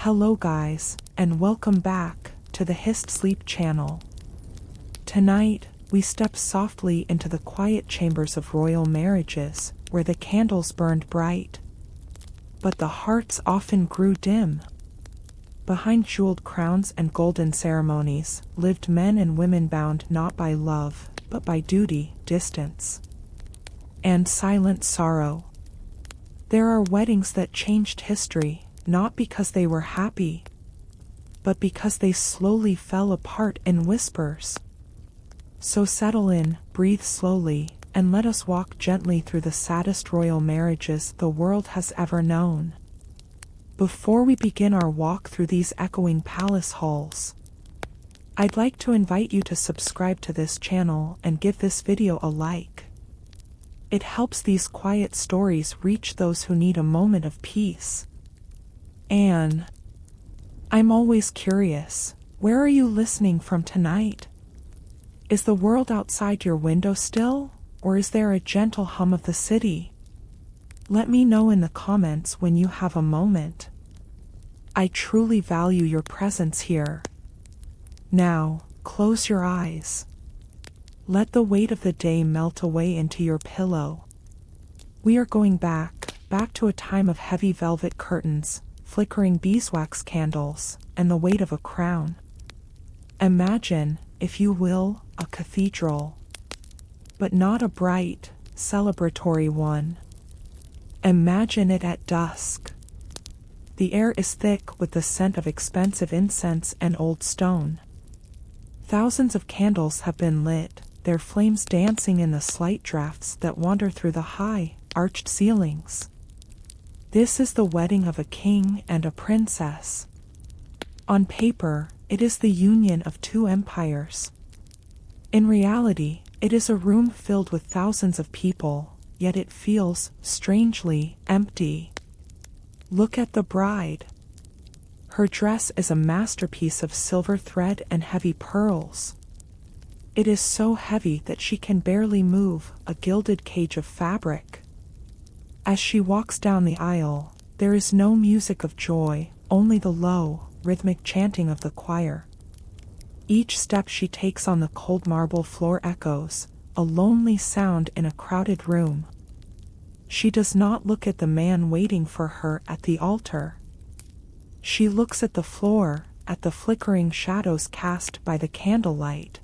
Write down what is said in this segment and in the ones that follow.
Hello guys, and welcome back to the HistSleep channel. Tonight, we step softly into the quiet chambers of royal marriages, where the candles burned bright, but the hearts often grew dim. Behind jeweled crowns and golden ceremonies lived men and women bound not by love, but by duty, distance, and silent sorrow. There are weddings that changed history, not because they were happy, but because they slowly fell apart in whispers. So settle in, breathe slowly, and let us walk gently through the saddest royal marriages the world has ever known. Before we begin our walk through these echoing palace halls, I'd like to invite you to subscribe to this channel and give this video a like. It helps these quiet stories reach those who need a moment of peace. And I'm always curious, where are you listening from tonight? Is the world outside your window still, or is there a gentle hum of the city? Let me know in the comments when you have a moment. I truly value your presence here. Now, close your eyes. Let the weight of the day melt away into your pillow. We are going back to a time of heavy velvet curtains, flickering beeswax candles, and the weight of a crown. Imagine, if you will, a cathedral, but not a bright, celebratory one. Imagine it at dusk. The air is thick with the scent of expensive incense and old stone. Thousands of candles have been lit, their flames dancing in the slight drafts that wander through the high, arched ceilings. This is the wedding of a king and a princess. On paper, it is the union of two empires. In reality, it is a room filled with thousands of people, yet it feels, strangely, empty. Look at the bride. Her dress is a masterpiece of silver thread and heavy pearls. It is so heavy that she can barely move, a gilded cage of fabric. As she walks down the aisle, there is no music of joy, only the low, rhythmic chanting of the choir. Each step she takes on the cold marble floor echoes, a lonely sound in a crowded room. She does not look at the man waiting for her at the altar. She looks at the floor, at the flickering shadows cast by the candlelight.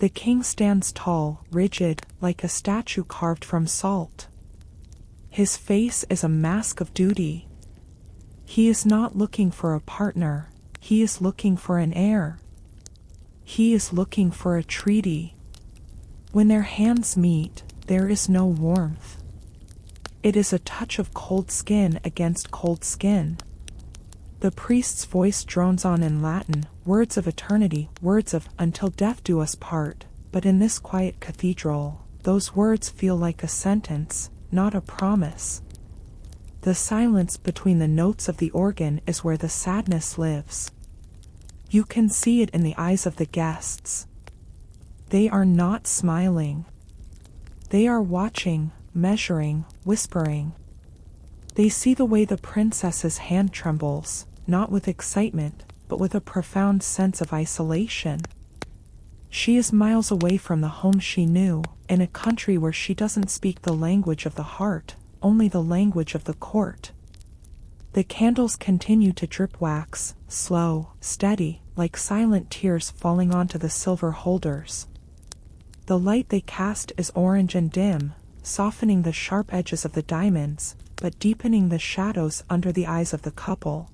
The king stands tall, rigid, like a statue carved from salt. His face is a mask of duty. He is not looking for a partner, he is looking for an heir. He is looking for a treaty. When their hands meet, there is no warmth. It is a touch of cold skin against cold skin. The priest's voice drones on in Latin, words of eternity, words of "until death do us part," but in this quiet cathedral, those words feel like a sentence, not a promise. The silence between the notes of the organ is where the sadness lives. You can see it in the eyes of the guests. They are not smiling. They are watching, measuring, whispering. They see the way the princess's hand trembles, not with excitement, but with a profound sense of isolation. She is miles away from the home she knew, in a country where she doesn't speak the language of the heart, only the language of the court. The candles continue to drip wax, slow, steady, like silent tears falling onto the silver holders. The light they cast is orange and dim, softening the sharp edges of the diamonds, but deepening the shadows under the eyes of the couple.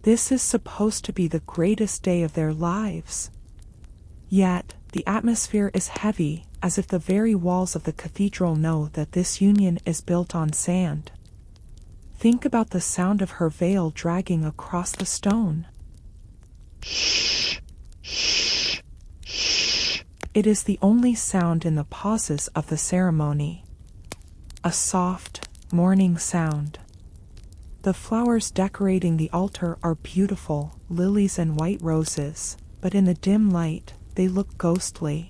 This is supposed to be the greatest day of their lives. Yet, the atmosphere is heavy, as if the very walls of the cathedral know that this union is built on sand. Think about the sound of her veil dragging across the stone. Shh, shh, shh. It is the only sound in the pauses of the ceremony. A soft, mourning sound. The flowers decorating the altar are beautiful, lilies and white roses, but in the dim light, they look ghostly.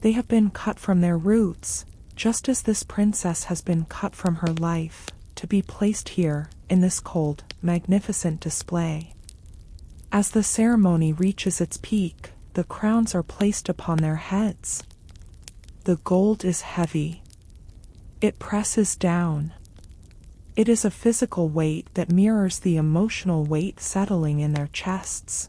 They have been cut from their roots, just as this princess has been cut from her life, to be placed here, in this cold, magnificent display. As the ceremony reaches its peak, the crowns are placed upon their heads. The gold is heavy. It presses down. It is a physical weight that mirrors the emotional weight settling in their chests.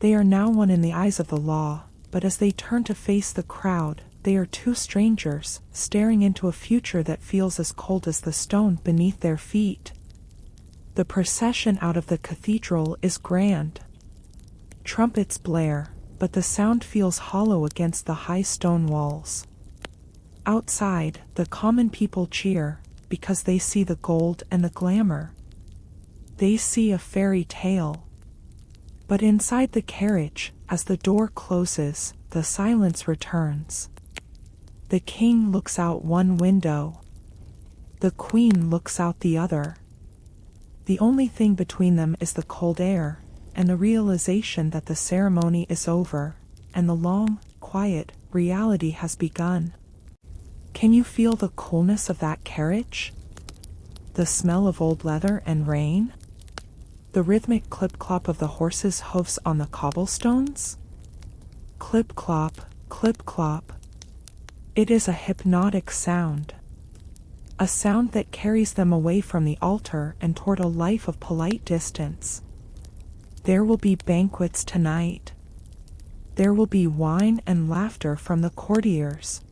They are now one in the eyes of the law, but as they turn to face the crowd, they are two strangers, staring into a future that feels as cold as the stone beneath their feet. The procession out of the cathedral is grand. Trumpets blare, but the sound feels hollow against the high stone walls. Outside, the common people cheer, because they see the gold and the glamour. They see a fairy tale. But inside the carriage, as the door closes, the silence returns. The king looks out one window. The queen looks out the other. The only thing between them is the cold air, and the realization that the ceremony is over, and the long, quiet reality has begun. Can you feel the coolness of that carriage? The smell of old leather and rain? The rhythmic clip-clop of the horses' hoofs on the cobblestones? Clip-clop, clip-clop. It is a hypnotic sound. A sound that carries them away from the altar and toward a life of polite distance. There will be banquets tonight. There will be wine and laughter from the courtiers.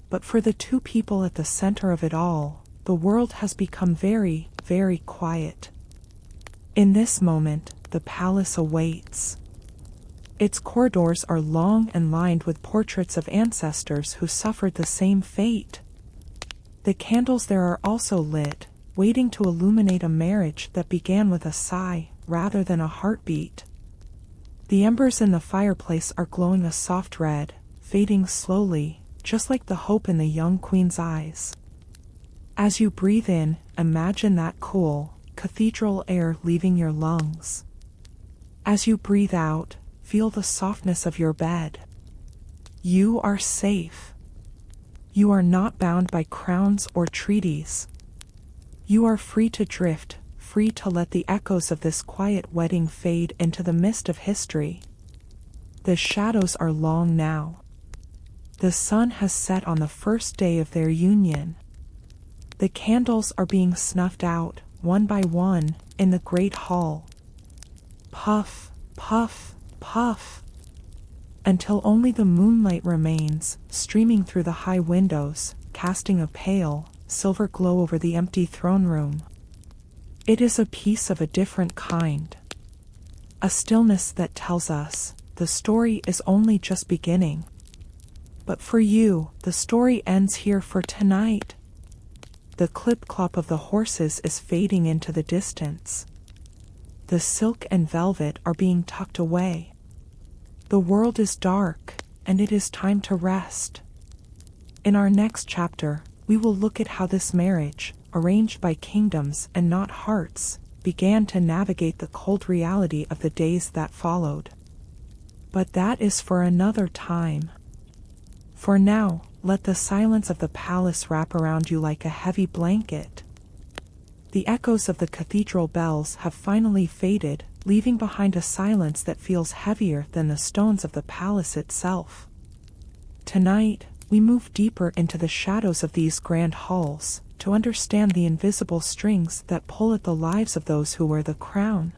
But for the two people at the center of it all, the world has become very, very quiet. In this moment, the palace awaits. Its corridors are long and lined with portraits of ancestors who suffered the same fate. The candles there are also lit, waiting to illuminate a marriage that began with a sigh rather than a heartbeat. The embers in the fireplace are glowing a soft red, fading slowly, just like the hope in the young queen's eyes. As you breathe in, imagine that cool, cathedral air leaving your lungs. As you breathe out, feel the softness of your bed. You are safe. You are not bound by crowns or treaties. You are free to drift, free to let the echoes of this quiet wedding fade into the mist of history. The shadows are long now. The sun has set on the first day of their union. The candles are being snuffed out, one by one, in the great hall. Puff, puff, puff, until only the moonlight remains, streaming through the high windows, casting a pale, silver glow over the empty throne room. It is a peace of a different kind. A stillness that tells us, the story is only just beginning. But for you, the story ends here for tonight. The clip-clop of the horses is fading into the distance. The silk and velvet are being tucked away. The world is dark, and it is time to rest. In our next chapter, we will look at how this marriage, arranged by kingdoms and not hearts, began to navigate the cold reality of the days that followed. But that is for another time. For now, let the silence of the palace wrap around you like a heavy blanket. The echoes of the cathedral bells have finally faded, leaving behind a silence that feels heavier than the stones of the palace itself. Tonight, we move deeper into the shadows of these grand halls, to understand the invisible strings that pull at the lives of those who wear the crown.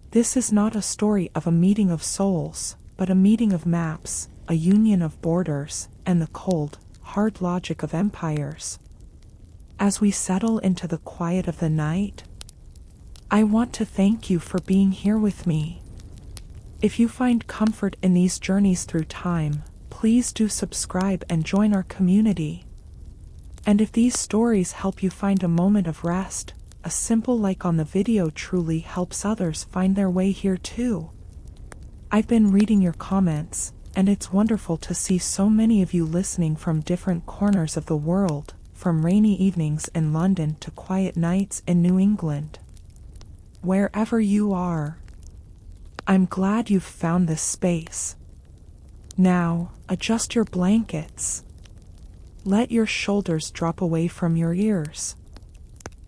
This is not a story of a meeting of souls, but a meeting of maps, a union of borders, and the cold, hard logic of empires. As we settle into the quiet of the night, I want to thank you for being here with me. If you find comfort in these journeys through time, please do subscribe and join our community. And if these stories help you find a moment of rest, a simple like on the video truly helps others find their way here too. I've been reading your comments, and it's wonderful to see so many of you listening from different corners of the world, from rainy evenings in London to quiet nights in New England. Wherever you are, I'm glad you've found this space. Now, adjust your blankets. Let your shoulders drop away from your ears.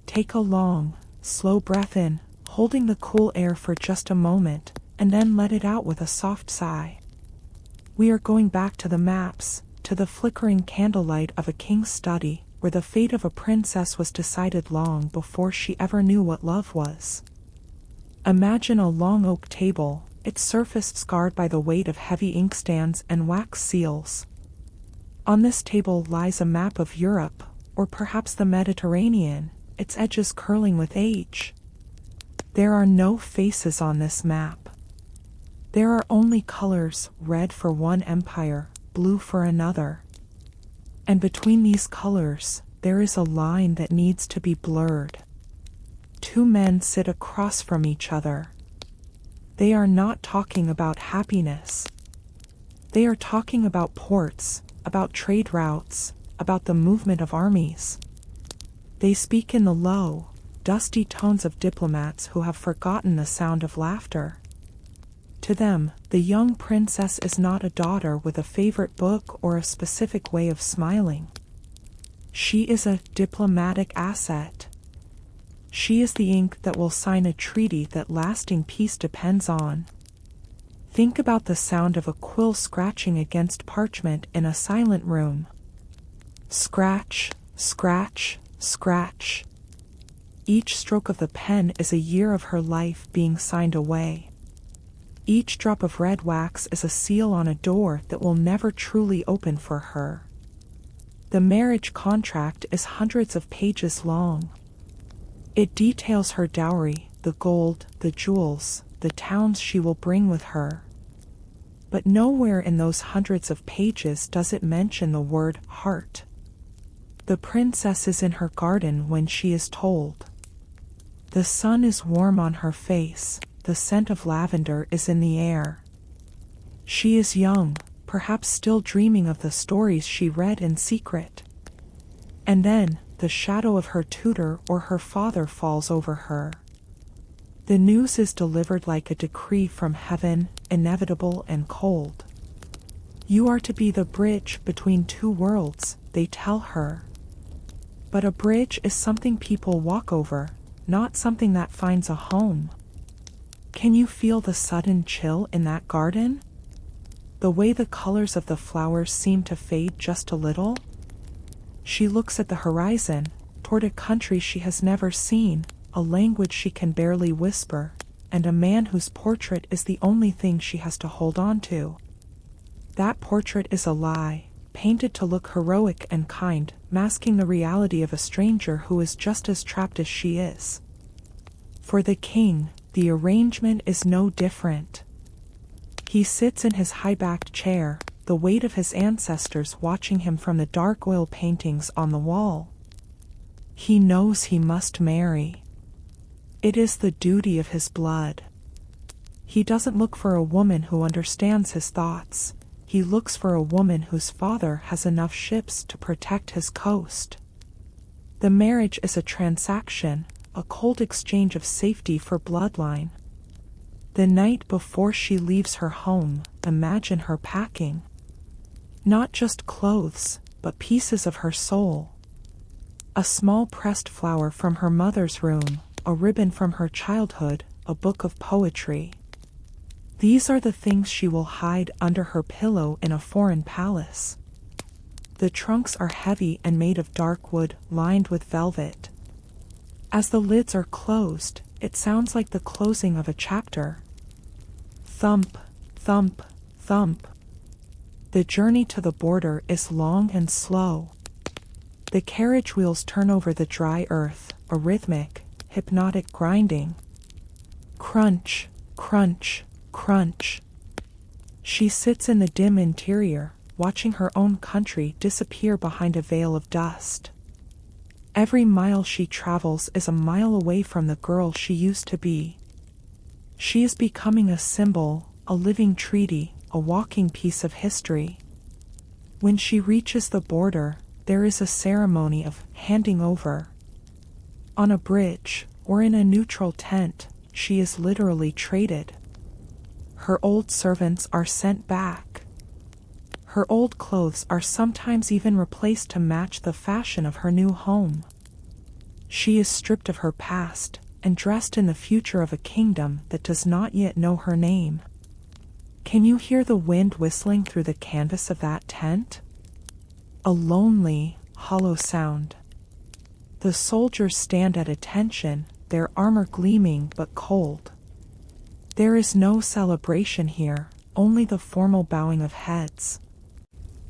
Take a long, slow breath in, holding the cool air for just a moment, and then let it out with a soft sigh. We are going back to the maps, to the flickering candlelight of a king's study, where the fate of a princess was decided long before she ever knew what love was. Imagine a long oak table, its surface scarred by the weight of heavy inkstands and wax seals. On this table lies a map of Europe, or perhaps the Mediterranean, its edges curling with age. There are no faces on this map. There are only colors, red for one empire, blue for another. And between these colors, there is a line that needs to be blurred. Two men sit across from each other. They are not talking about happiness. They are talking about ports, about trade routes, about the movement of armies. They speak in the low, dusty tones of diplomats who have forgotten the sound of laughter. To them, the young princess is not a daughter with a favorite book or a specific way of smiling. She is a diplomatic asset. She is the ink that will sign a treaty that lasting peace depends on. Think about the sound of a quill scratching against parchment in a silent room. Scratch, scratch, scratch. Each stroke of the pen is a year of her life being signed away. Each drop of red wax is a seal on a door that will never truly open for her. The marriage contract is hundreds of pages long. It details her dowry, the gold, the jewels, the towns she will bring with her. But nowhere in those hundreds of pages does it mention the word heart. The princess is in her garden when she is told. The sun is warm on her face, the scent of lavender is in the air. She is young, perhaps still dreaming of the stories she read in secret. And then, the shadow of her tutor or her father falls over her. The news is delivered like a decree from heaven, inevitable and cold. You are to be the bridge between two worlds, they tell her. But a bridge is something people walk over, not something that finds a home. Can you feel the sudden chill in that garden? The way the colors of the flowers seem to fade just a little? She looks at the horizon, toward a country she has never seen, a language she can barely whisper, and a man whose portrait is the only thing she has to hold on to. That portrait is a lie, painted to look heroic and kind, masking the reality of a stranger who is just as trapped as she is. For the king, the arrangement is no different. He sits in his high-backed chair, the weight of his ancestors watching him from the dark oil paintings on the wall. He knows he must marry. It is the duty of his blood. He doesn't look for a woman who understands his thoughts. He looks for a woman whose father has enough ships to protect his coast. The marriage is a transaction, a cold exchange of safety for bloodline. The night before she leaves her home, imagine her packing. Not just clothes, but pieces of her soul. A small pressed flower from her mother's room, a ribbon from her childhood, a book of poetry. These are the things she will hide under her pillow in a foreign palace. The trunks are heavy and made of dark wood lined with velvet. As the lids are closed, it sounds like the closing of a chapter. Thump, thump, thump. The journey to the border is long and slow. The carriage wheels turn over the dry earth, a rhythmic, hypnotic grinding. Crunch, crunch, crunch. She sits in the dim interior, watching her own country disappear behind a veil of dust. Every mile she travels is a mile away from the girl she used to be. She is becoming a symbol, a living treaty, a walking piece of history. When she reaches the border, there is a ceremony of handing over. On a bridge, or in a neutral tent, she is literally traded. Her old servants are sent back. Her old clothes are sometimes even replaced to match the fashion of her new home. She is stripped of her past, and dressed in the future of a kingdom that does not yet know her name. Can you hear the wind whistling through the canvas of that tent? A lonely, hollow sound. The soldiers stand at attention, their armor gleaming but cold. There is no celebration here, only the formal bowing of heads.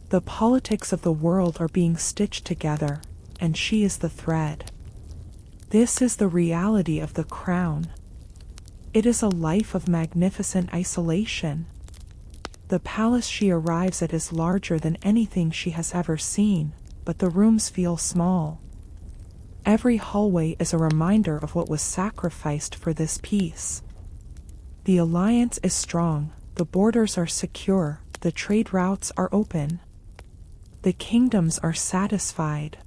The politics of the world are being stitched together, and she is the thread. This is the reality of the crown. It is a life of magnificent isolation. The palace she arrives at is larger than anything she has ever seen, but the rooms feel small. Every hallway is a reminder of what was sacrificed for this peace. The alliance is strong, the borders are secure, the trade routes are open. The kingdoms are satisfied.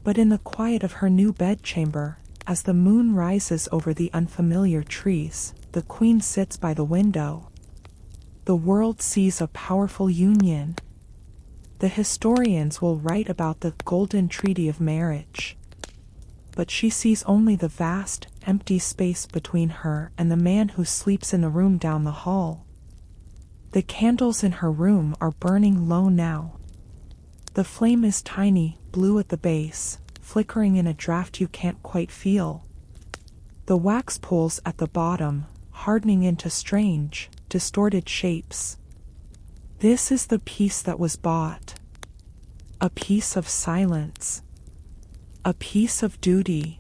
But in the quiet of her new bedchamber, as the moon rises over the unfamiliar trees, the queen sits by the window. The world sees a powerful union. The historians will write about the golden treaty of marriage. But she sees only the vast, empty space between her and the man who sleeps in the room down the hall. The candles in her room are burning low now. The flame is tiny, blue at the base, flickering in a draft you can't quite feel. The wax pools at the bottom, hardening into strange, distorted shapes. This is the peace that was bought. A piece of silence. A piece of duty.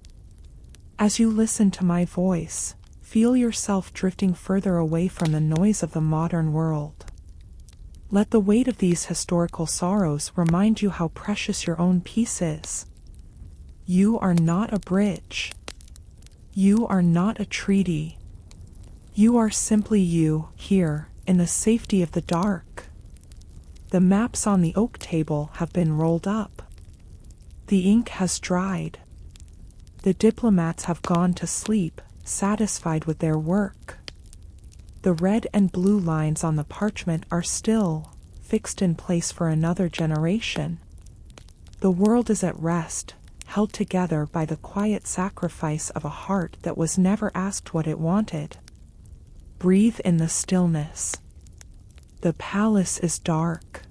As you listen to my voice, feel yourself drifting further away from the noise of the modern world. Let the weight of these historical sorrows remind you how precious your own peace is. You are not a bridge. You are not a treaty. You are simply you, here, in the safety of the dark. The maps on the oak table have been rolled up. The ink has dried. The diplomats have gone to sleep, satisfied with their work. The red and blue lines on the parchment are still, fixed in place for another generation. The world is at rest, held together by the quiet sacrifice of a heart that was never asked what it wanted. Breathe in the stillness. The palace is dark.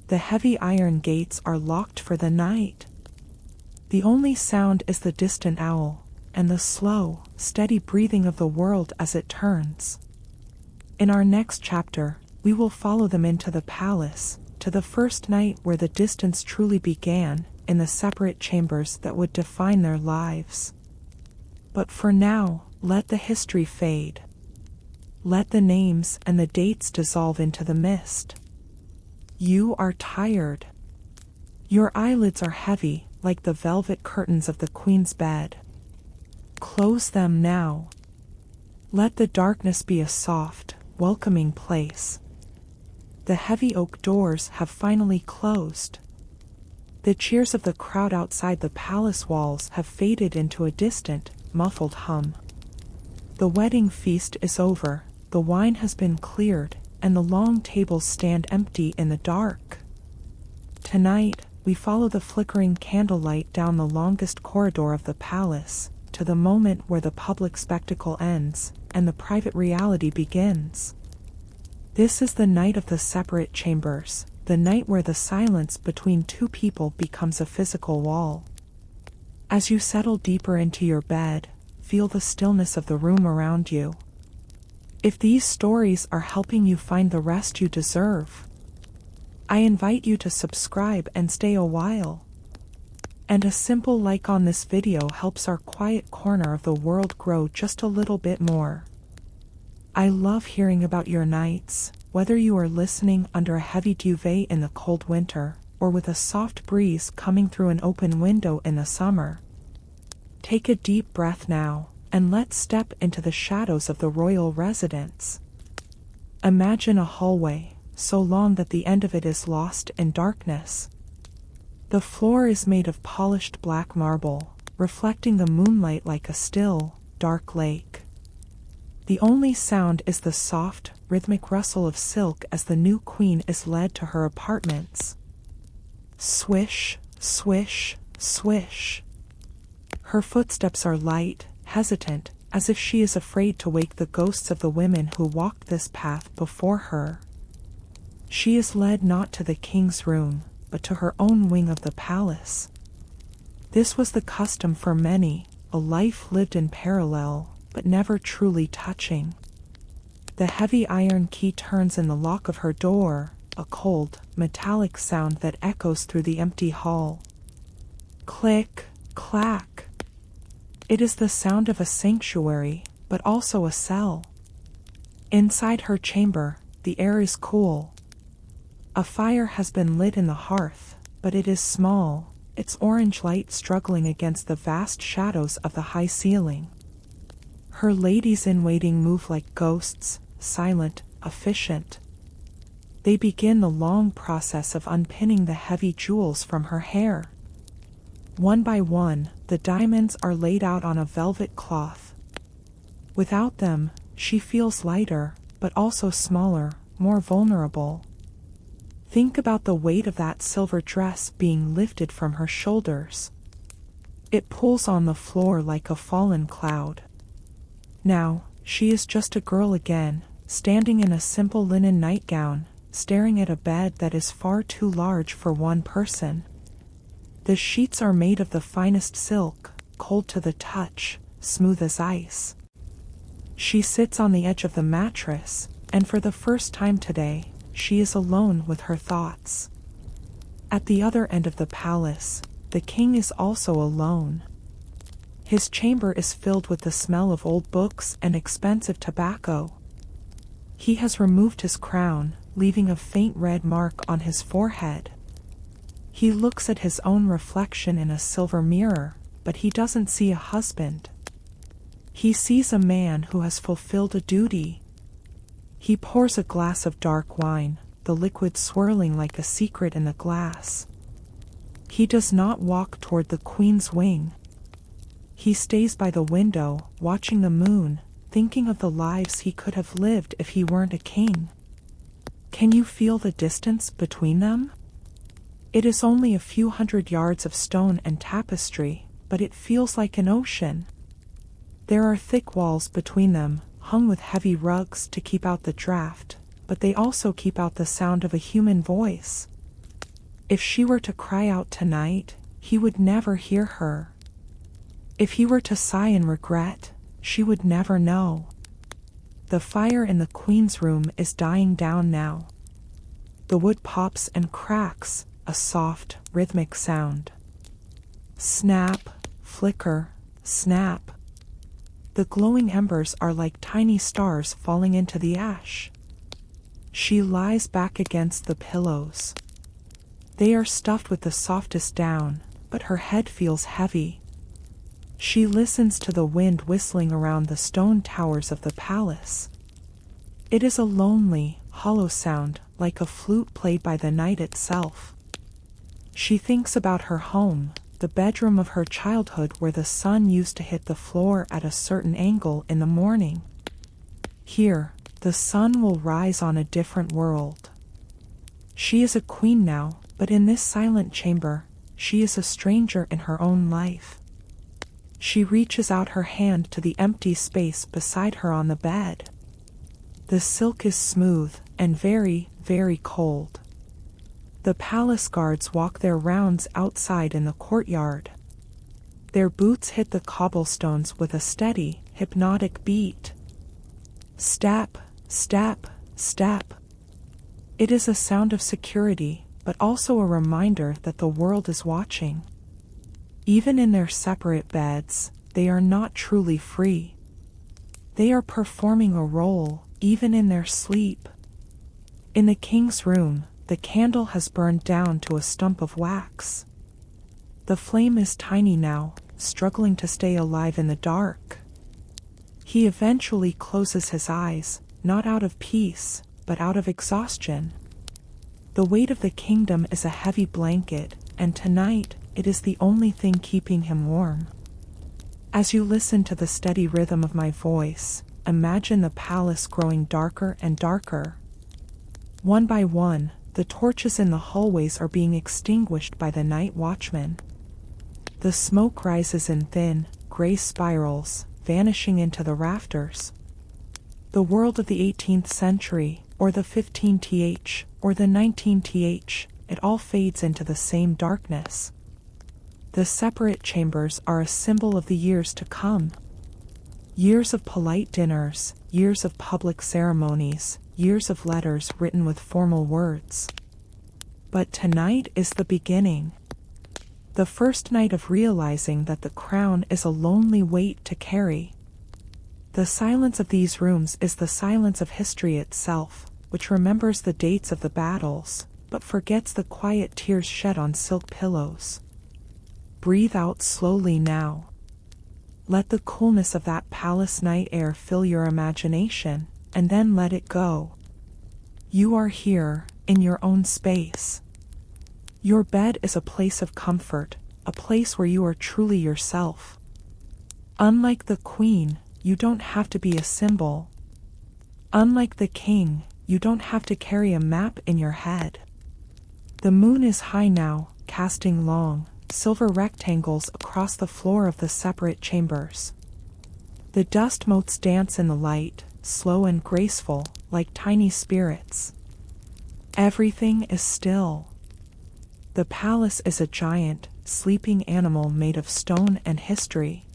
The heavy iron gates are locked for the night. The only sound is the distant owl, and the slow, steady breathing of the world as it turns. In our next chapter, we will follow them into the palace, to the first night where the distance truly began, in the separate chambers that would define their lives. But for now, let the history fade. Let the names and the dates dissolve into the mist. You are tired. Your eyelids are heavy, like the velvet curtains of the queen's bed. Close them now. Let the darkness be a soft, welcoming place. The heavy oak doors have finally closed. The cheers of the crowd outside the palace walls have faded into a distant, muffled hum. The wedding feast is over, the wine has been cleared, and the long tables stand empty in the dark. Tonight, we follow the flickering candlelight down the longest corridor of the palace, to the moment where the public spectacle ends, and the private reality begins. This is the night of the separate chambers, the night where the silence between two people becomes a physical wall. As you settle deeper into your bed, feel the stillness of the room around you. If these stories are helping you find the rest you deserve, I invite you to subscribe and stay a while. And a simple like on this video helps our quiet corner of the world grow just a little bit more. I love hearing about your nights, whether you are listening under a heavy duvet in the cold winter, or with a soft breeze coming through an open window in the summer. Take a deep breath now, and let's step into the shadows of the royal residence. Imagine a hallway, so long that the end of it is lost in darkness. The floor is made of polished black marble, reflecting the moonlight like a still, dark lake. The only sound is the soft, rhythmic rustle of silk as the new queen is led to her apartments. Swish, swish, swish. Her footsteps are light, hesitant, as if she is afraid to wake the ghosts of the women who walked this path before her. She is led not to the king's room, but to her own wing of the palace. This was the custom for many, a life lived in parallel, but never truly touching. The heavy iron key turns in the lock of her door, a cold, metallic sound that echoes through the empty hall. Click, clack. It is the sound of a sanctuary, but also a cell. Inside her chamber, the air is cool. A fire has been lit in the hearth, but it is small, its orange light struggling against the vast shadows of the high ceiling. Her ladies-in-waiting move like ghosts, silent, efficient. They begin the long process of unpinning the heavy jewels from her hair. One by one, the diamonds are laid out on a velvet cloth. Without them, she feels lighter, but also smaller, more vulnerable. Think about the weight of that silver dress being lifted from her shoulders. It pulls on the floor like a fallen cloud. Now, she is just a girl again, standing in a simple linen nightgown, staring at a bed that is far too large for one person. The sheets are made of the finest silk, cold to the touch, smooth as ice. She sits on the edge of the mattress, and for the first time today, she is alone with her thoughts. At the other end of the palace, the king is also alone. His chamber is filled with the smell of old books and expensive tobacco. He has removed his crown, leaving a faint red mark on his forehead. He looks at his own reflection in a silver mirror, but he doesn't see a husband. He sees a man who has fulfilled a duty. He pours a glass of dark wine, the liquid swirling like a secret in the glass. He does not walk toward the queen's wing. He stays by the window, watching the moon, thinking of the lives he could have lived if he weren't a king. Can you feel the distance between them? It is only a few hundred yards of stone and tapestry, but it feels like an ocean. There are thick walls between them, hung with heavy rugs to keep out the draft, but they also keep out the sound of a human voice. If she were to cry out tonight, he would never hear her. If he were to sigh in regret, she would never know. The fire in the queen's room is dying down now. The wood pops and cracks, a soft, rhythmic sound. Snap, flicker, snap. The glowing embers are like tiny stars falling into the ash. She lies back against the pillows. They are stuffed with the softest down, but her head feels heavy. She listens to the wind whistling around the stone towers of the palace. It is a lonely, hollow sound, like a flute played by the night itself. She thinks about her home, the bedroom of her childhood where the sun used to hit the floor at a certain angle in the morning. Here, the sun will rise on a different world. She is a queen now, but in this silent chamber, she is a stranger in her own life. She reaches out her hand to the empty space beside her on the bed. The silk is smooth and very, very cold. The palace guards walk their rounds outside in the courtyard. Their boots hit the cobblestones with a steady, hypnotic beat. Step, step, step. It is a sound of security, but also a reminder that the world is watching. Even in their separate beds, they are not truly free. They are performing a role, even in their sleep. In the king's room, the candle has burned down to a stump of wax. The flame is tiny now, struggling to stay alive in the dark. He eventually closes his eyes, not out of peace, but out of exhaustion. The weight of the kingdom is a heavy blanket, and tonight, it is the only thing keeping him warm. As you listen to the steady rhythm of my voice, imagine the palace growing darker and darker. One by one, the torches in the hallways are being extinguished by the night watchman. The smoke rises in thin, gray spirals, vanishing into the rafters. The world of the 18th century, or the 15th, or the 19th, it all fades into the same darkness. The separate chambers are a symbol of the years to come. Years of polite dinners, years of public ceremonies, years of letters written with formal words. But tonight is the beginning. The first night of realizing that the crown is a lonely weight to carry. The silence of these rooms is the silence of history itself, which remembers the dates of the battles, but forgets the quiet tears shed on silk pillows. Breathe out slowly now. Let the coolness of that palace night air fill your imagination, and then let it go. You are here, in your own space. Your bed is a place of comfort, a place where you are truly yourself. Unlike the queen, you don't have to be a symbol. Unlike the king, you don't have to carry a map in your head. The moon is high now, casting long, silver rectangles across the floor of the separate chambers. The dust motes dance in the light, slow and graceful, like tiny spirits. Everything is still. The palace is a giant, sleeping animal made of stone and history.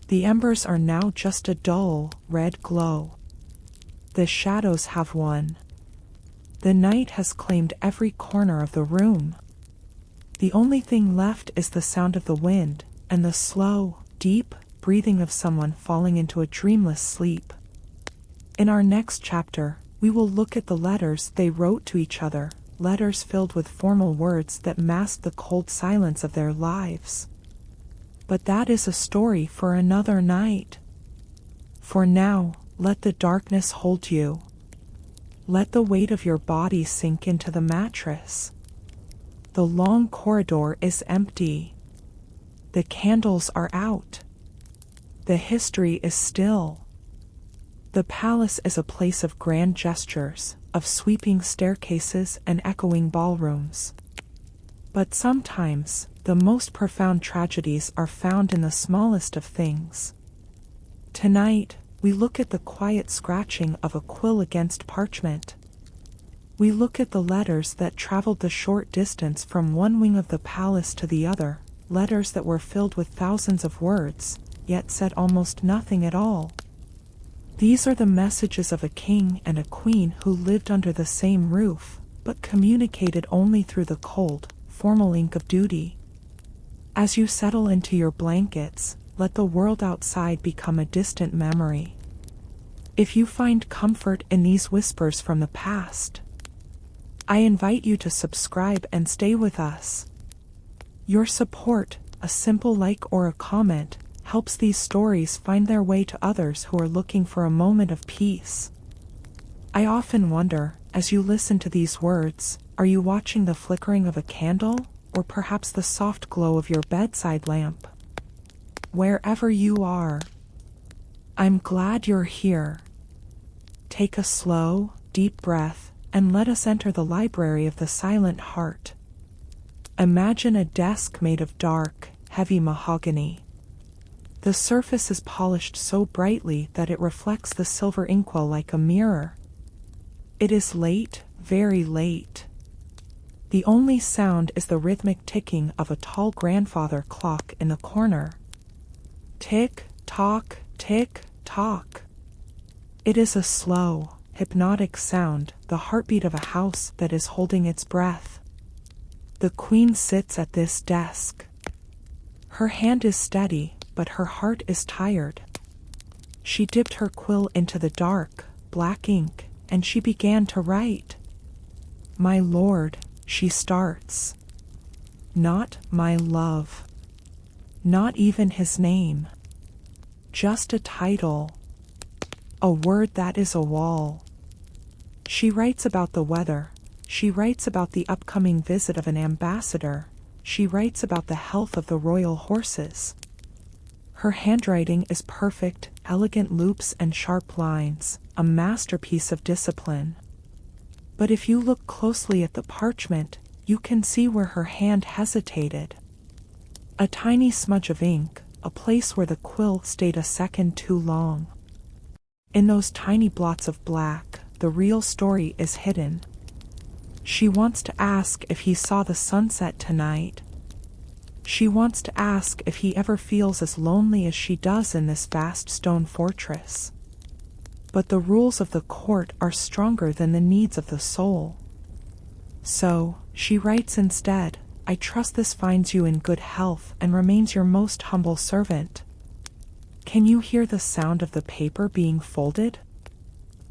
The embers are now just a dull, red glow. The shadows have won. The night has claimed every corner of the room. The only thing left is the sound of the wind, and the slow, deep breathing of someone falling into a dreamless sleep. In our next chapter, we will look at the letters they wrote to each other, letters filled with formal words that masked the cold silence of their lives. But that is a story for another night. For now, let the darkness hold you. Let the weight of your body sink into the mattress. The long corridor is empty. The candles are out. The history is still. The palace is a place of grand gestures, of sweeping staircases and echoing ballrooms. But sometimes, the most profound tragedies are found in the smallest of things. Tonight, we look at the quiet scratching of a quill against parchment. We look at the letters that traveled the short distance from one wing of the palace to the other, letters that were filled with thousands of words, yet said almost nothing at all. These are the messages of a king and a queen who lived under the same roof, but communicated only through the cold, formal ink of duty. As you settle into your blankets, let the world outside become a distant memory. If you find comfort in these whispers from the past, I invite you to subscribe and stay with us. Your support, a simple like or a comment, helps these stories find their way to others who are looking for a moment of peace. I often wonder, as you listen to these words, are you watching the flickering of a candle, or perhaps the soft glow of your bedside lamp? Wherever you are, I'm glad you're here. Take a slow, deep breath, and let us enter the library of the silent heart. Imagine a desk made of dark, heavy mahogany. The surface is polished so brightly that it reflects the silver inkwell like a mirror. It is late, very late. The only sound is the rhythmic ticking of a tall grandfather clock in the corner. Tick, tock, tick, tock. It is a slow, hypnotic sound, the heartbeat of a house that is holding its breath. The queen sits at this desk. Her hand is steady, but her heart is tired. She dipped her quill into the dark, black ink, and she began to write. My lord, she starts. Not my love. Not even his name. Just a title. A word that is a wall. She writes about the weather. She writes about the upcoming visit of an ambassador. She writes about the health of the royal horses. Her handwriting is perfect, elegant loops and sharp lines, a masterpiece of discipline. But if you look closely at the parchment, you can see where her hand hesitated. A tiny smudge of ink, a place where the quill stayed a second too long. In those tiny blots of black, the real story is hidden. She wants to ask if he saw the sunset tonight. She wants to ask if he ever feels as lonely as she does in this vast stone fortress. But the rules of the court are stronger than the needs of the soul. So, she writes instead, "I trust this finds you in good health and remains your most humble servant." Can you hear the sound of the paper being folded?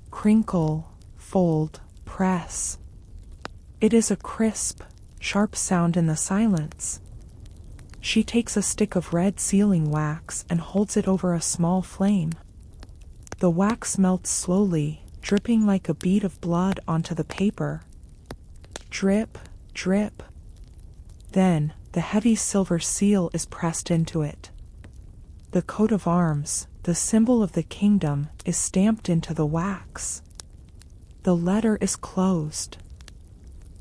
Crinkle, fold, press. It is a crisp, sharp sound in the silence. She takes a stick of red sealing wax and holds it over a small flame. The wax melts slowly, dripping like a bead of blood onto the paper. Drip, drip. Then, the heavy silver seal is pressed into it. The coat of arms, the symbol of the kingdom, is stamped into the wax. The letter is closed.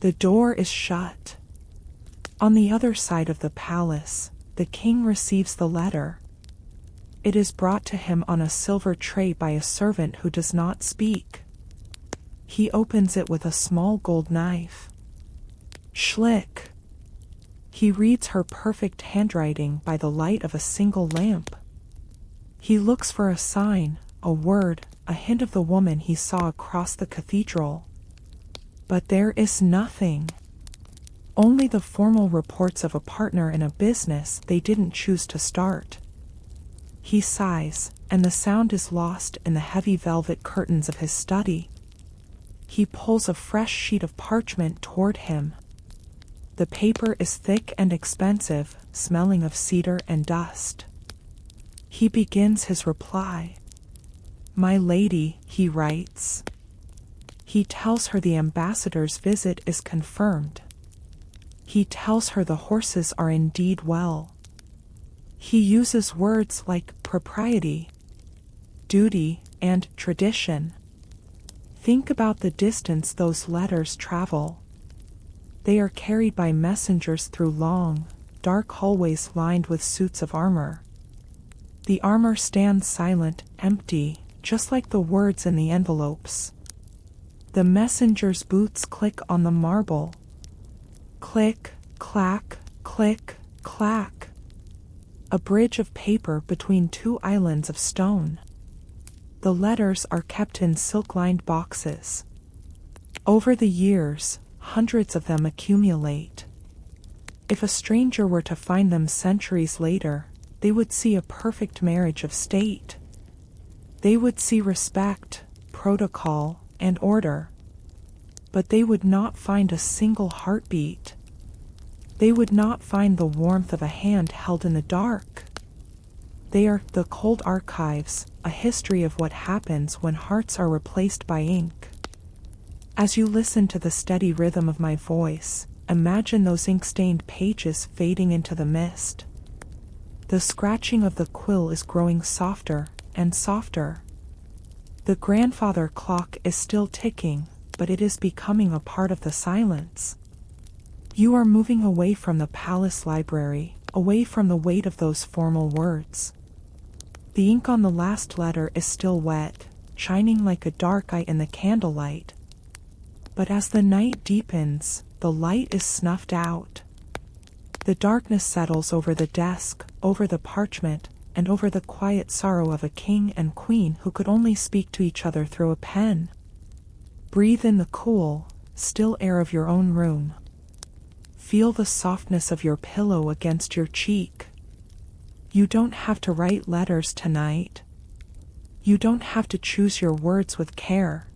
The door is shut. On the other side of the palace, the king receives the letter. It is brought to him on a silver tray by a servant who does not speak. He opens it with a small gold knife. Schlick. He reads her perfect handwriting by the light of a single lamp. He looks for a sign, a word, a hint of the woman he saw across the cathedral. But there is nothing. Only the formal reports of a partner in a business they didn't choose to start. He sighs, and the sound is lost in the heavy velvet curtains of his study. He pulls a fresh sheet of parchment toward him. The paper is thick and expensive, smelling of cedar and dust. He begins his reply. "My lady," he writes. He tells her the ambassador's visit is confirmed. He tells her the horses are indeed well. He uses words like propriety, duty, and tradition. Think about the distance those letters travel. They are carried by messengers through long, dark hallways lined with suits of armor. The armor stands silent, empty, just like the words in the envelopes. The messenger's boots click on the marble. Click, clack, click, clack. A bridge of paper between two islands of stone. The letters are kept in silk-lined boxes. Over the years, hundreds of them accumulate. If a stranger were to find them centuries later, they would see a perfect marriage of state. They would see respect, protocol, and order. But they would not find a single heartbeat. They would not find the warmth of a hand held in the dark. They are the cold archives, a history of what happens when hearts are replaced by ink. As you listen to the steady rhythm of my voice, imagine those ink-stained pages fading into the mist. The scratching of the quill is growing softer and softer. The grandfather clock is still ticking, but it is becoming a part of the silence. You are moving away from the palace library, away from the weight of those formal words. The ink on the last letter is still wet, shining like a dark eye in the candlelight. But as the night deepens, the light is snuffed out. The darkness settles over the desk, over the parchment, and over the quiet sorrow of a king and queen who could only speak to each other through a pen. Breathe in the cool, still air of your own room. Feel the softness of your pillow against your cheek. You don't have to write letters tonight. You don't have to choose your words with care.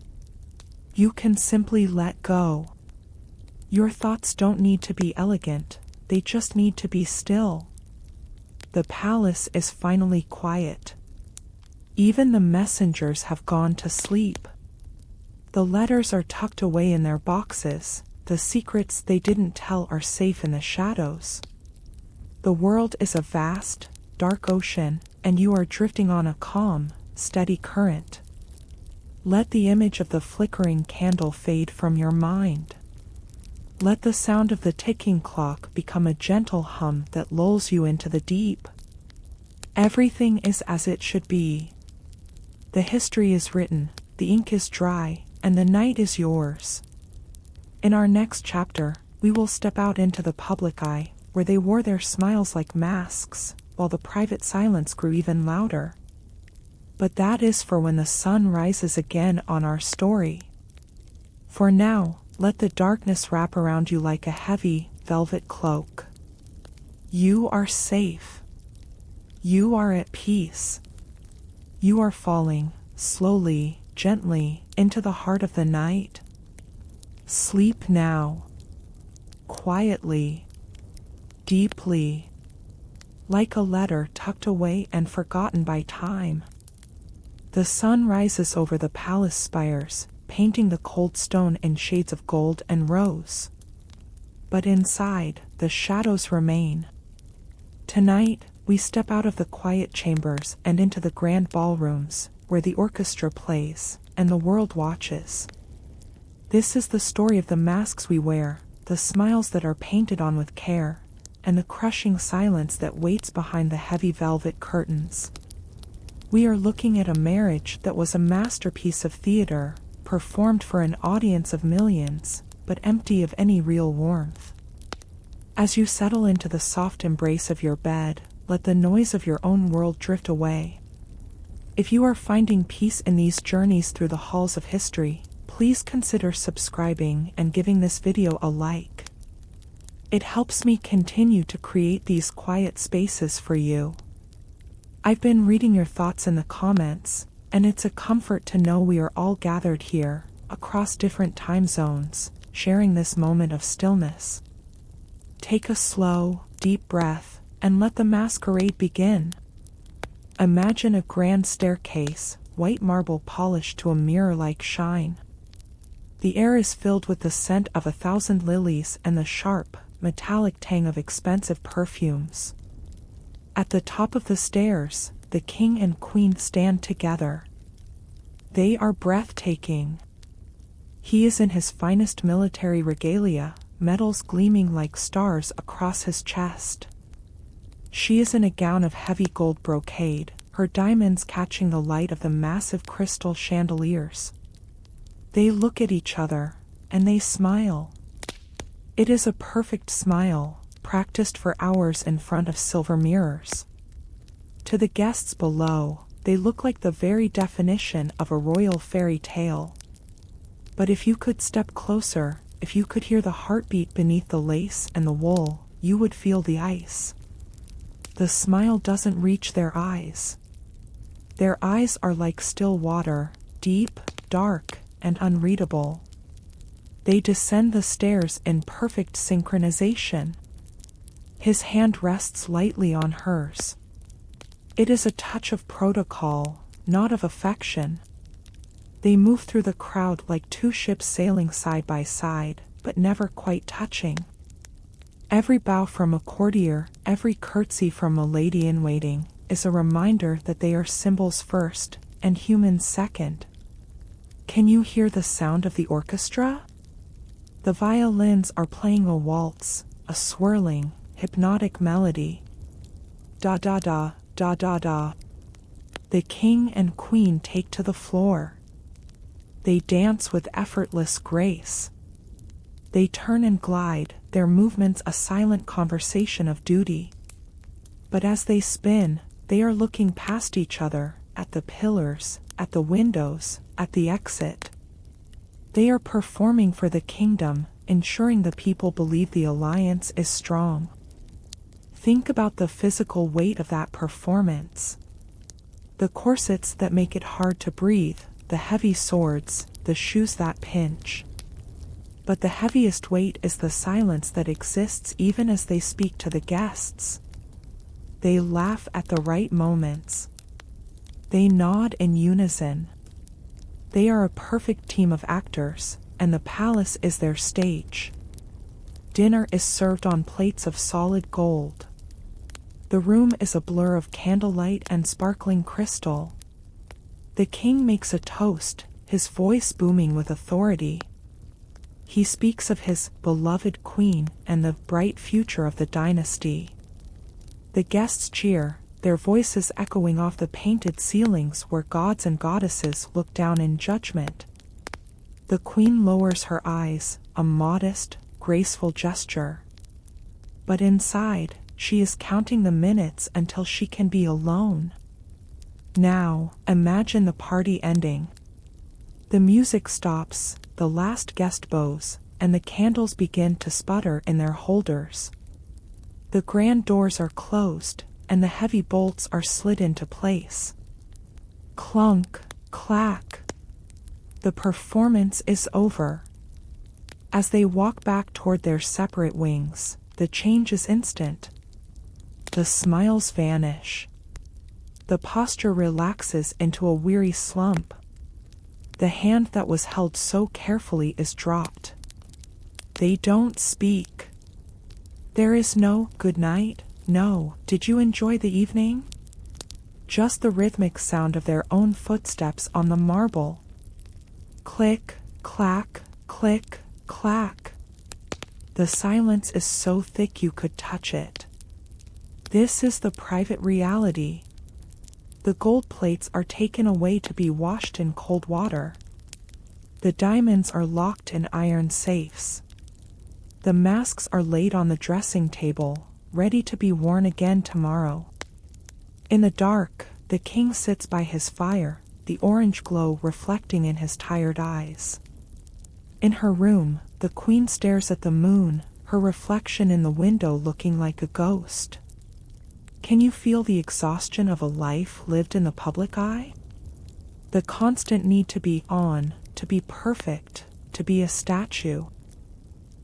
You can simply let go. Your thoughts don't need to be elegant, they just need to be still. The palace is finally quiet. Even the messengers have gone to sleep. The letters are tucked away in their boxes. The secrets they didn't tell are safe in the shadows. The world is a vast, dark ocean, and you are drifting on a calm, steady current. Let the image of the flickering candle fade from your mind. Let the sound of the ticking clock become a gentle hum that lulls you into the deep. Everything is as it should be. The history is written, the ink is dry, and the night is yours. In our next chapter, we will step out into the public eye, where they wore their smiles like masks, while the private silence grew even louder. But that is for when the sun rises again on our story. For now, let the darkness wrap around you like a heavy, velvet cloak. You are safe. You are at peace. You are falling, slowly, gently, into the heart of the night. Sleep now. Quietly. Deeply. Like a letter tucked away and forgotten by time. The sun rises over the palace spires, painting the cold stone in shades of gold and rose. But inside, the shadows remain. Tonight, we step out of the quiet chambers and into the grand ballrooms, where the orchestra plays, and the world watches. This is the story of the masks we wear, the smiles that are painted on with care, and the crushing silence that waits behind the heavy velvet curtains. We are looking at a marriage that was a masterpiece of theater, performed for an audience of millions, but empty of any real warmth. As you settle into the soft embrace of your bed, let the noise of your own world drift away. If you are finding peace in these journeys through the halls of history, please consider subscribing and giving this video a like. It helps me continue to create these quiet spaces for you. I've been reading your thoughts in the comments, and it's a comfort to know we are all gathered here, across different time zones, sharing this moment of stillness. Take a slow, deep breath, and let the masquerade begin. Imagine a grand staircase, white marble polished to a mirror-like shine. The air is filled with the scent of 1,000 lilies and the sharp, metallic tang of expensive perfumes. At the top of the stairs, the king and queen stand together. They are breathtaking. He is in his finest military regalia, medals gleaming like stars across his chest. She is in a gown of heavy gold brocade, her diamonds catching the light of the massive crystal chandeliers. They look at each other, and they smile. It is a perfect smile, practiced for hours in front of silver mirrors. To the guests below, they look like the very definition of a royal fairy tale. But if you could step closer, if you could hear the heartbeat beneath the lace and the wool, you would feel the ice. The smile doesn't reach their eyes. Their eyes are like still water, deep, dark, and unreadable. They descend the stairs in perfect synchronization. His hand rests lightly on hers. It is a touch of protocol, not of affection. They move through the crowd like two ships sailing side by side, but never quite touching. Every bow from a courtier, every curtsy from a lady-in-waiting, is a reminder that they are symbols first, and humans second. Can you hear the sound of the orchestra? The violins are playing a waltz, a swirling, hypnotic melody. Da da da, da da da. The king and queen take to the floor. They dance with effortless grace. They turn and glide, their movements a silent conversation of duty. But as they spin, they are looking past each other, at the pillars, at the windows, at the exit. They are performing for the kingdom, ensuring the people believe the alliance is strong. Think about the physical weight of that performance. The corsets that make it hard to breathe, the heavy swords, the shoes that pinch. But the heaviest weight is the silence that exists even as they speak to the guests. They laugh at the right moments. They nod in unison. They are a perfect team of actors, and the palace is their stage. Dinner is served on plates of solid gold. The room is a blur of candlelight and sparkling crystal. The king makes a toast, his voice booming with authority. He speaks of his beloved queen and the bright future of the dynasty. The guests cheer, their voices echoing off the painted ceilings where gods and goddesses look down in judgment. The queen lowers her eyes, a modest, graceful gesture. But inside, she is counting the minutes until she can be alone. Now, imagine the party ending. The music stops, the last guest bows, and the candles begin to sputter in their holders. The grand doors are closed, and the heavy bolts are slid into place. Clunk, clack. The performance is over. As they walk back toward their separate wings, the change is instant. The smiles vanish. The posture relaxes into a weary slump. The hand that was held so carefully is dropped. They don't speak. There is no "good night," no "did you enjoy the evening?" Just the rhythmic sound of their own footsteps on the marble. Click, clack, click, clack. The silence is so thick you could touch it. This is the private reality. The gold plates are taken away to be washed in cold water. The diamonds are locked in iron safes. The masks are laid on the dressing table, ready to be worn again tomorrow. In the dark, the king sits by his fire, the orange glow reflecting in his tired eyes. In her room, the queen stares at the moon, her reflection in the window looking like a ghost. Can you feel the exhaustion of a life lived in the public eye? The constant need to be on, to be perfect, to be a statue.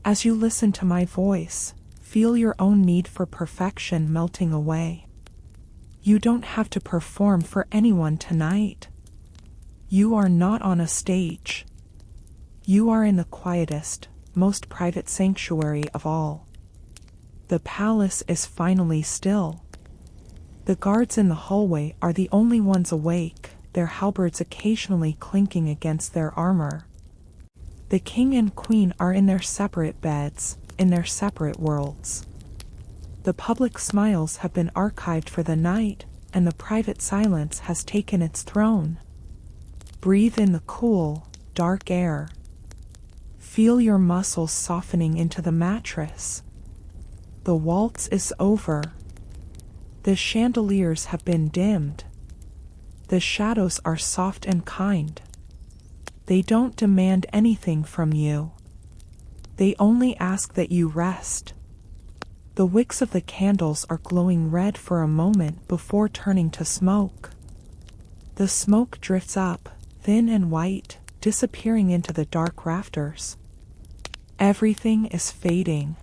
As you listen to my voice, feel your own need for perfection melting away. You don't have to perform for anyone tonight. You are not on a stage. You are in the quietest, most private sanctuary of all. The palace is finally still. The guards in the hallway are the only ones awake, their halberds occasionally clinking against their armor. The king and queen are in their separate beds, in their separate worlds. The public smiles have been archived for the night, and the private silence has taken its throne. Breathe in the cool, dark air. Feel your muscles softening into the mattress. The waltz is over. The chandeliers have been dimmed. The shadows are soft and kind. They don't demand anything from you. They only ask that you rest. The wicks of the candles are glowing red for a moment before turning to smoke. The smoke drifts up, thin and white, disappearing into the dark rafters. Everything is fading.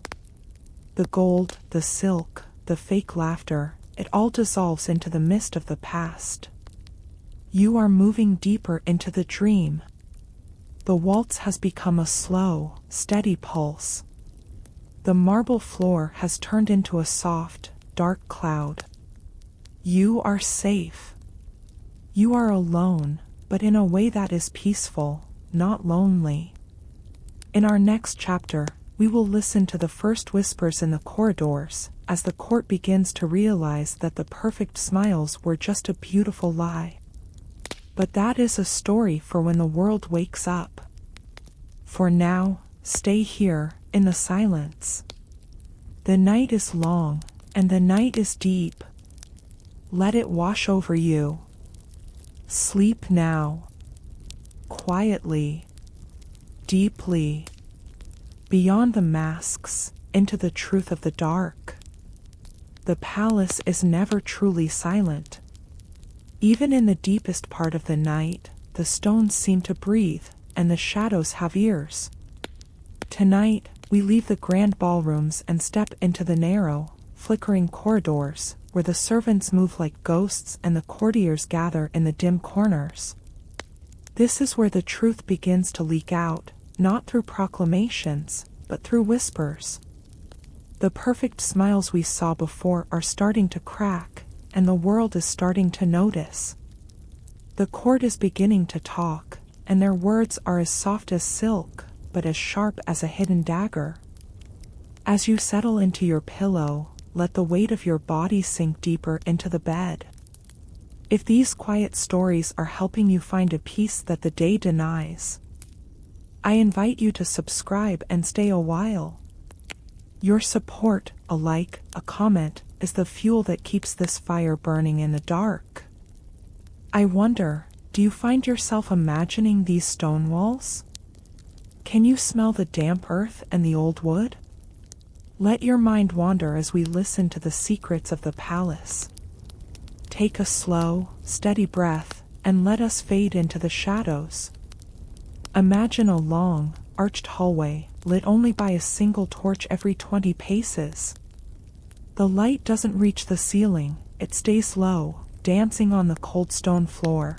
The gold, the silk, the fake laughter, it all dissolves into the mist of the past. You are moving deeper into the dream. The waltz has become a slow, steady pulse. The marble floor has turned into a soft, dark cloud. You are safe. You are alone, but in a way that is peaceful, not lonely. In our next chapter, we will listen to the first whispers in the corridors, as the court begins to realize that the perfect smiles were just a beautiful lie. But that is a story for when the world wakes up. For now, stay here, in the silence. The night is long, and the night is deep. Let it wash over you. Sleep now. Quietly. Deeply. Beyond the masks, into the truth of the dark. The palace is never truly silent. Even in the deepest part of the night, the stones seem to breathe, and the shadows have ears. Tonight, we leave the grand ballrooms and step into the narrow, flickering corridors, where the servants move like ghosts and the courtiers gather in the dim corners. This is where the truth begins to leak out, not through proclamations, but through whispers. The perfect smiles we saw before are starting to crack, and the world is starting to notice. The court is beginning to talk, and their words are as soft as silk, but as sharp as a hidden dagger. As you settle into your pillow, let the weight of your body sink deeper into the bed. If these quiet stories are helping you find a peace that the day denies, I invite you to subscribe and stay a while. Your support, a like, a comment, is the fuel that keeps this fire burning in the dark. I wonder, do you find yourself imagining these stone walls? Can you smell the damp earth and the old wood? Let your mind wander as we listen to the secrets of the palace. Take a slow, steady breath, and let us fade into the shadows. Imagine a long, arched hallway, lit only by a single torch every 20 paces. The light doesn't reach the ceiling, it stays low, dancing on the cold stone floor.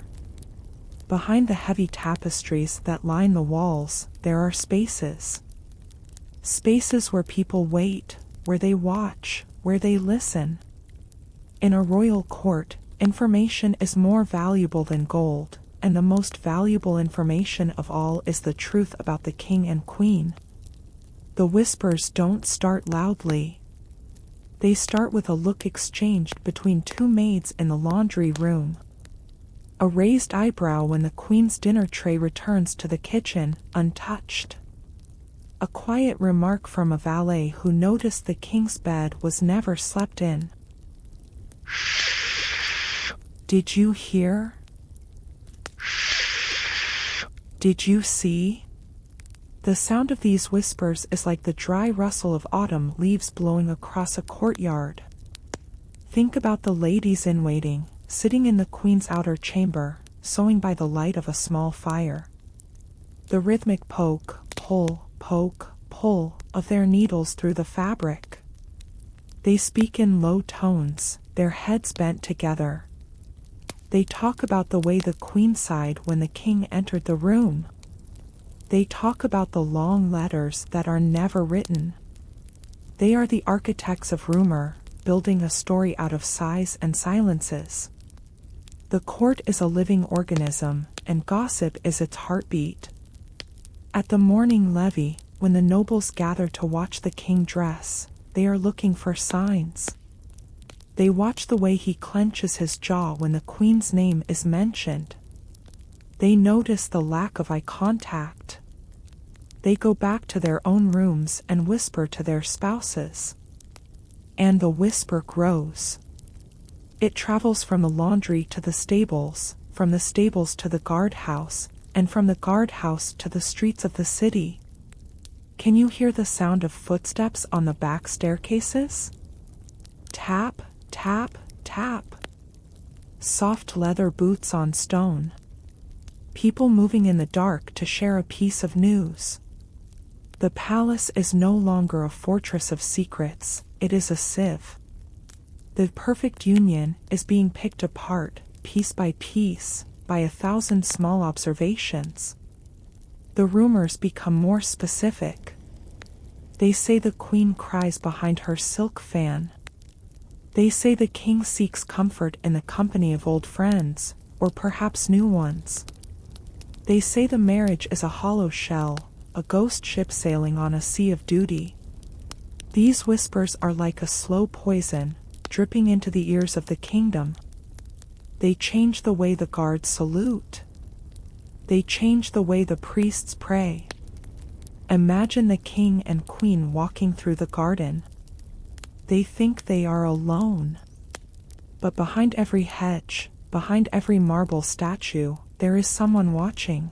Behind the heavy tapestries that line the walls, there are spaces. Spaces where people wait, where they watch, where they listen. In a royal court, information is more valuable than gold, and the most valuable information of all is the truth about the king and queen. The whispers don't start loudly. They start with a look exchanged between two maids in the laundry room. A raised eyebrow when the queen's dinner tray returns to the kitchen, untouched. A quiet remark from a valet who noticed the king's bed was never slept in. "Shh! Did you hear? Shh! Did you see?" The sound of these whispers is like the dry rustle of autumn leaves blowing across a courtyard. Think about the ladies in waiting, sitting in the queen's outer chamber, sewing by the light of a small fire. The rhythmic poke, pull, of their needles through the fabric. They speak in low tones, their heads bent together. They talk about the way the queen sighed when the king entered the room. They talk about the long letters that are never written. They are the architects of rumor, building a story out of sighs and silences. The court is a living organism, and gossip is its heartbeat. At the morning levee, when the nobles gather to watch the king dress, they are looking for signs. They watch the way he clenches his jaw when the queen's name is mentioned. They notice the lack of eye contact. They go back to their own rooms and whisper to their spouses. And the whisper grows. It travels from the laundry to the stables, from the stables to the guardhouse, and from the guardhouse to the streets of the city. Can you hear the sound of footsteps on the back staircases? Tap, tap, tap. Soft leather boots on stone. People moving in the dark to share a piece of news. The palace is no longer a fortress of secrets, it is a sieve. The perfect union is being picked apart, piece by piece, by 1,000 small observations. The rumors become more specific. They say the queen cries behind her silk fan. They say the king seeks comfort in the company of old friends, or perhaps new ones. They say the marriage is a hollow shell, a ghost ship sailing on a sea of duty. These whispers are like a slow poison, dripping into the ears of the kingdom. They change the way the guards salute. They change the way the priests pray. Imagine the king and queen walking through the garden. They think they are alone. But behind every hedge, behind every marble statue, there is someone watching.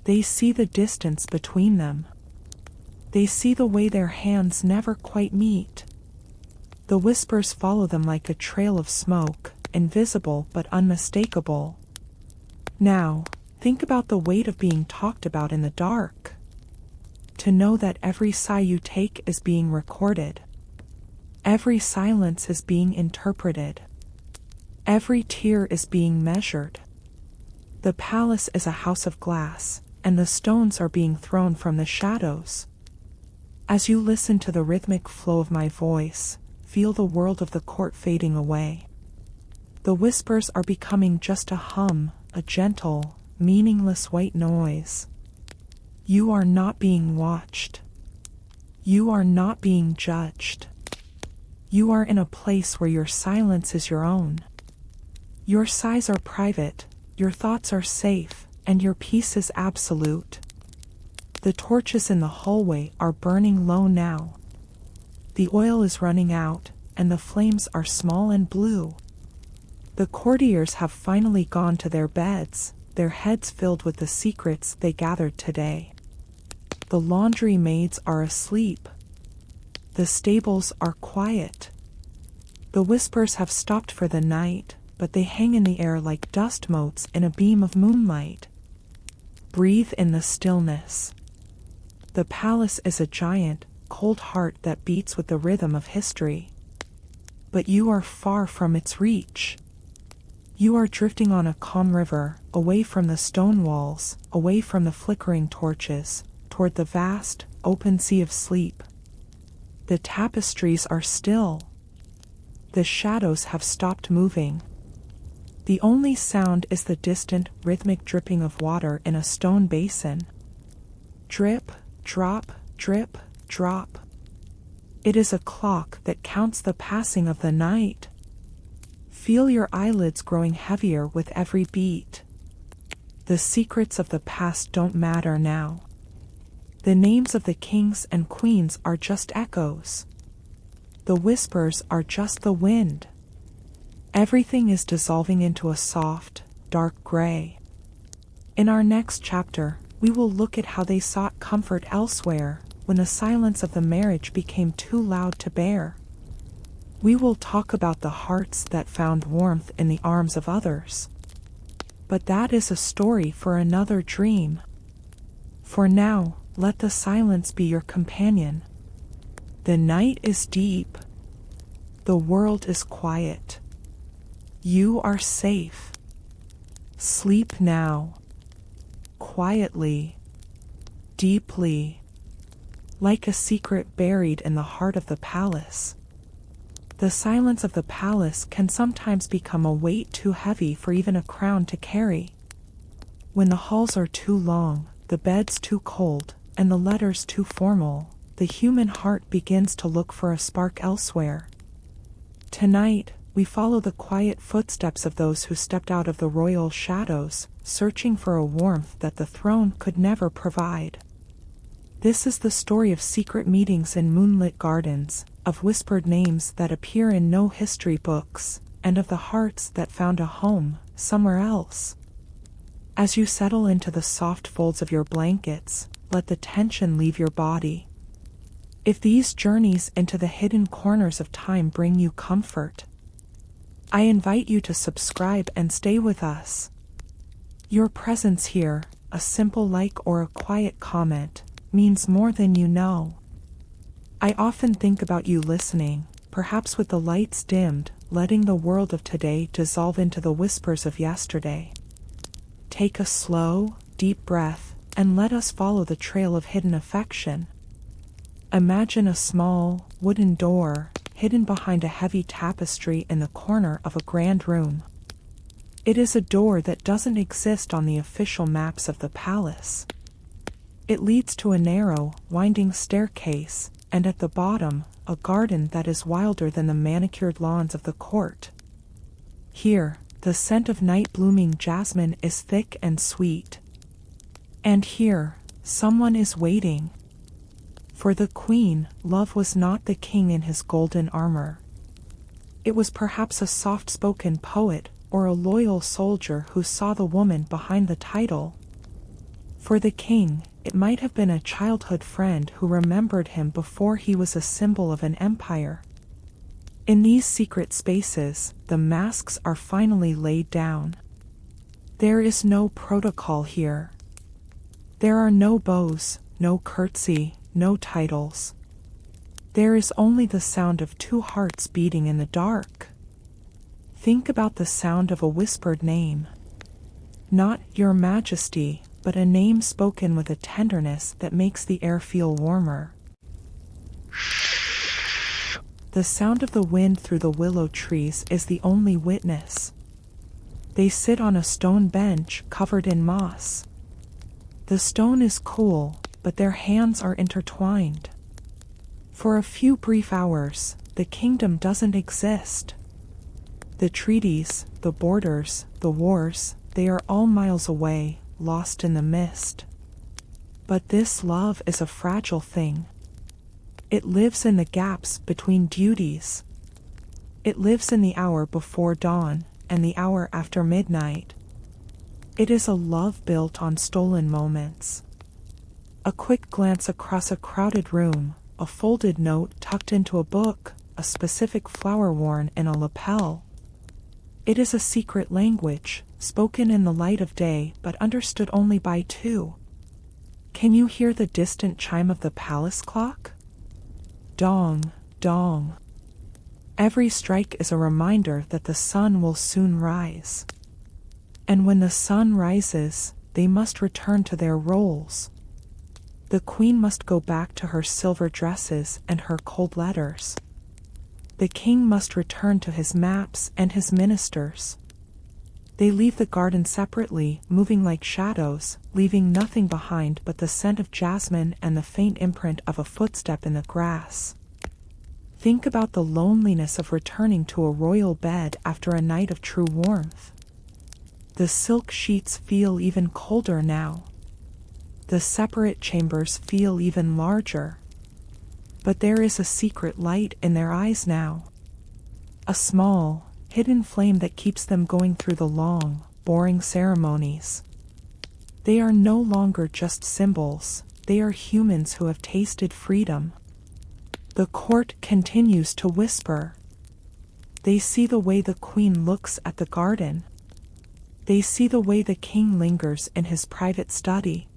They see the distance between them. They see the way their hands never quite meet. The whispers follow them like a trail of smoke, invisible but unmistakable. Now, think about the weight of being talked about in the dark. To know that every sigh you take is being recorded. Every silence is being interpreted. Every tear is being measured. The palace is a house of glass, and the stones are being thrown from the shadows. As you listen to the rhythmic flow of my voice, feel the world of the court fading away. The whispers are becoming just a hum, a gentle, meaningless white noise. You are not being watched. You are not being judged. You are in a place where your silence is your own. Your sighs are private, your thoughts are safe, and your peace is absolute. The torches in the hallway are burning low now. The oil is running out, and the flames are small and blue. The courtiers have finally gone to their beds, their heads filled with the secrets they gathered today. The laundry maids are asleep. The stables are quiet. The whispers have stopped for the night, but they hang in the air like dust motes in a beam of moonlight. Breathe in the stillness. The palace is a giant, cold heart that beats with the rhythm of history. But you are far from its reach. You are drifting on a calm river, away from the stone walls, away from the flickering torches, toward the vast, open sea of sleep. The tapestries are still. The shadows have stopped moving. The only sound is the distant, rhythmic dripping of water in a stone basin. Drip, drop, drip, drop. It is a clock that counts the passing of the night. Feel your eyelids growing heavier with every beat. The secrets of the past don't matter now. The names of the kings and queens are just echoes. The whispers are just the wind. Everything is dissolving into a soft, dark gray. In our next chapter, we will look at how they sought comfort elsewhere when the silence of the marriage became too loud to bear. We will talk about the hearts that found warmth in the arms of others. But that is a story for another dream. For now, let the silence be your companion. The night is deep. The world is quiet. You are safe. Sleep now. Quietly. Deeply. Like a secret buried in the heart of the palace. The silence of the palace can sometimes become a weight too heavy for even a crown to carry. When the halls are too long, the beds too cold, and the letters too formal, the human heart begins to look for a spark elsewhere. Tonight, we follow the quiet footsteps of those who stepped out of the royal shadows, searching for a warmth that the throne could never provide. This is the story of secret meetings in moonlit gardens, of whispered names that appear in no history books, and of the hearts that found a home somewhere else. As you settle into the soft folds of your blankets, let the tension leave your body. If these journeys into the hidden corners of time bring you comfort, I invite you to subscribe and stay with us. Your presence here, a simple like or a quiet comment, means more than you know. I often think about you listening, perhaps with the lights dimmed, letting the world of today dissolve into the whispers of yesterday. Take a slow, deep breath, and let us follow the trail of hidden affection. Imagine a small, wooden door, hidden behind a heavy tapestry in the corner of a grand room. It is a door that doesn't exist on the official maps of the palace. It leads to a narrow, winding staircase, and at the bottom, a garden that is wilder than the manicured lawns of the court. Here, the scent of night-blooming jasmine is thick and sweet. And here, someone is waiting. For the queen, love was not the king in his golden armor. It was perhaps a soft-spoken poet or a loyal soldier who saw the woman behind the title. For the king, it might have been a childhood friend who remembered him before he was a symbol of an empire. In these secret spaces, the masks are finally laid down. There is no protocol here. There are no bows, no curtsy, no titles. There is only the sound of two hearts beating in the dark. Think about the sound of a whispered name. Not Your Majesty, but a name spoken with a tenderness that makes the air feel warmer. The sound of the wind through the willow trees is the only witness. They sit on a stone bench covered in moss. The stone is cool, but their hands are intertwined. For a few brief hours, the kingdom doesn't exist. The treaties, the borders, the wars, they are all miles away, lost in the mist. But this love is a fragile thing. It lives in the gaps between duties. It lives in the hour before dawn and the hour after midnight. It is a love built on stolen moments. A quick glance across a crowded room, a folded note tucked into a book, a specific flower worn in a lapel. It is a secret language, spoken in the light of day but understood only by two. Can you hear the distant chime of the palace clock? Dong, dong. Every strike is a reminder that the sun will soon rise. And when the sun rises, they must return to their roles. The queen must go back to her silver dresses and her cold letters. The king must return to his maps and his ministers. They leave the garden separately, moving like shadows, leaving nothing behind but the scent of jasmine and the faint imprint of a footstep in the grass. Think about the loneliness of returning to a royal bed after a night of true warmth. The silk sheets feel even colder now. The separate chambers feel even larger. But there is a secret light in their eyes now. A small, hidden flame that keeps them going through the long, boring ceremonies. They are no longer just symbols, they are humans who have tasted freedom. The court continues to whisper. They see the way the queen looks at the garden. They see the way the king lingers in his private study.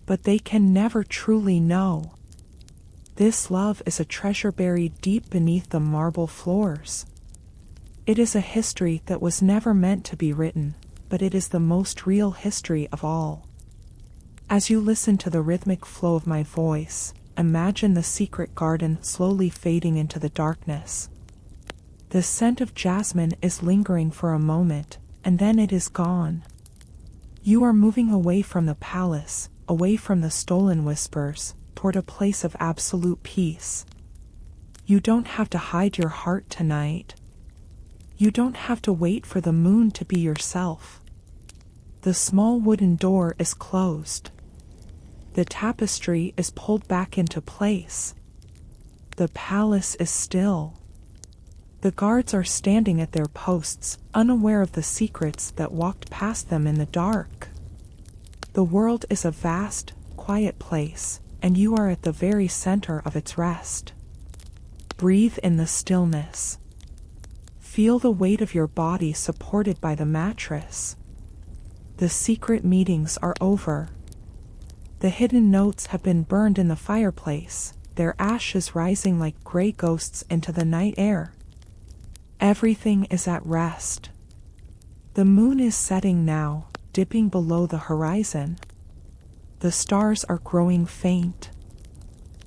But they can never truly know. This love is a treasure buried deep beneath the marble floors. It is a history that was never meant to be written, but it is the most real history of all. As you listen to the rhythmic flow of my voice, imagine the secret garden slowly fading into the darkness. The scent of jasmine is lingering for a moment, and then it is gone. You are moving away from the palace, away from the stolen whispers, toward a place of absolute peace. You don't have to hide your heart tonight. You don't have to wait for the moon to be yourself. The small wooden door is closed. The tapestry is pulled back into place. The palace is still. The guards are standing at their posts, unaware of the secrets that walked past them in the dark. The world is a vast, quiet place, and you are at the very center of its rest. Breathe in the stillness. Feel the weight of your body supported by the mattress. The secret meetings are over. The hidden notes have been burned in the fireplace, their ashes rising like gray ghosts into the night air. Everything is at rest. The moon is setting now, dipping below the horizon. The stars are growing faint.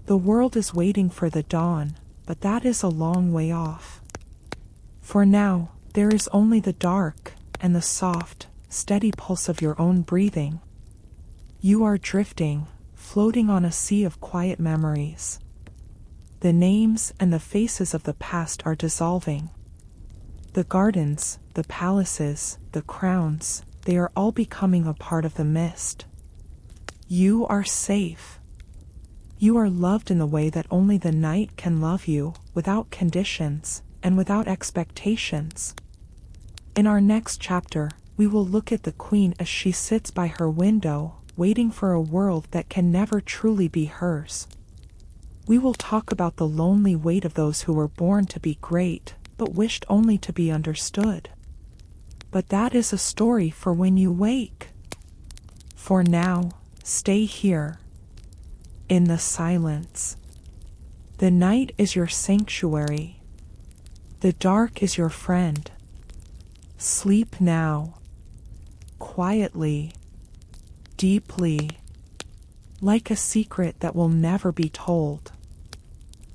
The world is waiting for the dawn, but that is a long way off. For now, there is only the dark, and the soft, steady pulse of your own breathing. You are drifting, floating on a sea of quiet memories. The names and the faces of the past are dissolving. The gardens, the palaces, the crowns, they are all becoming a part of the mist. You are safe. You are loved in the way that only the night can love you, without conditions, and without expectations. In our next chapter, we will look at the queen as she sits by her window, waiting for a world that can never truly be hers. We will talk about the lonely weight of those who were born to be great, but wished only to be understood. But that is a story for when you wake. For now, stay here, in the silence. The night is your sanctuary. The dark is your friend. Sleep now, quietly, deeply, like a secret that will never be told.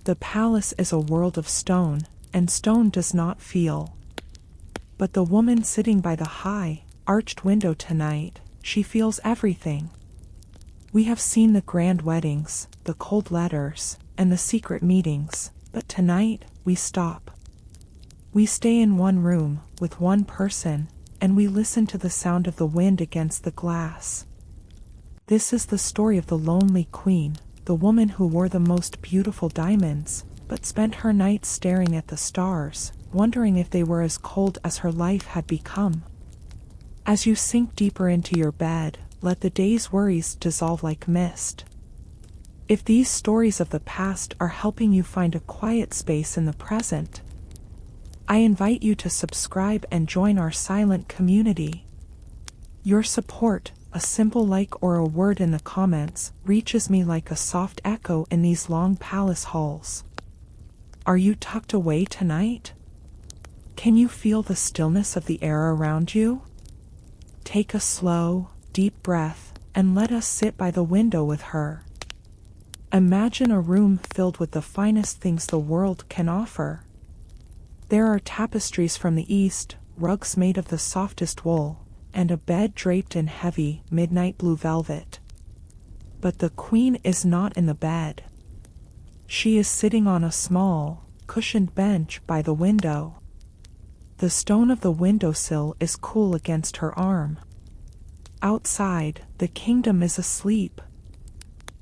The palace is a world of stone, and stone does not feel. But the woman sitting by the high, arched window tonight, she feels everything. We have seen the grand weddings, the cold letters, and the secret meetings, But tonight, we stop. We stay in one room, with one person, and we listen to the sound of the wind against the glass. This is the story of the lonely queen, the woman who wore the most beautiful diamonds, but spent her nights staring at the stars, wondering if they were as cold as her life had become. As you sink deeper into your bed, let the day's worries dissolve like mist. If these stories of the past are helping you find a quiet space in the present, I invite you to subscribe and join our silent community. Your support, a simple like or a word in the comments, reaches me like a soft echo in these long palace halls. Are you tucked away tonight? Can you feel the stillness of the air around you? Take a slow, deep breath, and let us sit by the window with her. Imagine a room filled with the finest things the world can offer. There are tapestries from the east, rugs made of the softest wool, and a bed draped in heavy, midnight blue velvet. But the queen is not in the bed. She is sitting on a small, cushioned bench by the window. The stone of the windowsill is cool against her arm. Outside, the kingdom is asleep.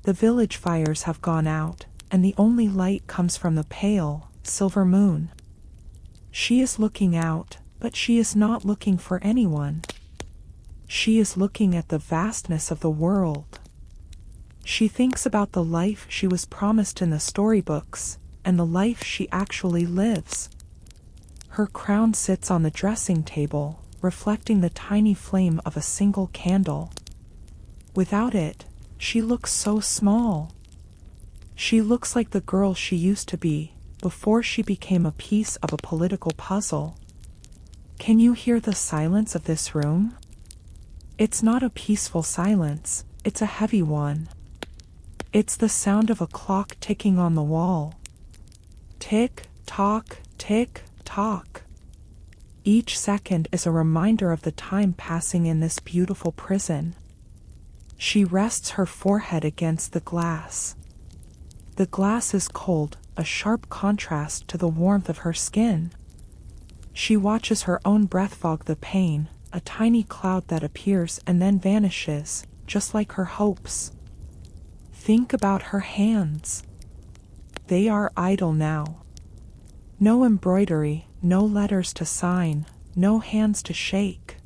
The village fires have gone out, and the only light comes from the pale, silver moon. She is looking out, but she is not looking for anyone. She is looking at the vastness of the world. She thinks about the life she was promised in the storybooks, and the life she actually lives. Her crown sits on the dressing table, reflecting the tiny flame of a single candle. Without it, she looks so small. She looks like the girl she used to be, before she became a piece of a political puzzle. Can you hear the silence of this room? It's not a peaceful silence, it's a heavy one. It's the sound of a clock ticking on the wall. Tick, tock, tick, tock. Each second is a reminder of the time passing in this beautiful prison. She rests her forehead against the glass. The glass is cold, a sharp contrast to the warmth of her skin. She watches her own breath fog the pain, a tiny cloud that appears and then vanishes, just like her hopes. Think about her hands. They are idle now. No embroidery, no letters to sign, no hands to shake.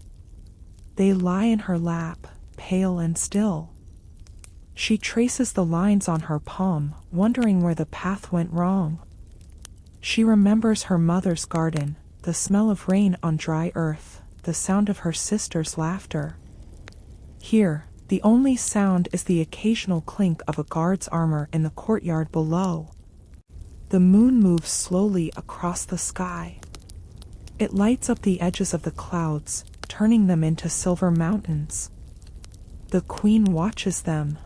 They lie in her lap, pale and still. She traces the lines on her palm, wondering where the path went wrong. She remembers her mother's garden, the smell of rain on dry earth, the sound of her sister's laughter. Here, the only sound is the occasional clink of a guard's armor in the courtyard below. The moon moves slowly across the sky. It lights up the edges of the clouds, turning them into silver mountains. The queen watches them.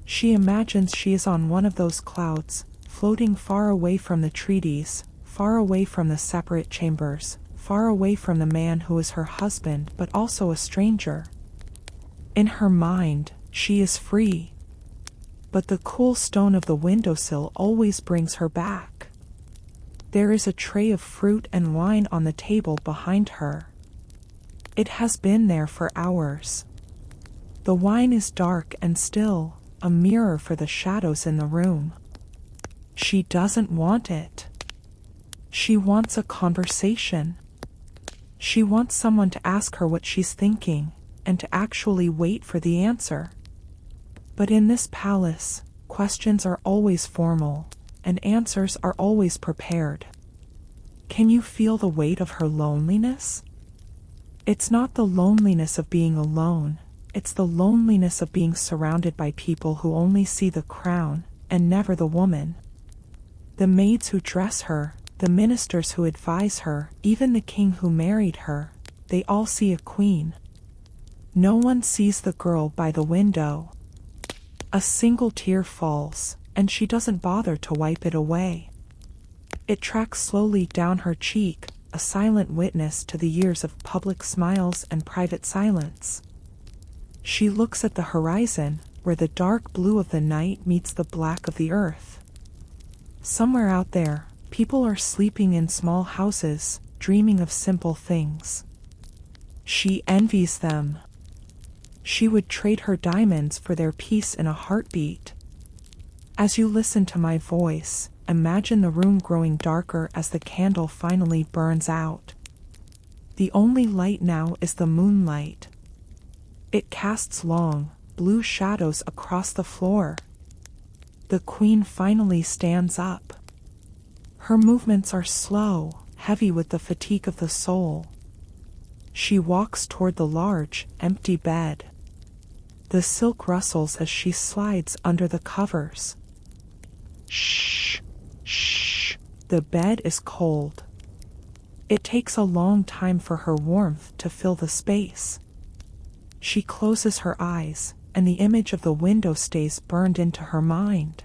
She imagines she is on one of those clouds, floating far away from the treaties, far away from the separate chambers, far away from the man who is her husband but also a stranger. In her mind, she is free. But the cool stone of the windowsill always brings her back. There is a tray of fruit and wine on the table behind her. It has been there for hours. The wine is dark and still, a mirror for the shadows in the room. She doesn't want it. She wants a conversation. She wants someone to ask her what she's thinking, and to actually wait for the answer. But in this palace, questions are always formal, and answers are always prepared. Can you feel the weight of her loneliness? It's not the loneliness of being alone, it's the loneliness of being surrounded by people who only see the crown, and never the woman. The maids who dress her, the ministers who advise her, even the king who married her, they all see a queen. No one sees the girl by the window. A single tear falls, and she doesn't bother to wipe it away. It tracks slowly down her cheek, a silent witness to the years of public smiles and private silence. She looks at the horizon, where the dark blue of the night meets the black of the earth. Somewhere out there, people are sleeping in small houses, dreaming of simple things. She envies them. She would trade her diamonds for their peace in a heartbeat. As you listen to my voice, imagine the room growing darker as the candle finally burns out. The only light now is the moonlight. It casts long, blue shadows across the floor. The queen finally stands up. Her movements are slow, heavy with the fatigue of the soul. She walks toward the large, empty bed. The silk rustles as she slides under the covers. Shh, shh. The bed is cold. It takes a long time for her warmth to fill the space. She closes her eyes, and the image of the window stays burned into her mind.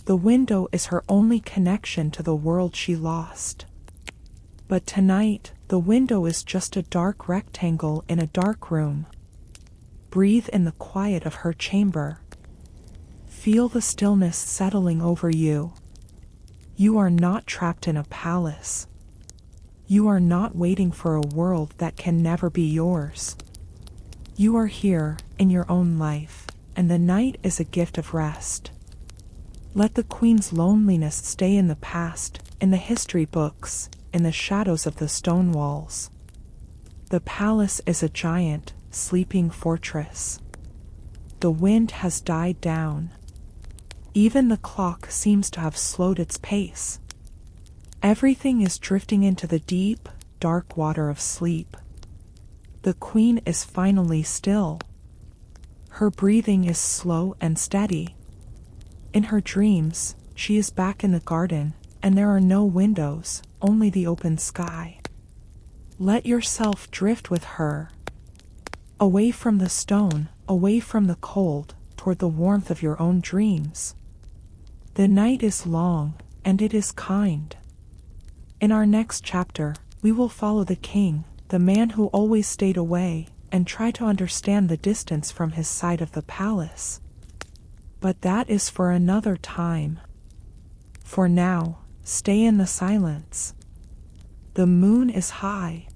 The window is her only connection to the world she lost. But tonight, the window is just a dark rectangle in a dark room. Breathe in the quiet of her chamber. Feel the stillness settling over you. You are not trapped in a palace. You are not waiting for a world that can never be yours. You are here, in your own life, and the night is a gift of rest. Let the queen's loneliness stay in the past, in the history books, in the shadows of the stone walls. The palace is a giant, sleeping fortress. The wind has died down. Even the clock seems to have slowed its pace. Everything is drifting into the deep, dark water of sleep. The queen is finally still. Her breathing is slow and steady. In her dreams, she is back in the garden, and there are no windows, only the open sky. Let yourself drift with her. Away from the stone, away from the cold, toward the warmth of your own dreams. The night is long, and it is kind. In our next chapter, we will follow the king, the man who always stayed away, and try to understand the distance from his side of the palace. But that is for another time. For now, stay in the silence. The moon is high.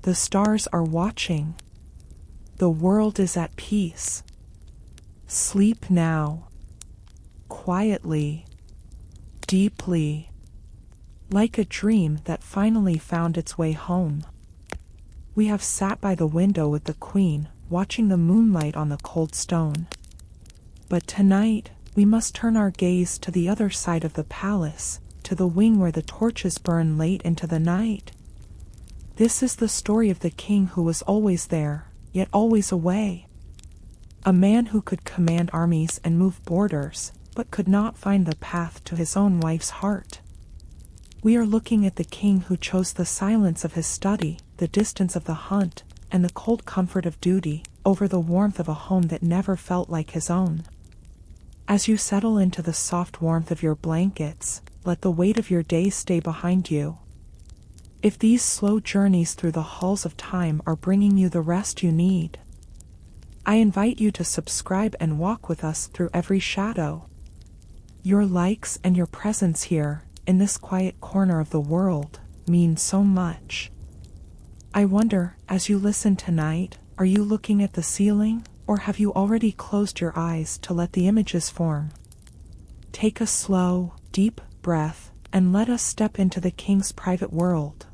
The stars are watching. The world is at peace. Sleep now. Quietly. Deeply. Like a dream that finally found its way home. We have sat by the window with the queen, watching the moonlight on the cold stone. But tonight, we must turn our gaze to the other side of the palace, to the wing where the torches burn late into the night. This is the story of the king who was always there, yet always away. A man who could command armies and move borders, but could not find the path to his own wife's heart. We are looking at the king who chose the silence of his study, the distance of the hunt, and the cold comfort of duty, over the warmth of a home that never felt like his own. As you settle into the soft warmth of your blankets, let the weight of your day stay behind you. If these slow journeys through the halls of time are bringing you the rest you need, I invite you to subscribe and walk with us through every shadow. Your likes and your presence here, in this quiet corner of the world, mean so much. I wonder, as you listen tonight, are you looking at the ceiling, or have you already closed your eyes to let the images form? Take a slow, deep breath, and let us step into the king's private world.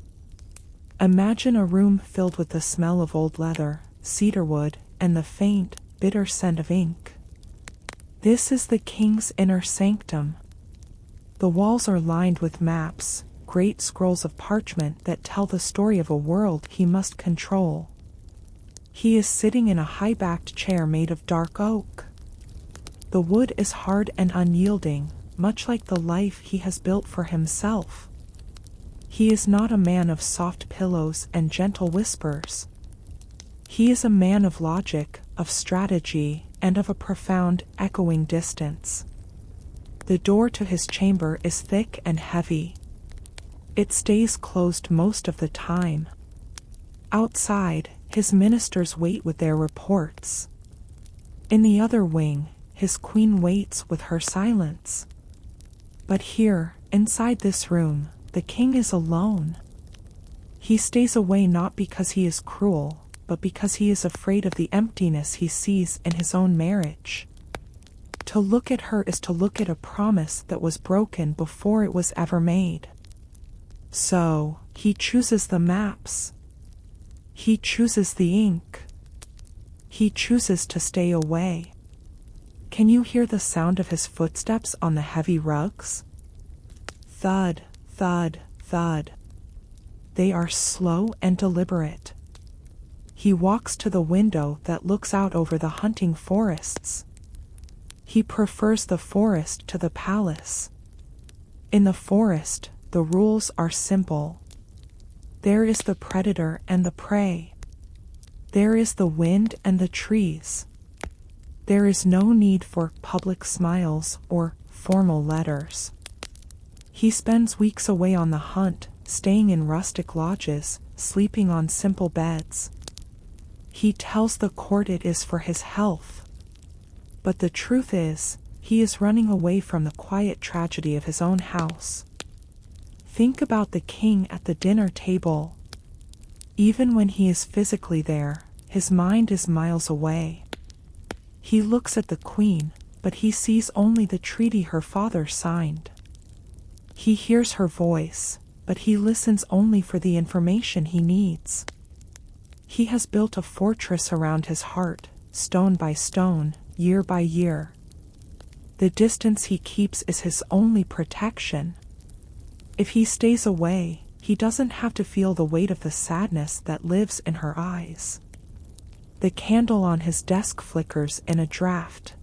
Imagine a room filled with the smell of old leather, cedarwood, and the faint, bitter scent of ink. This is the king's inner sanctum. The walls are lined with maps, great scrolls of parchment that tell the story of a world he must control. He is sitting in a high-backed chair made of dark oak. The wood is hard and unyielding, much like the life he has built for himself. He is not a man of soft pillows and gentle whispers. He is a man of logic, of strategy, and of a profound, echoing distance. The door to his chamber is thick and heavy. It stays closed most of the time. Outside, his ministers wait with their reports. In the other wing, his queen waits with her silence. But here, inside this room, the king is alone. He stays away not because he is cruel, but because he is afraid of the emptiness he sees in his own marriage. To look at her is to look at a promise that was broken before it was ever made. So, he chooses the maps. He chooses the ink. He chooses to stay away. Can you hear the sound of his footsteps on the heavy rugs? Thud, thud, thud. They are slow and deliberate. He walks to the window that looks out over the hunting forests. He prefers the forest to the palace. In the forest, the rules are simple. There is the predator and the prey. There is the wind and the trees. There is no need for public smiles or formal letters. He spends weeks away on the hunt, staying in rustic lodges, sleeping on simple beds. He tells the court it is for his health. But the truth is, he is running away from the quiet tragedy of his own house. Think about the king at the dinner table. Even when he is physically there, his mind is miles away. He looks at the queen, but he sees only the treaty her father signed. He hears her voice, but he listens only for the information he needs. He has built a fortress around his heart, stone by stone, year by year. The distance he keeps is his only protection. If he stays away, he doesn't have to feel the weight of the sadness that lives in her eyes. The candle on his desk flickers in a draft.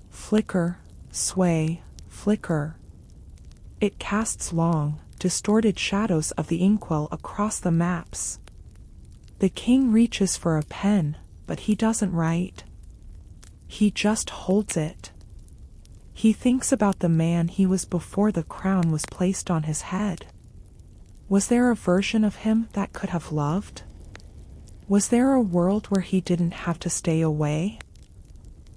Flicker, sway, flicker. It casts long, distorted shadows of the inkwell across the maps. The king reaches for a pen, but he doesn't write. He just holds it. He thinks about the man he was before the crown was placed on his head. Was there a version of him that could have loved? Was there a world where he didn't have to stay away?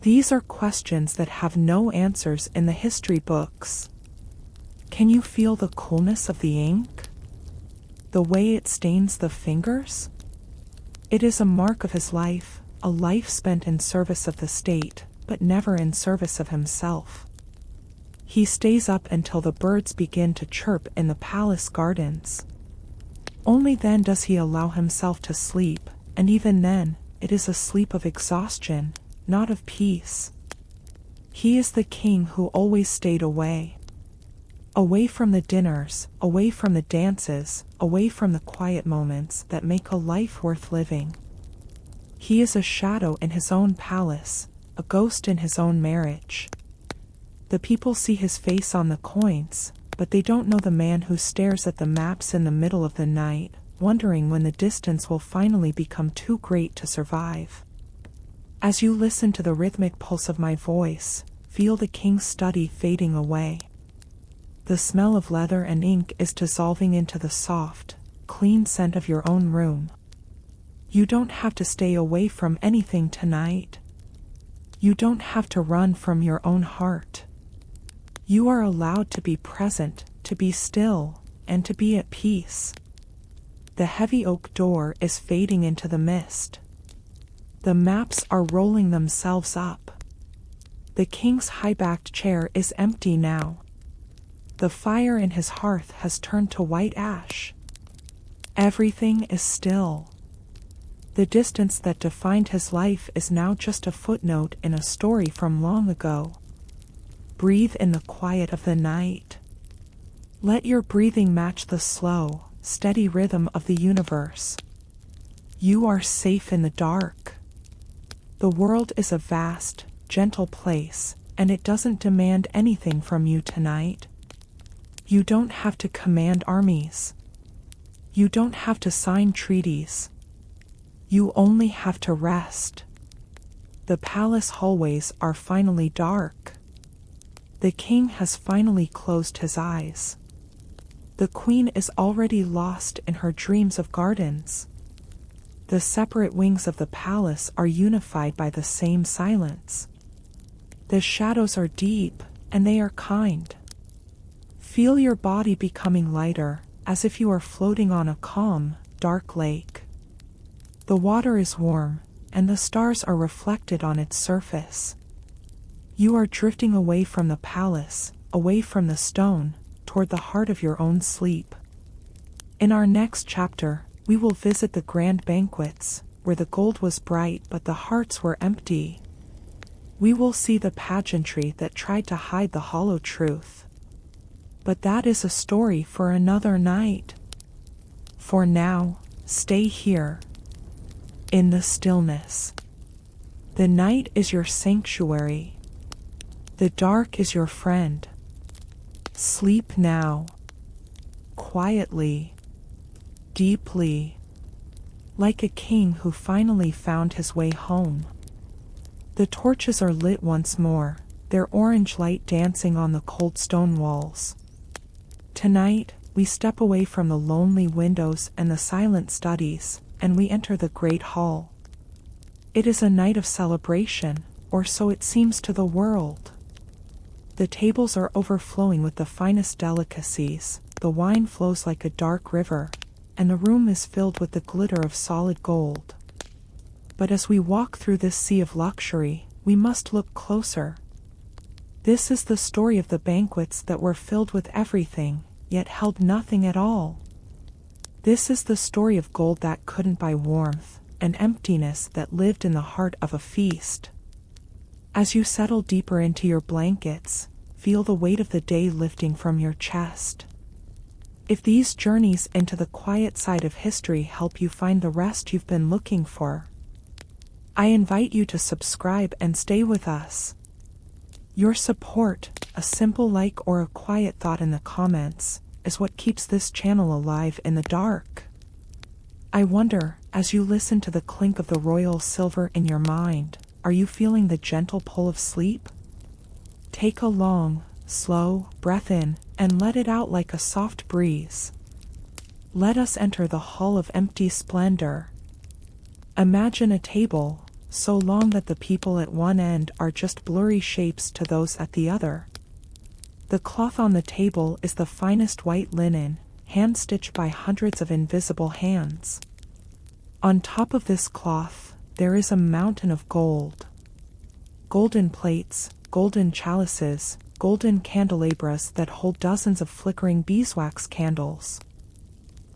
These are questions that have no answers in the history books. Can you feel the coolness of the ink? The way it stains the fingers? It is a mark of his life, a life spent in service of the state, but never in service of himself. He stays up until the birds begin to chirp in the palace gardens. Only then does he allow himself to sleep, and even then, it is a sleep of exhaustion, not of peace. He is the king who always stayed away. Away from the dinners, away from the dances, away from the quiet moments that make a life worth living. He is a shadow in his own palace, a ghost in his own marriage. The people see his face on the coins, but they don't know the man who stares at the maps in the middle of the night, wondering when the distance will finally become too great to survive. As you listen to the rhythmic pulse of my voice, feel the king's study fading away. The smell of leather and ink is dissolving into the soft, clean scent of your own room. You don't have to stay away from anything tonight. You don't have to run from your own heart. You are allowed to be present, to be still, and to be at peace. The heavy oak door is fading into the mist. The maps are rolling themselves up. The king's high-backed chair is empty now. The fire in his hearth has turned to white ash. Everything is still. The distance that defined his life is now just a footnote in a story from long ago. Breathe in the quiet of the night. Let your breathing match the slow, steady rhythm of the universe. You are safe in the dark. The world is a vast, gentle place, and it doesn't demand anything from you tonight. You don't have to command armies. You don't have to sign treaties. You only have to rest. The palace hallways are finally dark. The king has finally closed his eyes. The queen is already lost in her dreams of gardens. The separate wings of the palace are unified by the same silence. The shadows are deep, and they are kind. Feel your body becoming lighter, as if you are floating on a calm, dark lake. The water is warm, and the stars are reflected on its surface. You are drifting away from the palace, away from the stone, toward the heart of your own sleep. In our next chapter, we will visit the grand banquets, where the gold was bright but the hearts were empty. We will see the pageantry that tried to hide the hollow truth. But that is a story for another night. For now, stay here, in the stillness. The night is your sanctuary. The dark is your friend. Sleep now, quietly, deeply, like a king who finally found his way home. The torches are lit once more, their orange light dancing on the cold stone walls. Tonight, we step away from the lonely windows and the silent studies, and we enter the great hall. It is a night of celebration, or so it seems to the world. The tables are overflowing with the finest delicacies, the wine flows like a dark river, and the room is filled with the glitter of solid gold. But as we walk through this sea of luxury, we must look closer. This is the story of the banquets that were filled with everything, yet held nothing at all. This is the story of gold that couldn't buy warmth, and emptiness that lived in the heart of a feast. As you settle deeper into your blankets, feel the weight of the day lifting from your chest. If these journeys into the quiet side of history help you find the rest you've been looking for, I invite you to subscribe and stay with us. Your support, a simple like or a quiet thought in the comments, is what keeps this channel alive in the dark. I wonder, as you listen to the clink of the royal silver in your mind, are you feeling the gentle pull of sleep? Take a long, slow breath in and let it out like a soft breeze. Let us enter the hall of empty splendor. Imagine a table, so long that the people at one end are just blurry shapes to those at the other. The cloth on the table is the finest white linen, hand-stitched by hundreds of invisible hands. On top of this cloth, there is a mountain of gold. Golden plates, golden chalices, golden candelabras that hold dozens of flickering beeswax candles.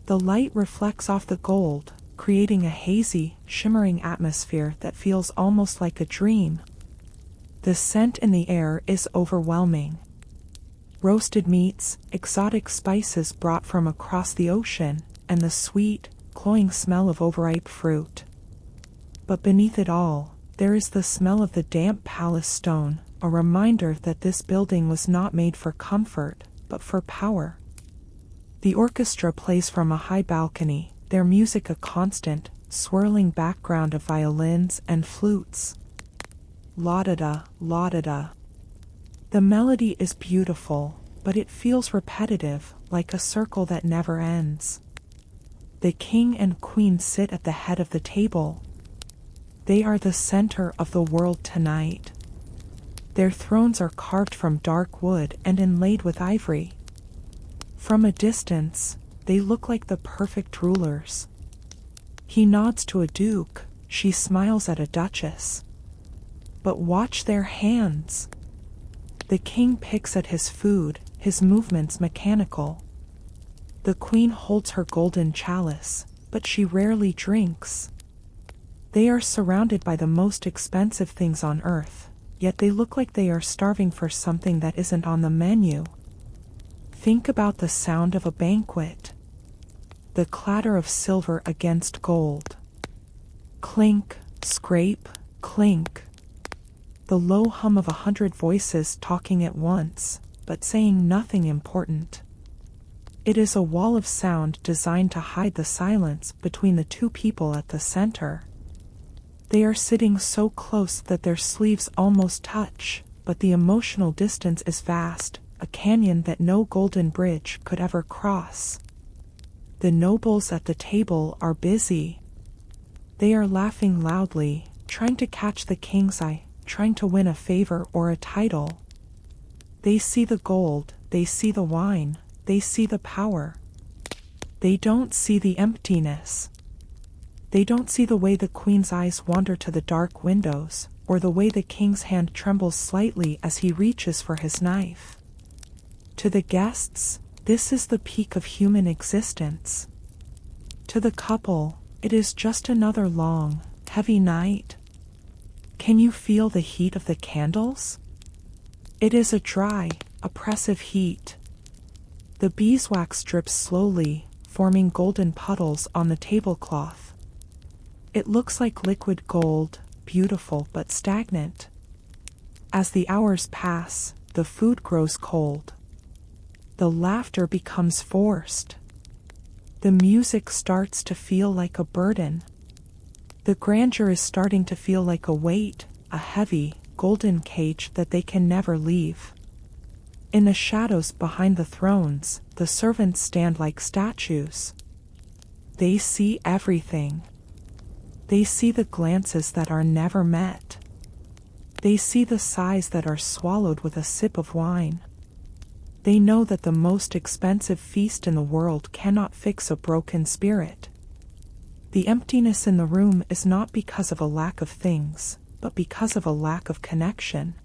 The light reflects off the gold, creating a hazy, shimmering atmosphere that feels almost like a dream. The scent in the air is overwhelming. Roasted meats, exotic spices brought from across the ocean, and the sweet, cloying smell of overripe fruit. But beneath it all, there is the smell of the damp palace stone, a reminder that this building was not made for comfort, but for power. The orchestra plays from a high balcony, their music a constant, swirling background of violins and flutes. La-da-da, la-da-da. The melody is beautiful, but it feels repetitive, like a circle that never ends. The king and queen sit at the head of the table. They are the center of the world tonight. Their thrones are carved from dark wood and inlaid with ivory. From a distance, they look like the perfect rulers. He nods to a duke, she smiles at a duchess. But watch their hands. The king picks at his food, his movements mechanical. The queen holds her golden chalice, but she rarely drinks. They are surrounded by the most expensive things on earth, yet they look like they are starving for something that isn't on the menu. Think about the sound of a banquet. The clatter of silver against gold. Clink, scrape, clink. The low hum of 100 voices talking at once, but saying nothing important. It is a wall of sound designed to hide the silence between the two people at the center. They are sitting so close that their sleeves almost touch, but the emotional distance is vast, a canyon that no golden bridge could ever cross. The nobles at the table are busy. They are laughing loudly, trying to catch the king's eye, trying to win a favor or a title. They see the gold, they see the wine, they see the power. They don't see the emptiness. They don't see the way the queen's eyes wander to the dark windows, or the way the king's hand trembles slightly as he reaches for his knife. To the guests, this is the peak of human existence. To the couple, it is just another long, heavy night. Can you feel the heat of the candles? It is a dry, oppressive heat. The beeswax drips slowly, forming golden puddles on the tablecloth. It looks like liquid gold, beautiful but stagnant. As the hours pass, the food grows cold. The laughter becomes forced. The music starts to feel like a burden. The grandeur is starting to feel like a weight, a heavy, golden cage that they can never leave. In the shadows behind the thrones, the servants stand like statues. They see everything. They see the glances that are never met. They see the sighs that are swallowed with a sip of wine. They know that the most expensive feast in the world cannot fix a broken spirit. The emptiness in the room is not because of a lack of things, but because of a lack of connection.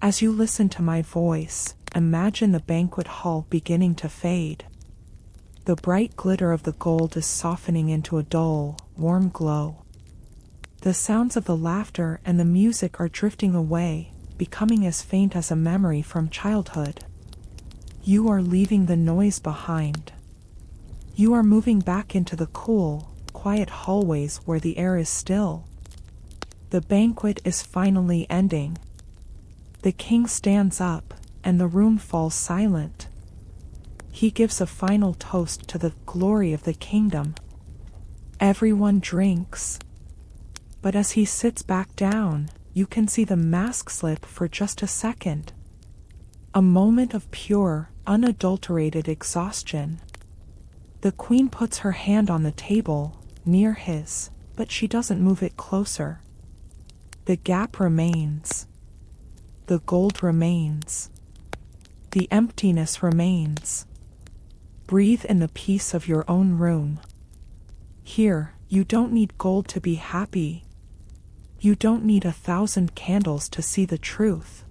As you listen to my voice, imagine the banquet hall beginning to fade. The bright glitter of the gold is softening into a dull, warm glow. The sounds of the laughter and the music are drifting away, becoming as faint as a memory from childhood. You are leaving the noise behind. You are moving back into the cool, quiet hallways where the air is still. The banquet is finally ending. The king stands up, and the room falls silent. He gives a final toast to the glory of the kingdom. Everyone drinks. But as he sits back down, you can see the mask slip for just a second. A moment of pure, unadulterated exhaustion. The queen puts her hand on the table, near his, but she doesn't move it closer. The gap remains. The gold remains. The emptiness remains. Breathe in the peace of your own room. Here, you don't need gold to be happy. You don't need 1,000 candles to see the truth.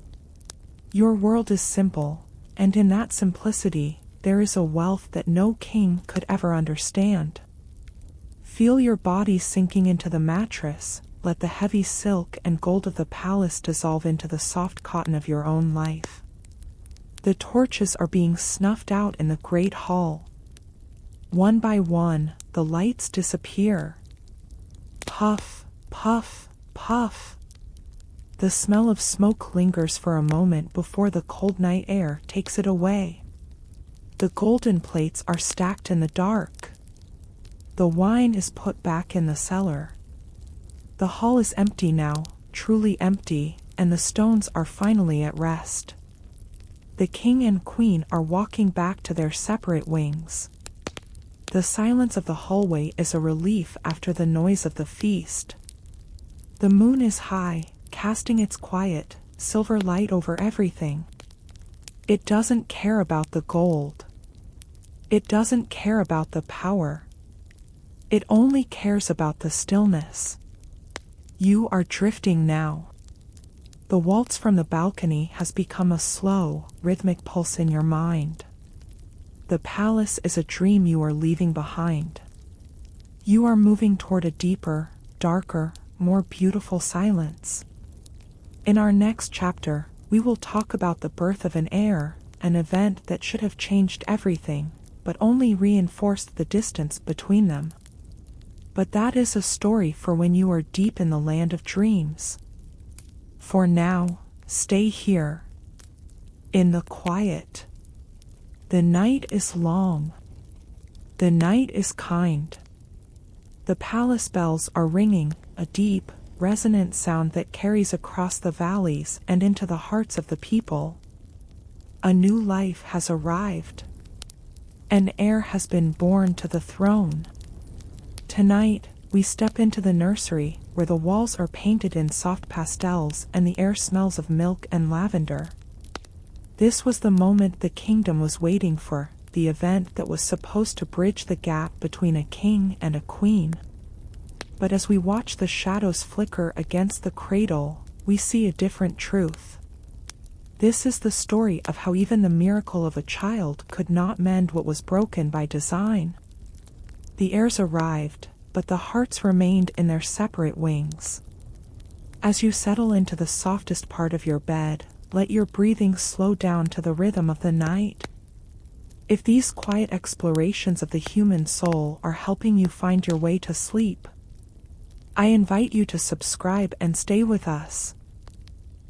Your world is simple, and in that simplicity, there is a wealth that no king could ever understand. Feel your body sinking into the mattress. Let the heavy silk and gold of the palace dissolve into the soft cotton of your own life. The torches are being snuffed out in the great hall. One by one, the lights disappear. Puff, puff, puff. The smell of smoke lingers for a moment before the cold night air takes it away. The golden plates are stacked in the dark. The wine is put back in the cellar. The hall is empty now, truly empty, and the stones are finally at rest. The king and queen are walking back to their separate wings. The silence of the hallway is a relief after the noise of the feast. The moon is high, casting its quiet, silver light over everything. It doesn't care about the gold. It doesn't care about the power. It only cares about the stillness. You are drifting now. The waltz from the balcony has become a slow, rhythmic pulse in your mind. The palace is a dream you are leaving behind. You are moving toward a deeper, darker, more beautiful silence. In our next chapter, we will talk about the birth of an heir, an event that should have changed everything, but only reinforced the distance between them. But that is a story for when you are deep in the land of dreams. For now, stay here. In the quiet. The night is long. The night is kind. The palace bells are ringing, a deep, resonant sound that carries across the valleys and into the hearts of the people. A new life has arrived. An heir has been born to the throne. Tonight, we step into the nursery, where the walls are painted in soft pastels and the air smells of milk and lavender. This was the moment the kingdom was waiting for, the event that was supposed to bridge the gap between a king and a queen. But as we watch the shadows flicker against the cradle, we see a different truth. This is the story of how even the miracle of a child could not mend what was broken by design. The heirs arrived, but the hearts remained in their separate wings. As you settle into the softest part of your bed, let your breathing slow down to the rhythm of the night. If these quiet explorations of the human soul are helping you find your way to sleep, I invite you to subscribe and stay with us.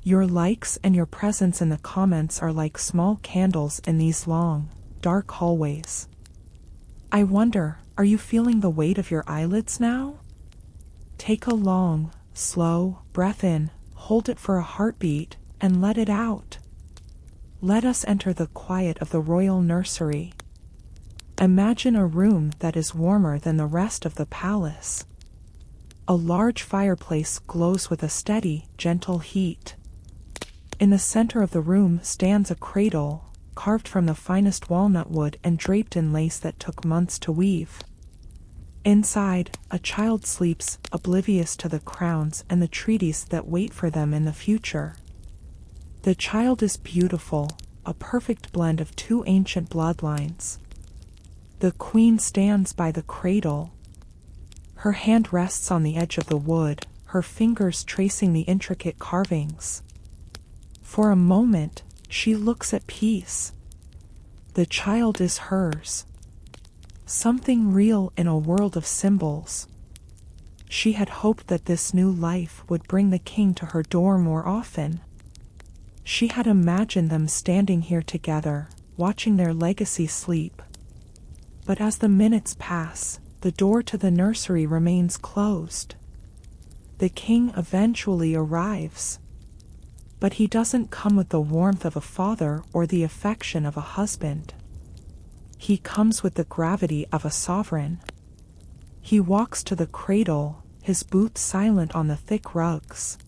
Your likes and your presence in the comments are like small candles in these long, dark hallways. I wonder, are you feeling the weight of your eyelids now? Take a long, slow breath in, hold it for a heartbeat, and let it out. Let us enter the quiet of the royal nursery. Imagine a room that is warmer than the rest of the palace. A large fireplace glows with a steady, gentle heat. In the center of the room stands a cradle, carved from the finest walnut wood and draped in lace that took months to weave. Inside, a child sleeps, oblivious to the crowns and the treaties that wait for them in the future. The child is beautiful, a perfect blend of two ancient bloodlines. The queen stands by the cradle. Her hand rests on the edge of the wood, her fingers tracing the intricate carvings. For a moment, she looks at peace. The child is hers. Something real in a world of symbols. She had hoped that this new life would bring the king to her door more often. She had imagined them standing here together, watching their legacy sleep. But as the minutes pass, the door to the nursery remains closed. The king eventually arrives. But he doesn't come with the warmth of a father or the affection of a husband. He comes with the gravity of a sovereign. He walks to the cradle, his boots silent on the thick rugs.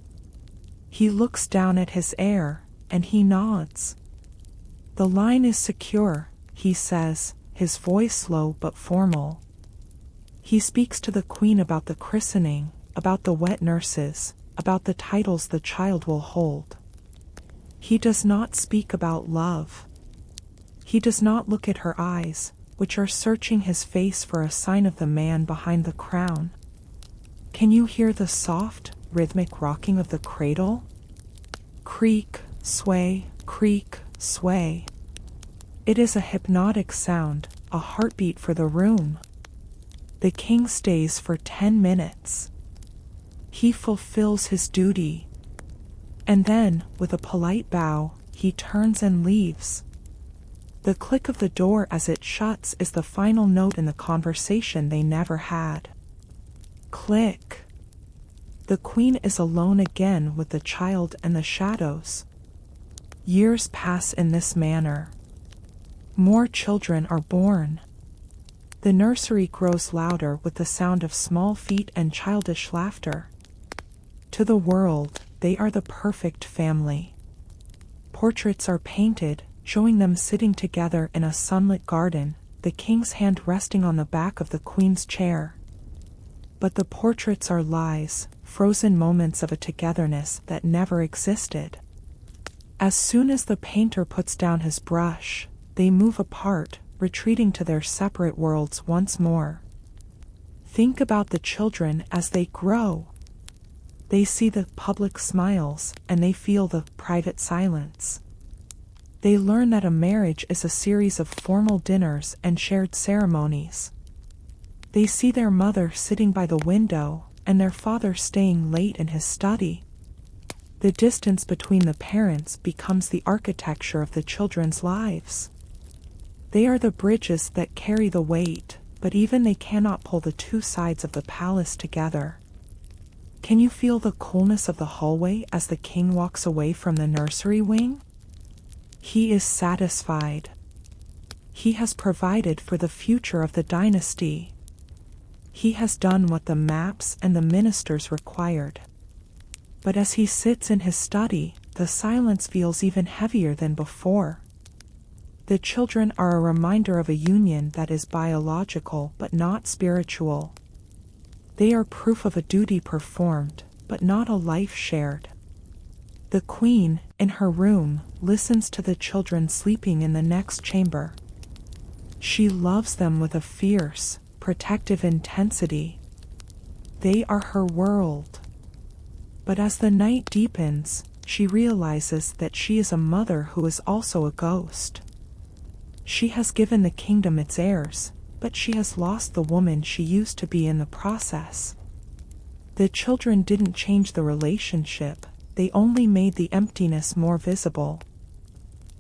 He looks down at his heir, and he nods. The line is secure, he says, his voice slow but formal. He speaks to the queen about the christening, about the wet nurses, about the titles the child will hold. He does not speak about love. He does not look at her eyes, which are searching his face for a sign of the man behind the crown. Can you hear the soft, rhythmic rocking of the cradle? Creak, sway, creak, sway. It is a hypnotic sound, a heartbeat for the room. The king stays for 10 minutes. He fulfills his duty. And then, with a polite bow, he turns and leaves. The click of the door as it shuts is the final note in the conversation they never had. Click. The queen is alone again with the child and the shadows. Years pass in this manner. More children are born. The nursery grows louder with the sound of small feet and childish laughter. To the world, they are the perfect family. Portraits are painted, showing them sitting together in a sunlit garden, the king's hand resting on the back of the queen's chair. But the portraits are lies, frozen moments of a togetherness that never existed. As soon as the painter puts down his brush, they move apart, retreating to their separate worlds once more. Think about the children as they grow. They see the public smiles, and they feel the private silence. They learn that a marriage is a series of formal dinners and shared ceremonies. They see their mother sitting by the window, and their father staying late in his study. The distance between the parents becomes the architecture of the children's lives. They are the bridges that carry the weight, but even they cannot pull the two sides of the palace together. Can you feel the coolness of the hallway as the king walks away from the nursery wing? He is satisfied. He has provided for the future of the dynasty. He has done what the maps and the ministers required. But as he sits in his study, the silence feels even heavier than before. The children are a reminder of a union that is biological but not spiritual. They are proof of a duty performed, but not a life shared. The queen, in her room, listens to the children sleeping in the next chamber. She loves them with a fierce, protective intensity. They are her world. But as the night deepens, she realizes that she is a mother who is also a ghost. She has given the kingdom its heirs, but she has lost the woman she used to be in the process. The children didn't change the relationship, they only made the emptiness more visible.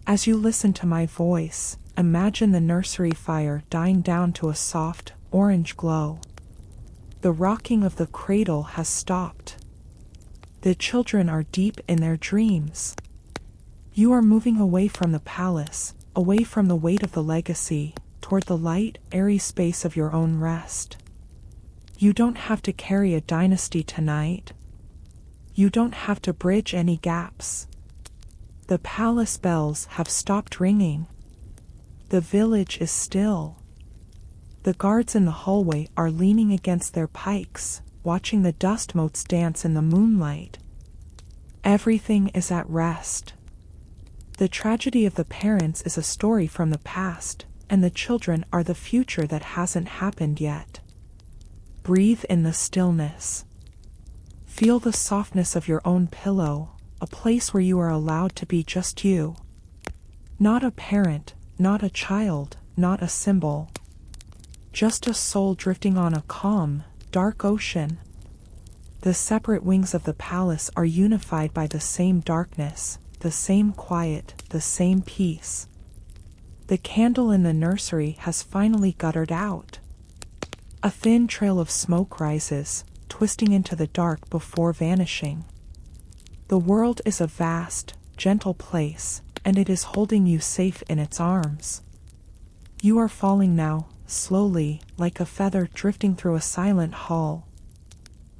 As you listen to my voice, imagine the nursery fire dying down to a soft, orange glow. The rocking of the cradle has stopped. The children are deep in their dreams. You are moving away from the palace, away from the weight of the legacy, toward the light, airy space of your own rest. You don't have to carry a dynasty tonight. You don't have to bridge any gaps. The palace bells have stopped ringing. The village is still. The guards in the hallway are leaning against their pikes, watching the dust motes dance in the moonlight. Everything is at rest. The tragedy of the parents is a story from the past, and the children are the future that hasn't happened yet. Breathe in the stillness. Feel the softness of your own pillow, a place where you are allowed to be just you. Not a parent, not a child, not a symbol. Just a soul drifting on a calm, dark ocean. The separate wings of the palace are unified by the same darkness, the same quiet, the same peace. The candle in the nursery has finally guttered out. A thin trail of smoke rises, twisting into the dark before vanishing. The world is a vast, gentle place, and it is holding you safe in its arms. You are falling now, slowly, like a feather drifting through a silent hall.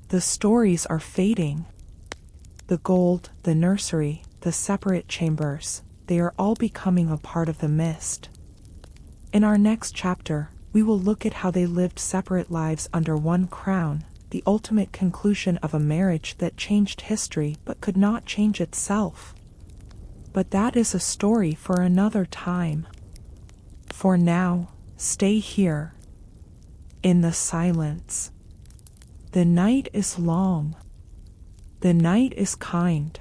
The stories are fading. The gold, the nursery, the separate chambers, they are all becoming a part of the mist. In our next chapter, we will look at how they lived separate lives under one crown, the ultimate conclusion of a marriage that changed history but could not change itself. But that is a story for another time. For now, stay here. In the silence. The night is long. The night is kind.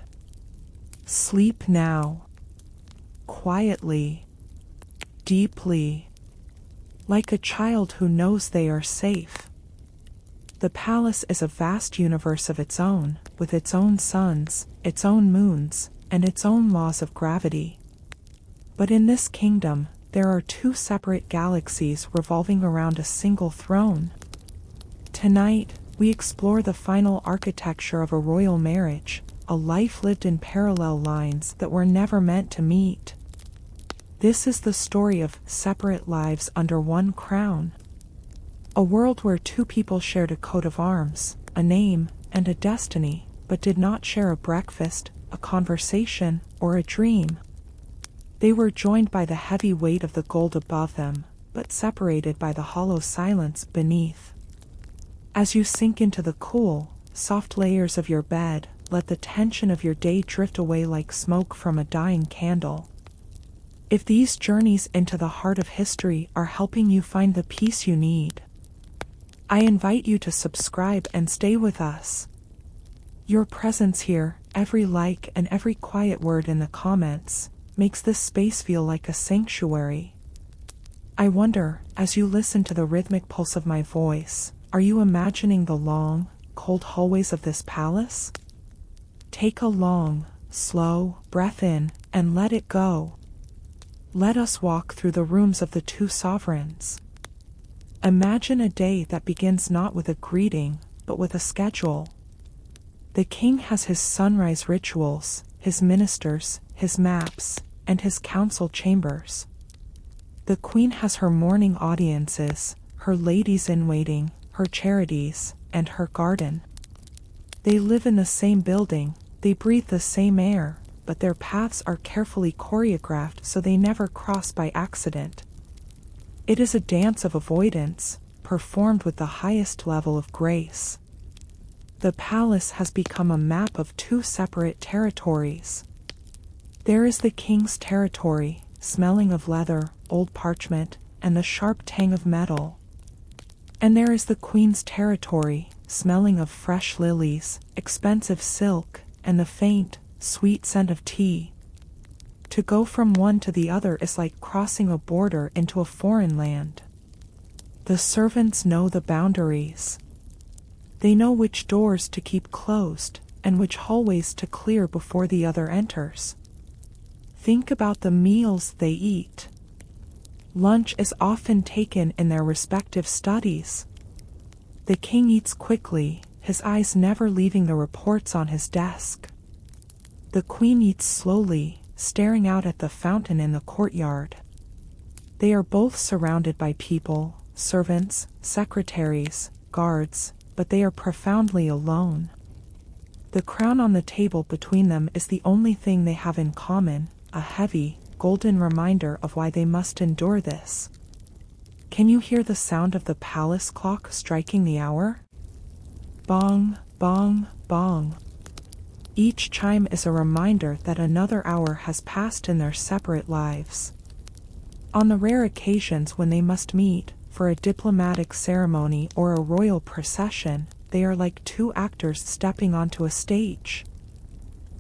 Sleep now. Quietly. Deeply. Like a child who knows they are safe. The palace is a vast universe of its own, with its own suns, its own moons, and its own laws of gravity. But in this kingdom, there are two separate galaxies revolving around a single throne. Tonight, we explore the final architecture of a royal marriage, a life lived in parallel lines that were never meant to meet. This is the story of separate lives under one crown. A world where two people shared a coat of arms, a name, and a destiny, but did not share a breakfast, a conversation, or a dream. They were joined by the heavy weight of the gold above them, but separated by the hollow silence beneath. As you sink into the cool, soft layers of your bed, let the tension of your day drift away like smoke from a dying candle. If these journeys into the heart of history are helping you find the peace you need, I invite you to subscribe and stay with us. Your presence here, every like and every quiet word in the comments, makes this space feel like a sanctuary. I wonder, as you listen to the rhythmic pulse of my voice, are you imagining the long, cold hallways of this palace? Take a long, slow breath in and let it go. Let us walk through the rooms of the two sovereigns. Imagine a day that begins not with a greeting, but with a schedule. The king has his sunrise rituals, his ministers, his maps, and his council chambers. The queen has her morning audiences, her ladies-in-waiting, her charities, and her garden. They live in the same building, they breathe the same air, but their paths are carefully choreographed so they never cross by accident. It is a dance of avoidance, performed with the highest level of grace. The palace has become a map of two separate territories. There is the king's territory, smelling of leather, old parchment, and the sharp tang of metal. And there is the queen's territory, smelling of fresh lilies, expensive silk, and the faint, sweet scent of tea. To go from one to the other is like crossing a border into a foreign land. The servants know the boundaries. They know which doors to keep closed, and which hallways to clear before the other enters. Think about the meals they eat. Lunch is often taken in their respective studies. The king eats quickly, his eyes never leaving the reports on his desk. The queen eats slowly, staring out at the fountain in the courtyard. They are both surrounded by people, servants, secretaries, guards, but they are profoundly alone. The crown on the table between them is the only thing they have in common, a heavy, golden reminder of why they must endure this. Can you hear the sound of the palace clock striking the hour? Bong, bong, bong. Each chime is a reminder that another hour has passed in their separate lives. On the rare occasions when they must meet, for a diplomatic ceremony or a royal procession, they are like two actors stepping onto a stage.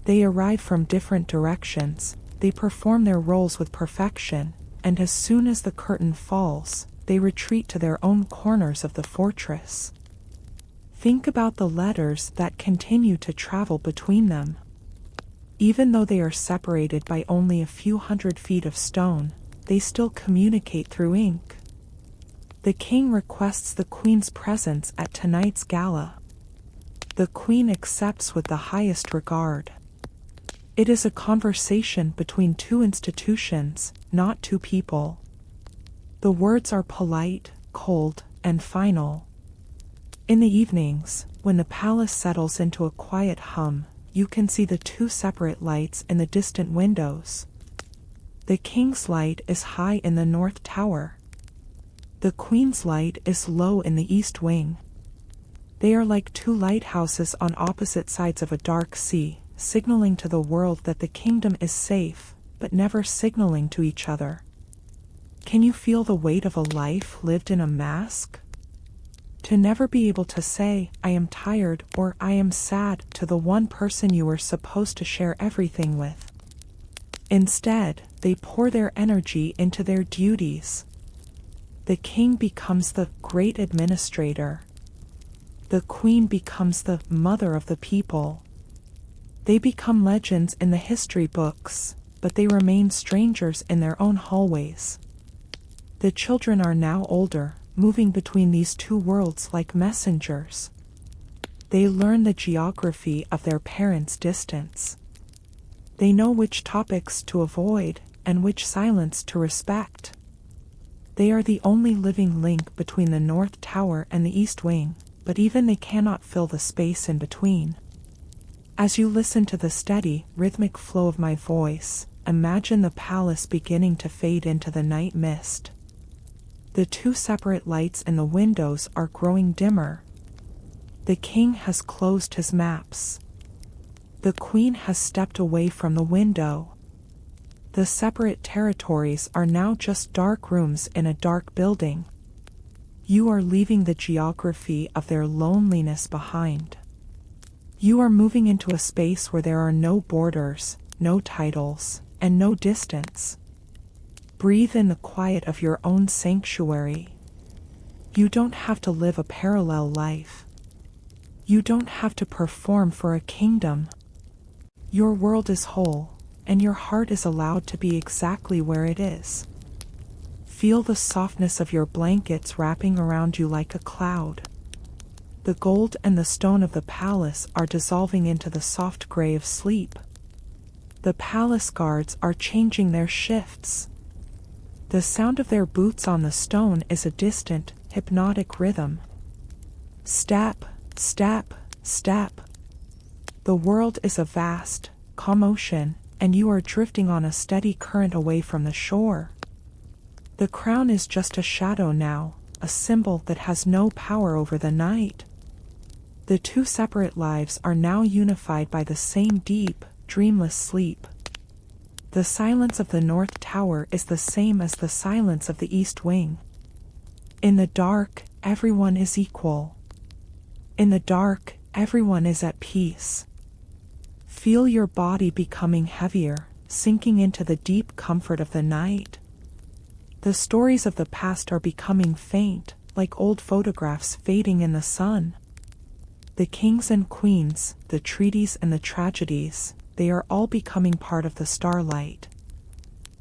They arrive from different directions, they perform their roles with perfection, and as soon as the curtain falls, they retreat to their own corners of the fortress. Think about the letters that continue to travel between them. Even though they are separated by only a few hundred feet of stone, they still communicate through ink. The king requests the queen's presence at tonight's gala. The queen accepts with the highest regard. It is a conversation between two institutions, not two people. The words are polite, cold, and final. In the evenings, when the palace settles into a quiet hum, you can see the two separate lights in the distant windows. The king's light is high in the north tower. The queen's light is low in the east wing. They are like two lighthouses on opposite sides of a dark sea, signaling to the world that the kingdom is safe, but never signaling to each other. Can you feel the weight of a life lived in a mask? To never be able to say, I am tired or I am sad to the one person you were supposed to share everything with. Instead, they pour their energy into their duties. The king becomes the great administrator. The queen becomes the mother of the people. They become legends in the history books, but they remain strangers in their own hallways. The children are now older, moving between these two worlds like messengers. They learn the geography of their parents' distance. They know which topics to avoid and which silence to respect. They are the only living link between the North Tower and the East Wing, but even they cannot fill the space in between. As you listen to the steady, rhythmic flow of my voice, imagine the palace beginning to fade into the night mist. The two separate lights in the windows are growing dimmer. The king has closed his maps. The queen has stepped away from the window. The separate territories are now just dark rooms in a dark building. You are leaving the geography of their loneliness behind. You are moving into a space where there are no borders, no titles, and no distance. Breathe in the quiet of your own sanctuary. You don't have to live a parallel life. You don't have to perform for a kingdom. Your world is whole, and your heart is allowed to be exactly where it is. Feel the softness of your blankets wrapping around you like a cloud. The gold and the stone of the palace are dissolving into the soft gray of sleep. The palace guards are changing their shifts. The sound of their boots on the stone is a distant, hypnotic rhythm. Step, step, step. The world is a vast, calm ocean, and you are drifting on a steady current away from the shore. The crown is just a shadow now, a symbol that has no power over the night. The two separate lives are now unified by the same deep, dreamless sleep. The silence of the North Tower is the same as the silence of the East Wing. In the dark, everyone is equal. In the dark, everyone is at peace. Feel your body becoming heavier, sinking into the deep comfort of the night. The stories of the past are becoming faint, like old photographs fading in the sun. The kings and queens, the treaties and the tragedies, they are all becoming part of the starlight.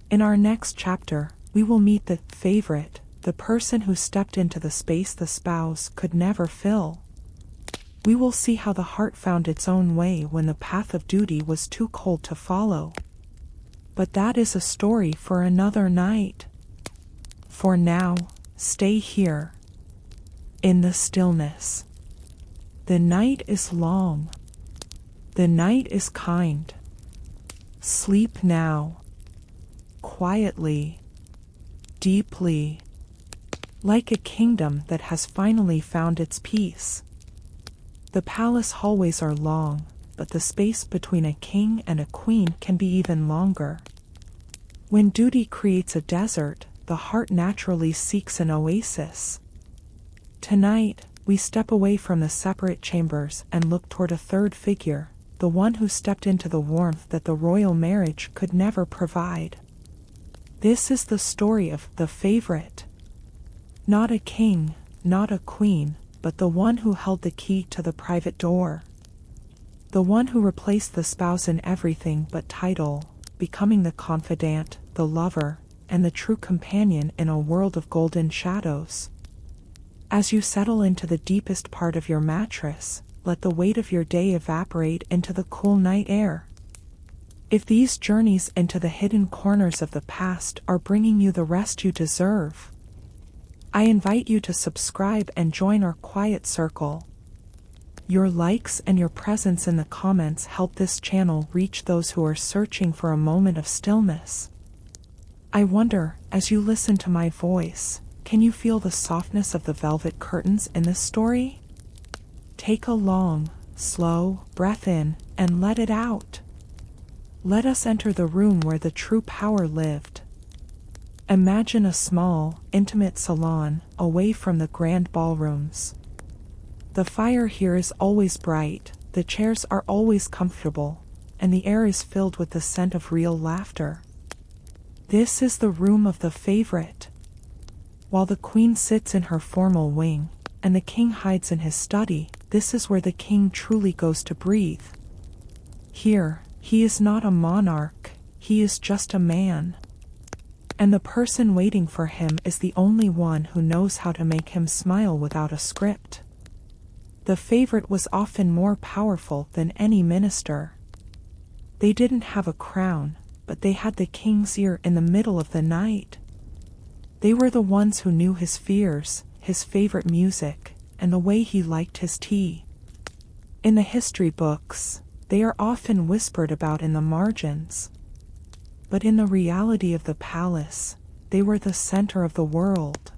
In our next chapter, we will meet the favorite, the person who stepped into the space the spouse could never fill. We will see how the heart found its own way when the path of duty was too cold to follow. But that is a story for another night. For now, stay here, in the stillness. The night is long. The night is kind. Sleep now. Quietly. Deeply. Like a kingdom that has finally found its peace. The palace hallways are long, but the space between a king and a queen can be even longer. When duty creates a desert, the heart naturally seeks an oasis. Tonight, we step away from the separate chambers and look toward a third figure, the one who stepped into the warmth that the royal marriage could never provide. This is the story of the favorite. Not a king, not a queen, but the one who held the key to the private door. The one who replaced the spouse in everything but title, becoming the confidant, the lover, and the true companion in a world of golden shadows. As you settle into the deepest part of your mattress, let the weight of your day evaporate into the cool night air. If these journeys into the hidden corners of the past are bringing you the rest you deserve, I invite you to subscribe and join our quiet circle. Your likes and your presence in the comments help this channel reach those who are searching for a moment of stillness. I wonder, as you listen to my voice, can you feel the softness of the velvet curtains in this story? Take a long, slow breath in and let it out. Let us enter the room where the true power lived. Imagine a small, intimate salon away from the grand ballrooms. The fire here is always bright, the chairs are always comfortable, and the air is filled with the scent of real laughter. This is the room of the favorite. While the queen sits in her formal wing, and the king hides in his study, this is where the king truly goes to breathe. Here, he is not a monarch, he is just a man. And the person waiting for him is the only one who knows how to make him smile without a script. The favorite was often more powerful than any minister. They didn't have a crown, but they had the king's ear in the middle of the night. They were the ones who knew his fears, his favorite music, and the way he liked his tea. In the history books, they are often whispered about in the margins. But in the reality of the palace, they were the center of the world.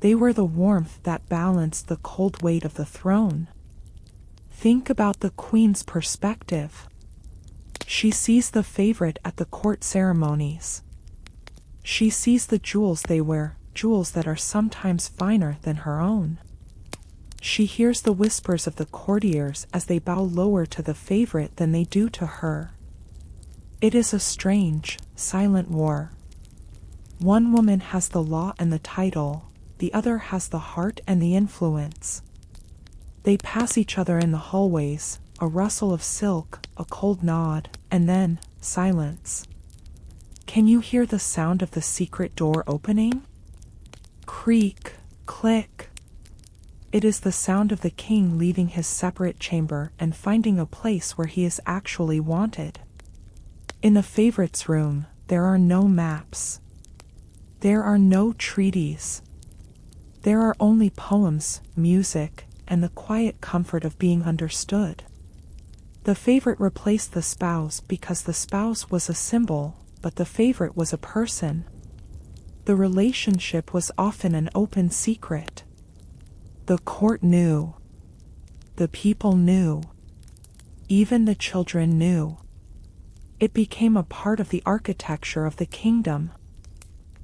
They were the warmth that balanced the cold weight of the throne. Think about the queen's perspective. She sees the favorite at the court ceremonies. She sees the jewels they wear, jewels that are sometimes finer than her own. She hears the whispers of the courtiers as they bow lower to the favorite than they do to her. It is a strange, silent war. One woman has the law and the title, the other has the heart and the influence. They pass each other in the hallways, a rustle of silk, a cold nod, and then, silence. Can you hear the sound of the secret door opening? Creak, click. It is the sound of the king leaving his separate chamber and finding a place where he is actually wanted. In the favorite's room, there are no maps. There are no treaties. There are only poems, music, and the quiet comfort of being understood. The favorite replaced the spouse because the spouse was a symbol, but the favorite was a person. The relationship was often an open secret. The court knew. The people knew. Even the children knew. It became a part of the architecture of the kingdom.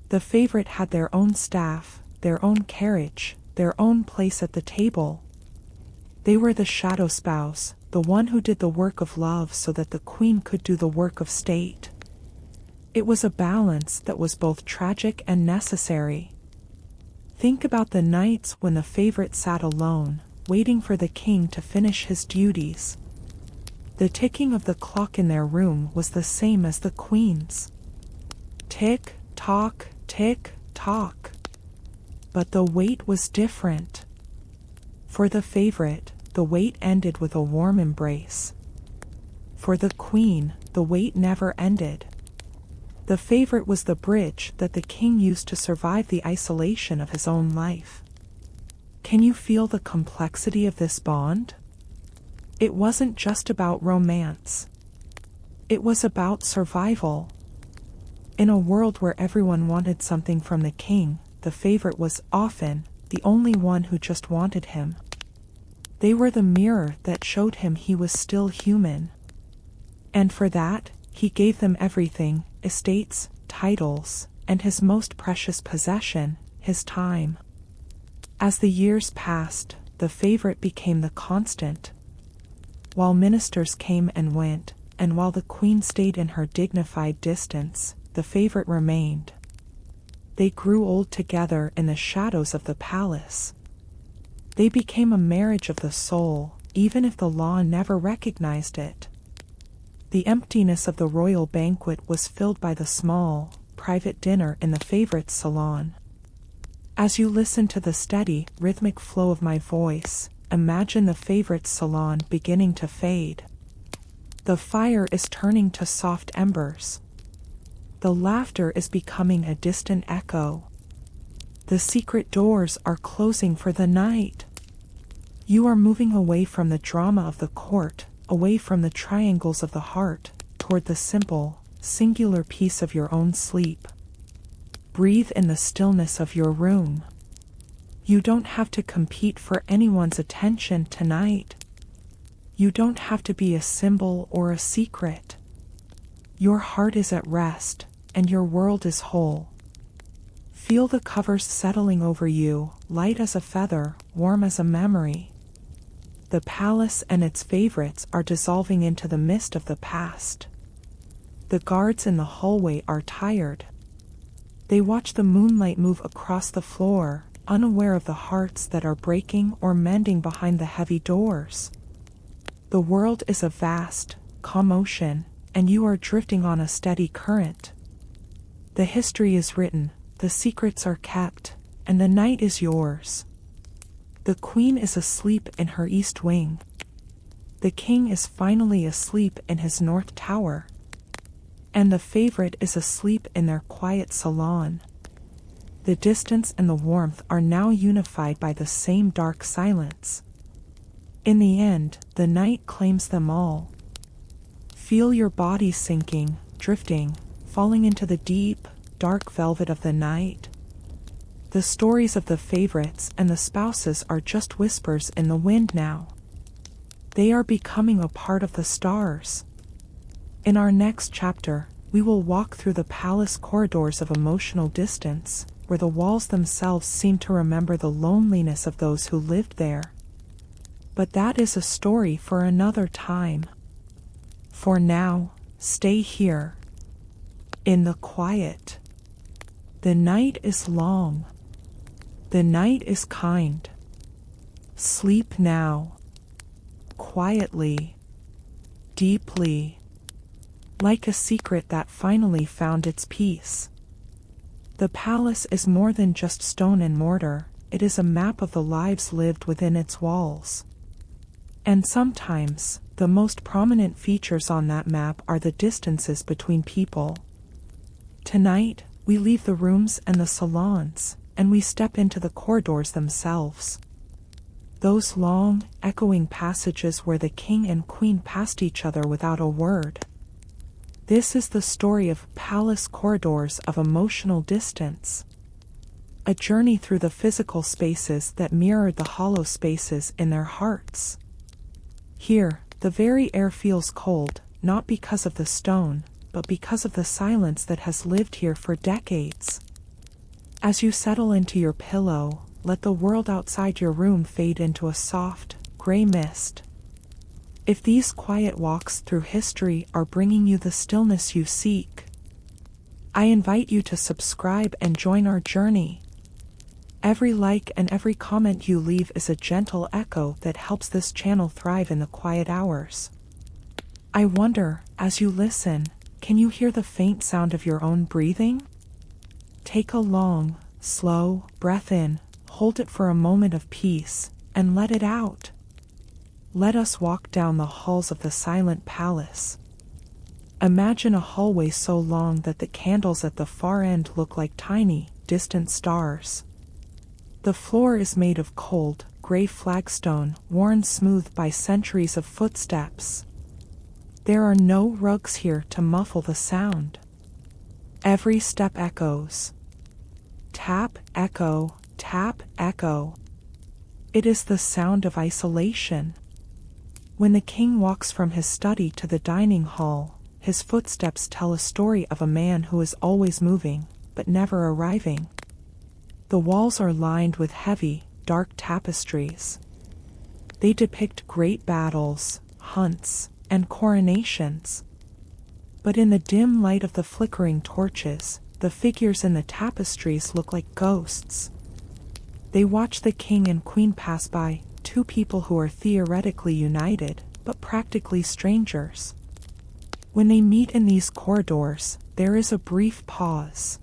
The favorite had their own staff, their own carriage, their own place at the table. They were the shadow spouse, the one who did the work of love so that the queen could do the work of state. It was a balance that was both tragic and necessary. Think about the nights when the favorite sat alone, waiting for the king to finish his duties. The ticking of the clock in their room was the same as the queen's. Tick, tock, tick, tock. But the wait was different. For the favorite, the wait ended with a warm embrace. For the queen, the wait never ended. The favorite was the bridge that the king used to survive the isolation of his own life. Can you feel the complexity of this bond? It wasn't just about romance. It was about survival. In a world where everyone wanted something from the king, the favorite was often the only one who just wanted him. They were the mirror that showed him he was still human. And for that, he gave them everything: estates, titles, and his most precious possession, his time. As the years passed, the favorite became the constant. While ministers came and went, and while the queen stayed in her dignified distance, the favorite remained. They grew old together in the shadows of the palace. They became a marriage of the soul, even if the law never recognized it. The emptiness of the royal banquet was filled by the small, private dinner in the favorite's salon. As you listen to the steady, rhythmic flow of my voice, imagine the favorite's salon beginning to fade. The fire is turning to soft embers. The laughter is becoming a distant echo. The secret doors are closing for the night. You are moving away from the drama of the court, away from the triangles of the heart, toward the simple, singular peace of your own sleep. Breathe in the stillness of your room. You don't have to compete for anyone's attention tonight. You don't have to be a symbol or a secret. Your heart is at rest, and your world is whole. Feel the covers settling over you, light as a feather, warm as a memory. The palace and its favorites are dissolving into the mist of the past. The guards in the hallway are tired. They watch the moonlight move across the floor, unaware of the hearts that are breaking or mending behind the heavy doors. The world is a vast, calm ocean, and you are drifting on a steady current. The history is written, the secrets are kept, and the night is yours. The queen is asleep in her east wing. The king is finally asleep in his north tower. And the favorite is asleep in their quiet salon. The distance and the warmth are now unified by the same dark silence. In the end, the night claims them all. Feel your body sinking, drifting, falling into the deep, dark velvet of the night. The stories of the favorites and the spouses are just whispers in the wind now. They are becoming a part of the stars. In our next chapter, we will walk through the palace corridors of emotional distance, where the walls themselves seem to remember the loneliness of those who lived there. But that is a story for another time. For now, stay here. In the quiet. The night is long. The night is kind. Sleep now. Quietly. Deeply. Like a secret that finally found its peace. The palace is more than just stone and mortar, it is a map of the lives lived within its walls. And sometimes, the most prominent features on that map are the distances between people. Tonight, we leave the rooms and the salons, and we step into the corridors themselves. Those long, echoing passages where the king and queen passed each other without a word. This is the story of palace corridors of emotional distance. A journey through the physical spaces that mirrored the hollow spaces in their hearts. Here, the very air feels cold, not because of the stone, but because of the silence that has lived here for decades. As you settle into your pillow, let the world outside your room fade into a soft, gray mist. If these quiet walks through history are bringing you the stillness you seek, I invite you to subscribe and join our journey. Every like and every comment you leave is a gentle echo that helps this channel thrive in the quiet hours. I wonder, as you listen, can you hear the faint sound of your own breathing? Take a long, slow breath in, hold it for a moment of peace, and let it out. Let us walk down the halls of the silent palace. Imagine a hallway so long that the candles at the far end look like tiny, distant stars. The floor is made of cold, gray flagstone, worn smooth by centuries of footsteps. There are no rugs here to muffle the sound. Every step echoes. Tap, echo, tap, echo. It is the sound of isolation. When the king walks from his study to the dining hall, his footsteps tell a story of a man who is always moving, but never arriving. The walls are lined with heavy, dark tapestries. They depict great battles, hunts, and coronations. But in the dim light of the flickering torches, the figures in the tapestries look like ghosts. They watch the king and queen pass by, two people who are theoretically united, but practically strangers. When they meet in these corridors, there is a brief pause.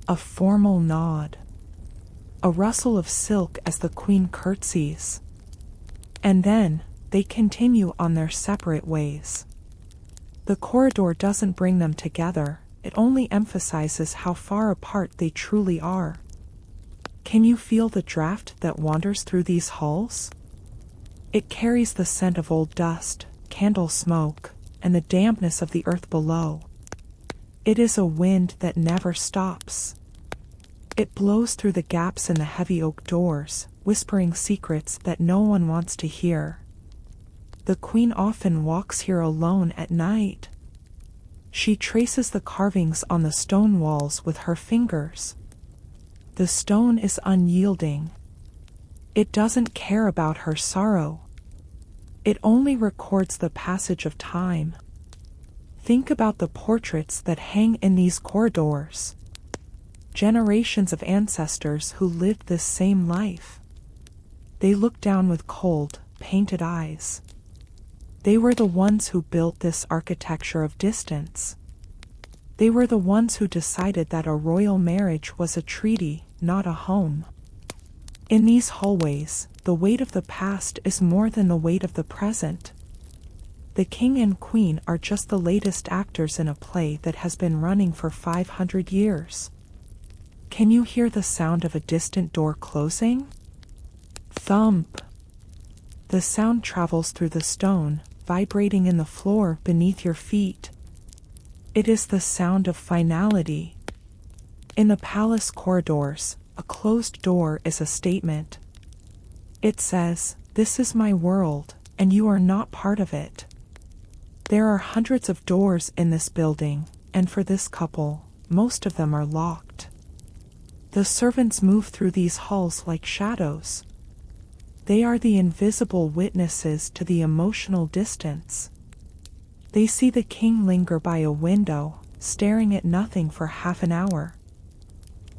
A formal nod. A rustle of silk as the queen curtsies. And then, they continue on their separate ways. The corridor doesn't bring them together, it only emphasizes how far apart they truly are. Can you feel the draft that wanders through these halls? It carries the scent of old dust, candle smoke, and the dampness of the earth below. It is a wind that never stops. It blows through the gaps in the heavy oak doors, whispering secrets that no one wants to hear. The queen often walks here alone at night. She traces the carvings on the stone walls with her fingers. The stone is unyielding. It doesn't care about her sorrow. It only records the passage of time. Think about the portraits that hang in these corridors. Generations of ancestors who lived this same life. They look down with cold, painted eyes. They were the ones who built this architecture of distance. They were the ones who decided that a royal marriage was a treaty, not a home. In these hallways, the weight of the past is more than the weight of the present. The king and queen are just the latest actors in a play that has been running for 500 years. Can you hear the sound of a distant door closing? Thump. The sound travels through the stone, vibrating in the floor beneath your feet. It is the sound of finality. In the palace corridors, a closed door is a statement. It says, "This is my world, and you are not part of it." There are hundreds of doors in this building, and for this couple, most of them are locked. The servants move through these halls like shadows. They are the invisible witnesses to the emotional distance. They see the king linger by a window, staring at nothing for half an hour.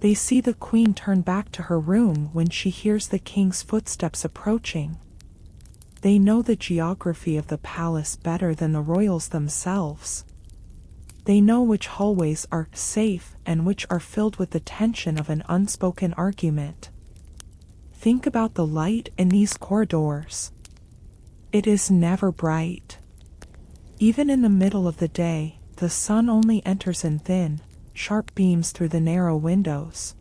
They see the queen turn back to her room when she hears the king's footsteps approaching. They know the geography of the palace better than the royals themselves. They know which hallways are safe and which are filled with the tension of an unspoken argument. Think about the light in these corridors. It is never bright. Even in the middle of the day, the sun only enters in thin, sharp beams through the narrow windows.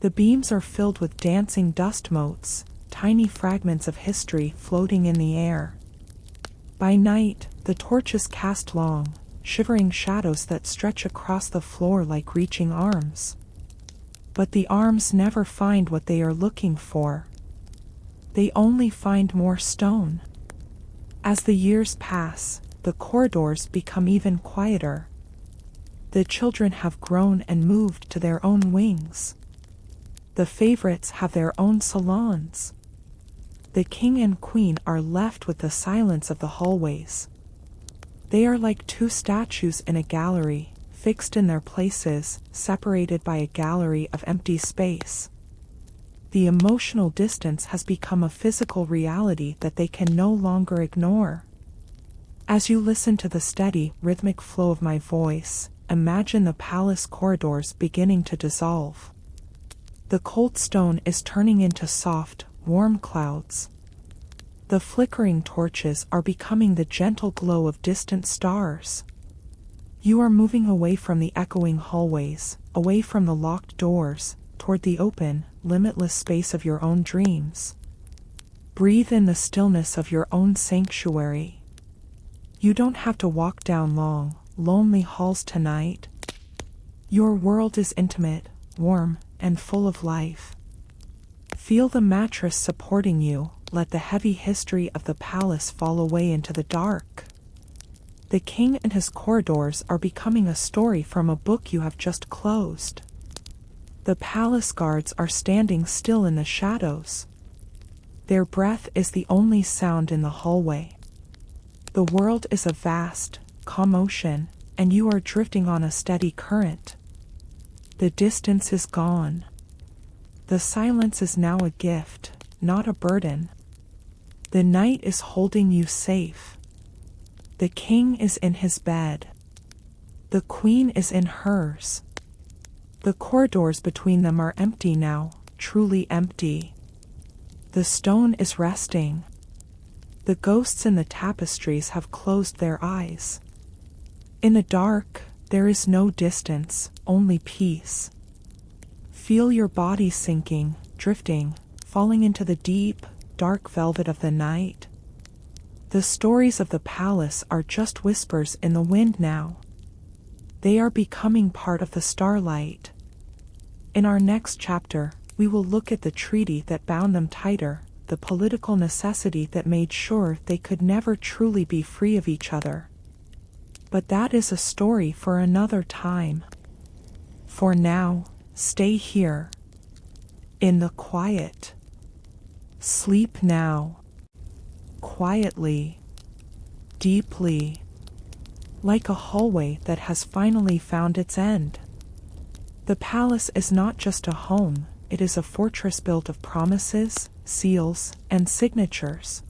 The beams are filled with dancing dust motes, tiny fragments of history floating in the air. By night, the torches cast long, shivering shadows that stretch across the floor like reaching arms. But the arms never find what they are looking for. They only find more stone. As the years pass, the corridors become even quieter. The children have grown and moved to their own wings. The favorites have their own salons. The king and queen are left with the silence of the hallways. They are like two statues in a gallery, fixed in their places, separated by a gallery of empty space. The emotional distance has become a physical reality that they can no longer ignore. As you listen to the steady, rhythmic flow of my voice, imagine the palace corridors beginning to dissolve. The cold stone is turning into soft, warm clouds. The flickering torches are becoming the gentle glow of distant stars. You are moving away from the echoing hallways, away from the locked doors, toward the open, limitless space of your own dreams. Breathe in the stillness of your own sanctuary. You don't have to walk down long, lonely halls tonight. Your world is intimate, warm, and full of life. Feel the mattress supporting you, let the heavy history of the palace fall away into the dark. The king and his corridors are becoming a story from a book you have just closed. The palace guards are standing still in the shadows. Their breath is the only sound in the hallway. The world is a vast, calm ocean, and you are drifting on a steady current. The distance is gone. The silence is now a gift, not a burden. The night is holding you safe. The king is in his bed. The queen is in hers. The corridors between them are empty now, truly empty. The stone is resting. The ghosts in the tapestries have closed their eyes. In the dark, there is no distance, only peace. Feel your body sinking, drifting, falling into the deep, dark velvet of the night. The stories of the palace are just whispers in the wind now. They are becoming part of the starlight. In our next chapter, we will look at the treaty that bound them tighter, the political necessity that made sure they could never truly be free of each other. But that is a story for another time. For now, stay here. In the quiet. Sleep now. Quietly. Deeply. Like a hallway that has finally found its end. The palace is not just a home, it is a fortress built of promises, seals, and signatures.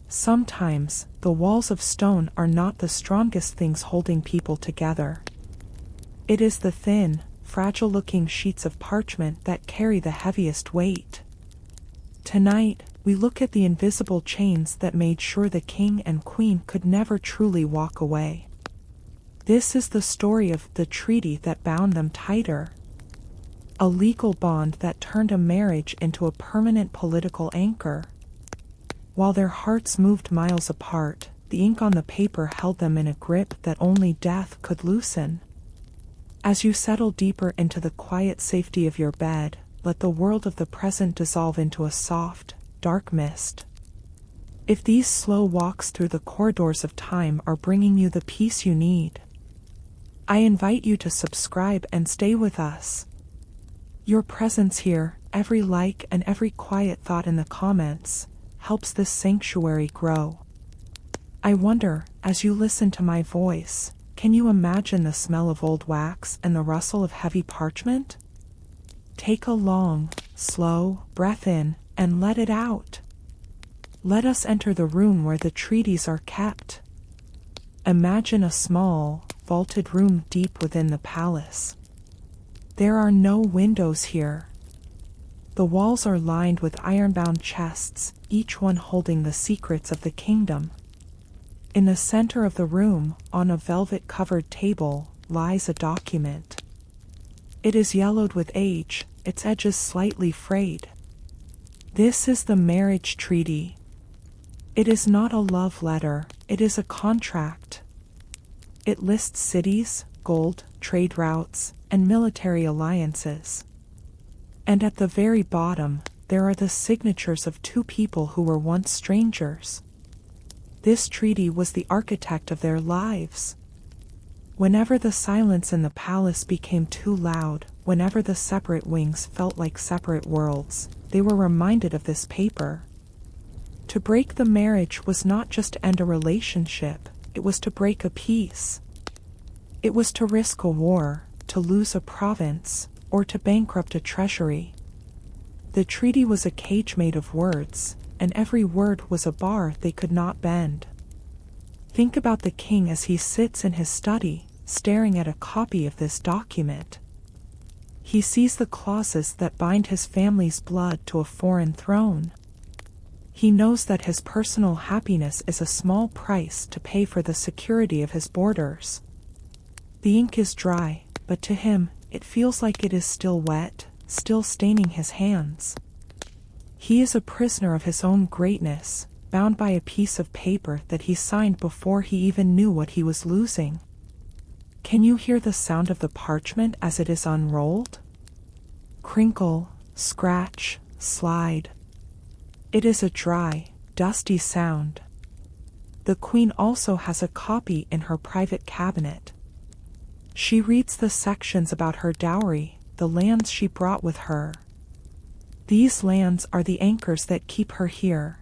Sometimes, the walls of stone are not the strongest things holding people together. It is the thin, fragile-looking sheets of parchment that carry the heaviest weight. Tonight, we look at the invisible chains that made sure the king and queen could never truly walk away. This is the story of the treaty that bound them tighter. A legal bond that turned a marriage into a permanent political anchor. While their hearts moved miles apart, the ink on the paper held them in a grip that only death could loosen. As you settle deeper into the quiet safety of your bed, let the world of the present dissolve into a soft, dark mist. If these slow walks through the corridors of time are bringing you the peace you need, I invite you to subscribe and stay with us. Your presence here, every like and every quiet thought in the comments, helps this sanctuary grow. I wonder, as you listen to my voice, can you imagine the smell of old wax and the rustle of heavy parchment? Take a long, slow breath in and let it out. Let us enter the room where the treaties are kept. Imagine a small, vaulted room deep within the palace. There are no windows here. The walls are lined with iron-bound chests, each one holding the secrets of the kingdom. In the center of the room, on a velvet-covered table, lies a document. It is yellowed with age, its edges slightly frayed. This is the marriage treaty. It is not a love letter, it is a contract. It lists cities, gold, trade routes, and military alliances. And at the very bottom, there are the signatures of two people who were once strangers. This treaty was the architect of their lives. Whenever the silence in the palace became too loud, whenever the separate wings felt like separate worlds, they were reminded of this paper. To break the marriage was not just to end a relationship, it was to break a peace. It was to risk a war, to lose a province, or to bankrupt a treasury. The treaty was a cage made of words, and every word was a bar they could not bend. Think about the king as he sits in his study, staring at a copy of this document. He sees the clauses that bind his family's blood to a foreign throne. He knows that his personal happiness is a small price to pay for the security of his borders. The ink is dry, but to him, it feels like it is still wet, still staining his hands. He is a prisoner of his own greatness, bound by a piece of paper that he signed before he even knew what he was losing. Can you hear the sound of the parchment as it is unrolled? Crinkle, scratch, slide. It is a dry, dusty sound. The queen also has a copy in her private cabinet. She reads the sections about her dowry, the lands she brought with her. These lands are the anchors that keep her here.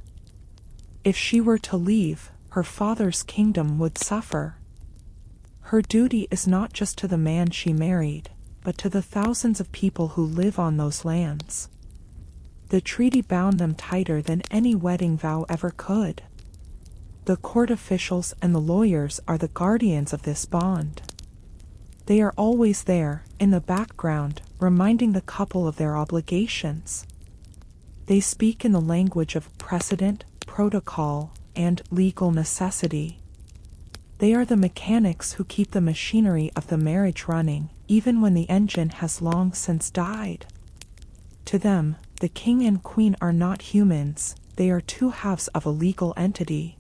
If she were to leave, her father's kingdom would suffer. Her duty is not just to the man she married, but to the thousands of people who live on those lands. The treaty bound them tighter than any wedding vow ever could. The court officials and the lawyers are the guardians of this bond. They are always there, in the background, reminding the couple of their obligations. They speak in the language of precedent, protocol, and legal necessity. They are the mechanics who keep the machinery of the marriage running, even when the engine has long since died. To them, the king and queen are not humans, they are two halves of a legal entity.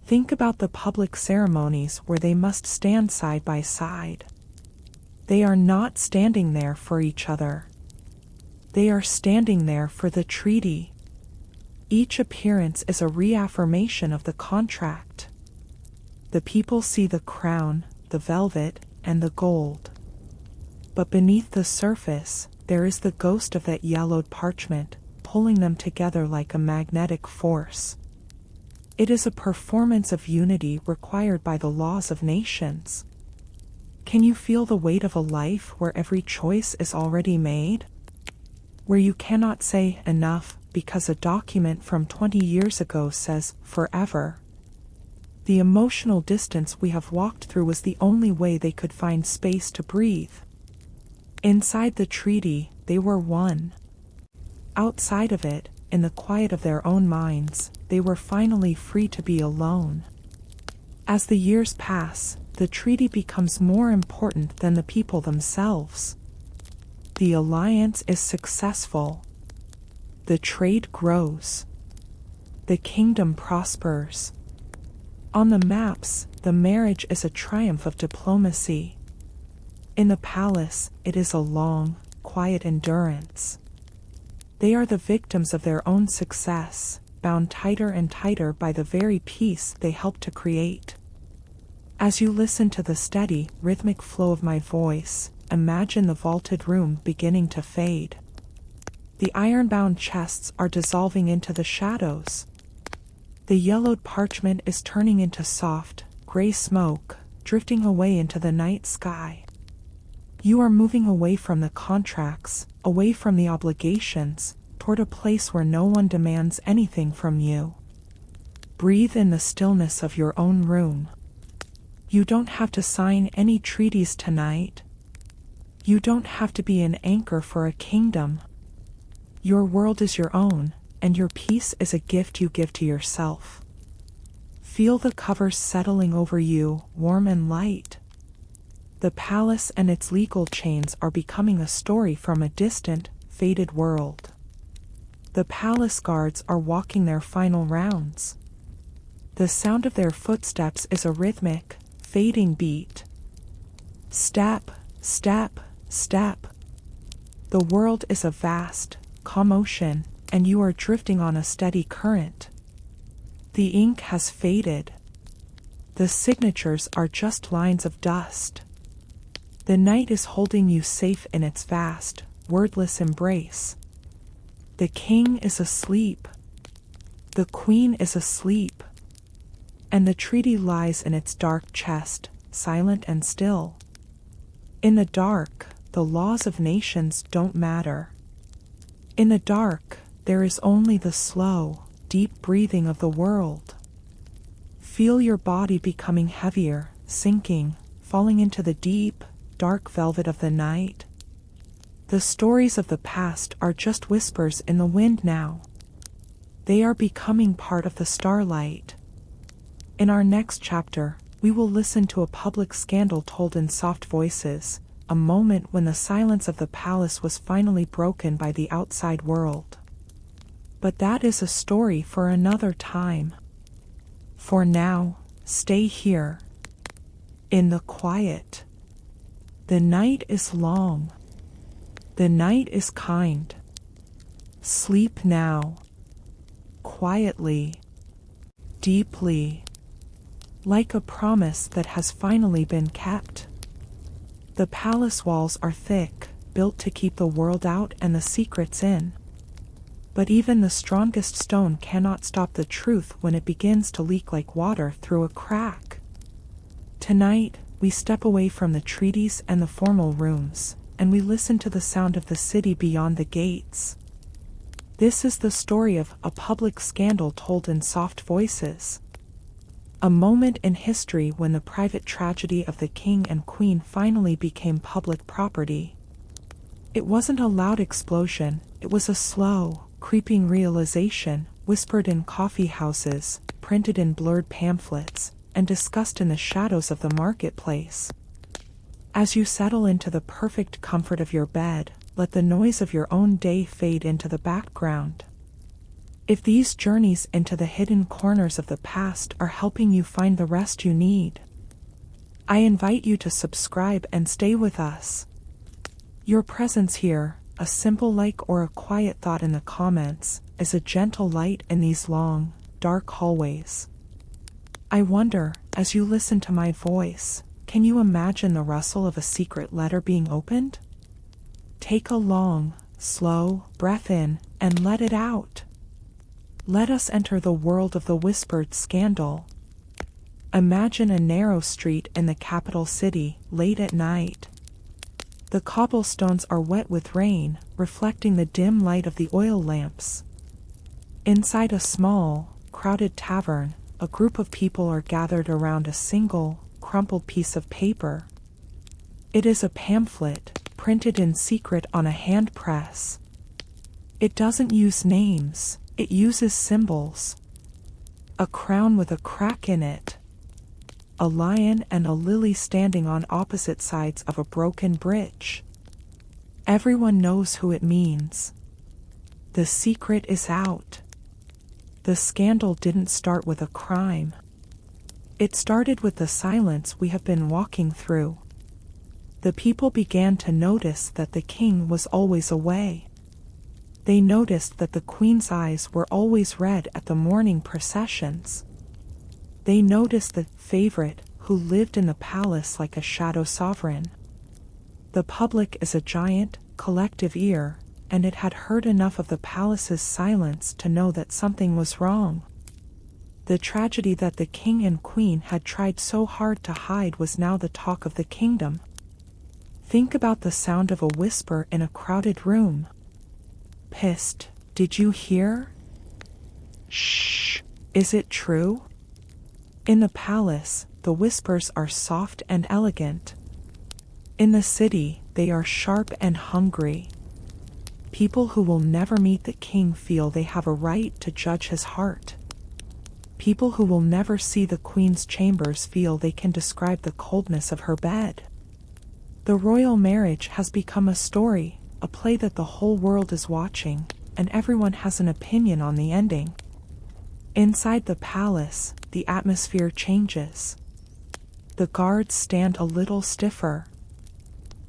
Think about the public ceremonies where they must stand side by side. They are not standing there for each other. They are standing there for the treaty. Each appearance is a reaffirmation of the contract. The people see the crown, the velvet, and the gold. But beneath the surface, there is the ghost of that yellowed parchment, pulling them together like a magnetic force. It is a performance of unity required by the laws of nations. Can you feel the weight of a life where every choice is already made? Where you cannot say enough because a document from 20 years ago says forever. The emotional distance we have walked through was the only way they could find space to breathe. Inside the treaty, they were one. Outside of it, in the quiet of their own minds, they were finally free to be alone. As the years pass, the treaty becomes more important than the people themselves. The alliance is successful. The trade grows. The kingdom prospers. On the maps, the marriage is a triumph of diplomacy. In the palace, it is a long, quiet endurance. They are the victims of their own success, bound tighter and tighter by the very peace they helped to create. As you listen to the steady, rhythmic flow of my voice, imagine the vaulted room beginning to fade. The iron-bound chests are dissolving into the shadows. The yellowed parchment is turning into soft, gray smoke, drifting away into the night sky. You are moving away from the contracts, away from the obligations, toward a place where no one demands anything from you. Breathe in the stillness of your own room. You don't have to sign any treaties tonight. You don't have to be an anchor for a kingdom. Your world is your own, and your peace is a gift you give to yourself. Feel the covers settling over you, warm and light. The palace and its legal chains are becoming a story from a distant, faded world. The palace guards are walking their final rounds. The sound of their footsteps is a rhythmic, fading beat. Step, step, step. The world is a vast, calm ocean, and you are drifting on a steady current. The ink has faded. The signatures are just lines of dust. The night is holding you safe in its vast, wordless embrace. The king is asleep. The queen is asleep. And the treaty lies in its dark chest, silent and still. In the dark, the laws of nations don't matter. In the dark, there is only the slow, deep breathing of the world. Feel your body becoming heavier, sinking, falling into the deep, dark velvet of the night. The stories of the past are just whispers in the wind now. They are becoming part of the starlight. In our next chapter, we will listen to a public scandal told in soft voices, a moment when the silence of the palace was finally broken by the outside world. But that is a story for another time. For now, stay here. In the quiet. The night is long. The night is kind. Sleep now. Quietly. Deeply. Like a promise that has finally been kept. The palace walls are thick, built to keep the world out and the secrets in. But even the strongest stone cannot stop the truth when it begins to leak like water through a crack. Tonight, we step away from the treaties and the formal rooms, and we listen to the sound of the city beyond the gates. This is the story of a public scandal told in soft voices. A moment in history when the private tragedy of the king and queen finally became public property. It wasn't a loud explosion, it was a slow, creeping realization, whispered in coffee houses, printed in blurred pamphlets, and discussed in the shadows of the marketplace. As you settle into the perfect comfort of your bed, let the noise of your own day fade into the background. If these journeys into the hidden corners of the past are helping you find the rest you need, I invite you to subscribe and stay with us. Your presence here, a simple like or a quiet thought in the comments, is a gentle light in these long, dark hallways. I wonder, as you listen to my voice, can you imagine the rustle of a secret letter being opened? Take a long, slow breath in and let it out. Let us enter the world of the whispered scandal. Imagine a narrow street in the capital city, late at night. The cobblestones are wet with rain, reflecting the dim light of the oil lamps. Inside a small, crowded tavern, a group of people are gathered around a single, crumpled piece of paper. It is a pamphlet, printed in secret on a hand press. It doesn't use names. It uses symbols. A crown with a crack in it. A lion and a lily standing on opposite sides of a broken bridge. Everyone knows who it means. The secret is out. The scandal didn't start with a crime. It started with the silence we have been walking through. The people began to notice that the king was always away. They noticed that the queen's eyes were always red at the morning processions. They noticed the favorite, who lived in the palace like a shadow sovereign. The public is a giant, collective ear, and it had heard enough of the palace's silence to know that something was wrong. The tragedy that the king and queen had tried so hard to hide was now the talk of the kingdom. Think about the sound of a whisper in a crowded room. Psst, did you hear? Shh, is it true? In the palace, the whispers are soft and elegant. In the city, they are sharp and hungry. People who will never meet the king feel they have a right to judge his heart. People who will never see the queen's chambers feel they can describe the coldness of her bed. The royal marriage has become a story, a play that the whole world is watching, and everyone has an opinion on the ending. Inside the palace, the atmosphere changes. The guards stand a little stiffer.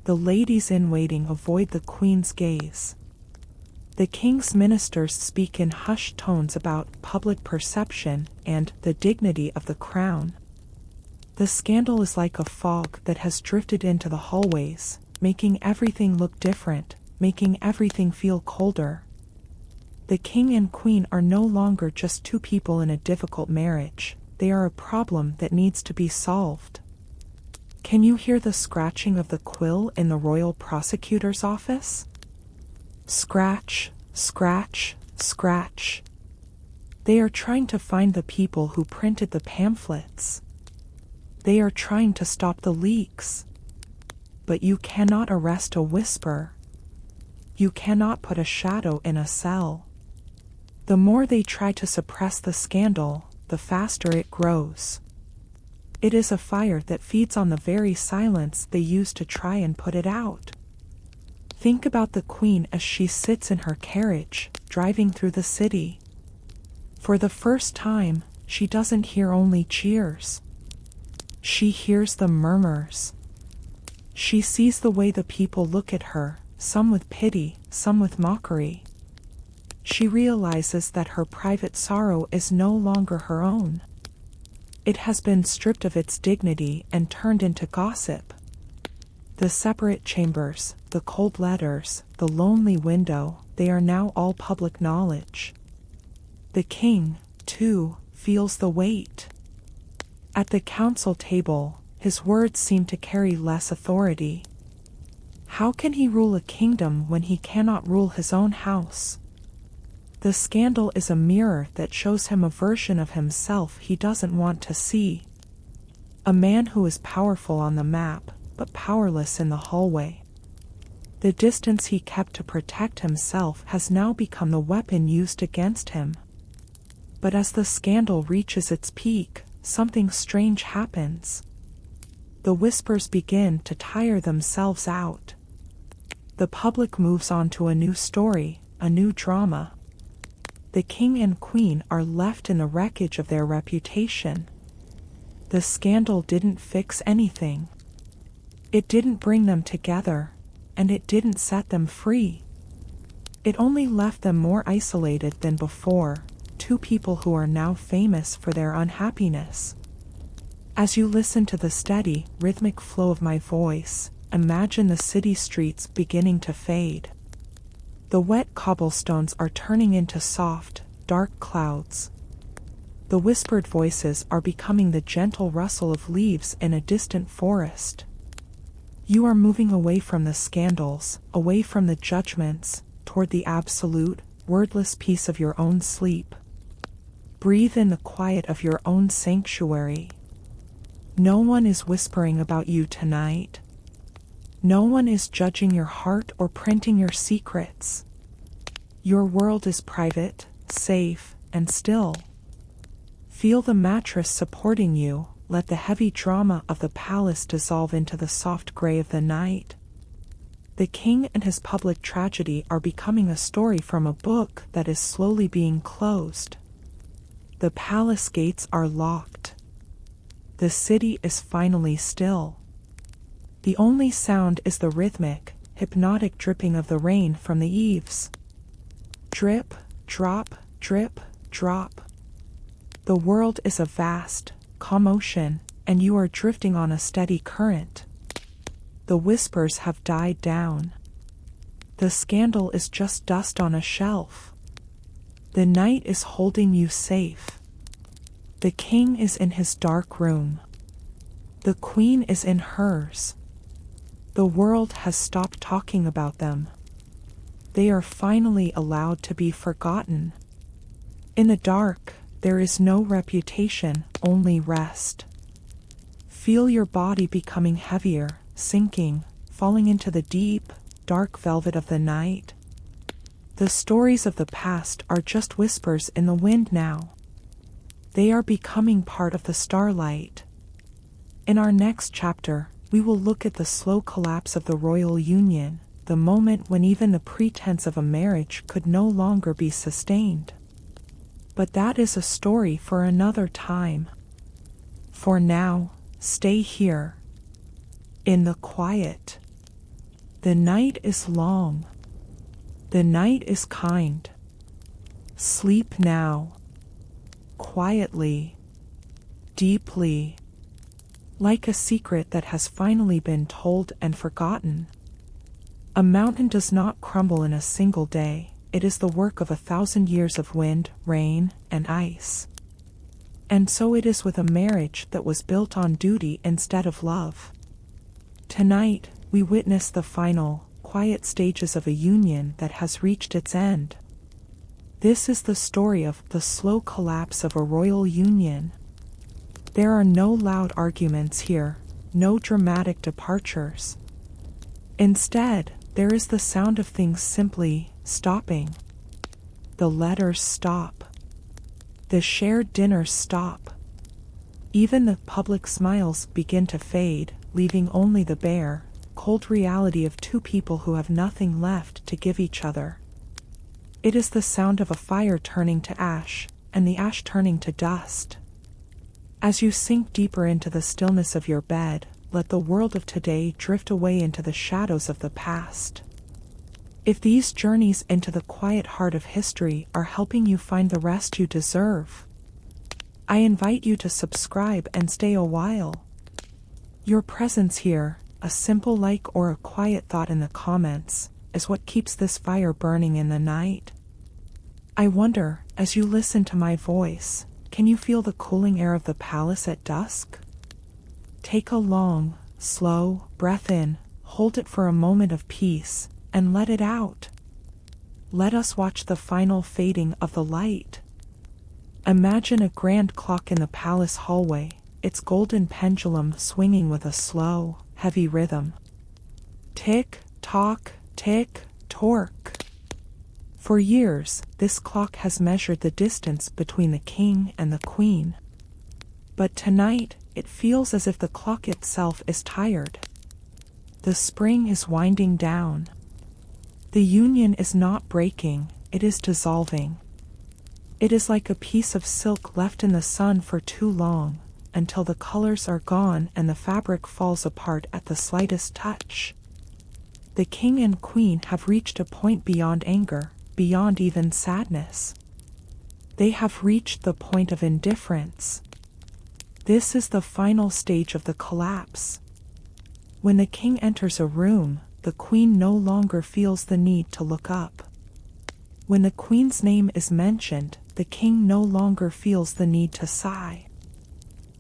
The ladies in waiting avoid the queen's gaze. The king's ministers speak in hushed tones about public perception and the dignity of the crown. The scandal is like a fog that has drifted into the hallways, making everything look different, making everything feel colder. The king and queen are no longer just two people in a difficult marriage, they are a problem that needs to be solved. Can you hear the scratching of the quill in the royal prosecutor's office? Scratch, scratch, scratch. They are trying to find the people who printed the pamphlets. They are trying to stop the leaks. But you cannot arrest a whisper. You cannot put a shadow in a cell. The more they try to suppress the scandal, the faster it grows. It is a fire that feeds on the very silence they use to try and put it out. Think about the queen as she sits in her carriage, driving through the city. For the first time, she doesn't hear only cheers. She hears the murmurs. She sees the way the people look at her, some with pity, some with mockery. She realizes that her private sorrow is no longer her own. It has been stripped of its dignity and turned into gossip. The separate chambers, the cold letters, the lonely window, they are now all public knowledge. The king, too, feels the weight. At the council table, his words seem to carry less authority. How can he rule a kingdom when he cannot rule his own house? The scandal is a mirror that shows him a version of himself he doesn't want to see. A man who is powerful on the map, but powerless in the hallway. The distance he kept to protect himself has now become the weapon used against him. But as the scandal reaches its peak, something strange happens. The whispers begin to tire themselves out. The public moves on to a new story, a new drama. The king and queen are left in the wreckage of their reputation. The scandal didn't fix anything. It didn't bring them together, and it didn't set them free. It only left them more isolated than before, two people who are now famous for their unhappiness. As you listen to the steady, rhythmic flow of my voice, imagine the city streets beginning to fade. The wet cobblestones are turning into soft, dark clouds. The whispered voices are becoming the gentle rustle of leaves in a distant forest. You are moving away from the scandals, away from the judgments, toward the absolute, wordless peace of your own sleep. Breathe in the quiet of your own sanctuary. No one is whispering about you tonight. No one is judging your heart or printing your secrets. Your world is private, safe, and still. Feel the mattress supporting you, let the heavy drama of the palace dissolve into the soft gray of the night. The king and his public tragedy are becoming a story from a book that is slowly being closed. The palace gates are locked. The city is finally still. The only sound is the rhythmic, hypnotic dripping of the rain from the eaves. Drip, drop, drip, drop. The world is a vast, calm ocean, and you are drifting on a steady current. The whispers have died down. The scandal is just dust on a shelf. The night is holding you safe. The king is in his dark room. The queen is in hers. The world has stopped talking about them. They are finally allowed to be forgotten. In the dark, there is no reputation, only rest. Feel your body becoming heavier, sinking, falling into the deep, dark velvet of the night. The stories of the past are just whispers in the wind now. They are becoming part of the starlight. In our next chapter, we will look at the slow collapse of the royal union, the moment when even the pretense of a marriage could no longer be sustained. But that is a story for another time. For now, stay here, in the quiet. The night is long. The night is kind. Sleep now, quietly, deeply, like a secret that has finally been told and forgotten. A mountain does not crumble in a single day. It is the work of 1,000 years of wind, rain, and ice. And so it is with a marriage that was built on duty instead of love. Tonight, we witness the final, quiet stages of a union that has reached its end. This is the story of the slow collapse of a royal union. There are no loud arguments here, no dramatic departures. Instead, there is the sound of things simply stopping. The letters stop. The shared dinners stop. Even the public smiles begin to fade, leaving only the bare, cold reality of two people who have nothing left to give each other. It is the sound of a fire turning to ash, and the ash turning to dust. As you sink deeper into the stillness of your bed, let the world of today drift away into the shadows of the past. If these journeys into the quiet heart of history are helping you find the rest you deserve, I invite you to subscribe and stay a while. Your presence here, a simple like or a quiet thought in the comments, is what keeps this fire burning in the night. I wonder, as you listen to my voice, can you feel the cooling air of the palace at dusk? Take a long, slow breath in, hold it for a moment of peace, and let it out. Let us watch the final fading of the light. Imagine a grand clock in the palace hallway, its golden pendulum swinging with a slow, heavy rhythm. Tick, tock, tick, torque. For years, this clock has measured the distance between the king and the queen. But tonight, it feels as if the clock itself is tired. The spring is winding down. The union is not breaking, it is dissolving. It is like a piece of silk left in the sun for too long, until the colors are gone and the fabric falls apart at the slightest touch. The king and queen have reached a point beyond anger, beyond even sadness. They have reached the point of indifference. This is the final stage of the collapse. When the king enters a room, the queen no longer feels the need to look up. When the queen's name is mentioned, the king no longer feels the need to sigh.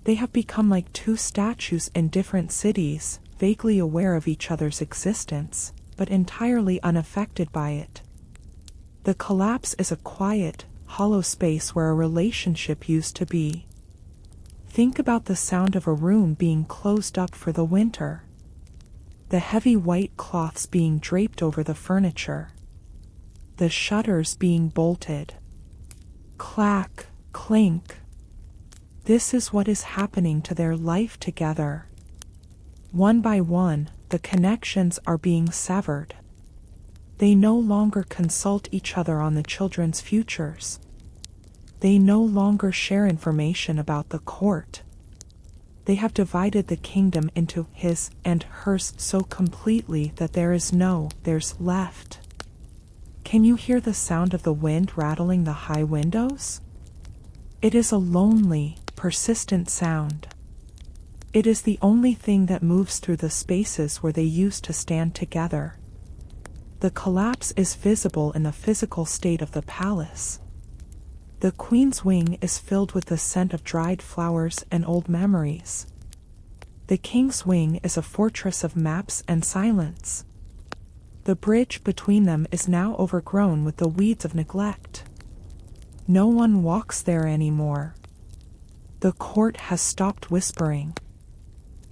They have become like two statues in different cities, vaguely aware of each other's existence, but entirely unaffected by it. The collapse is a quiet, hollow space where a relationship used to be. Think about the sound of a room being closed up for the winter. The heavy white cloths being draped over the furniture. The shutters being bolted. Clack, clink. This is what is happening to their life together. One by one, the connections are being severed. They no longer consult each other on the children's futures. They no longer share information about the court. They have divided the kingdom into his and hers so completely that there is no theirs left. Can you hear the sound of the wind rattling the high windows? It is a lonely, persistent sound. It is the only thing that moves through the spaces where they used to stand together. The collapse is visible in the physical state of the palace. The queen's wing is filled with the scent of dried flowers and old memories. The king's wing is a fortress of maps and silence. The bridge between them is now overgrown with the weeds of neglect. No one walks there anymore. The court has stopped whispering.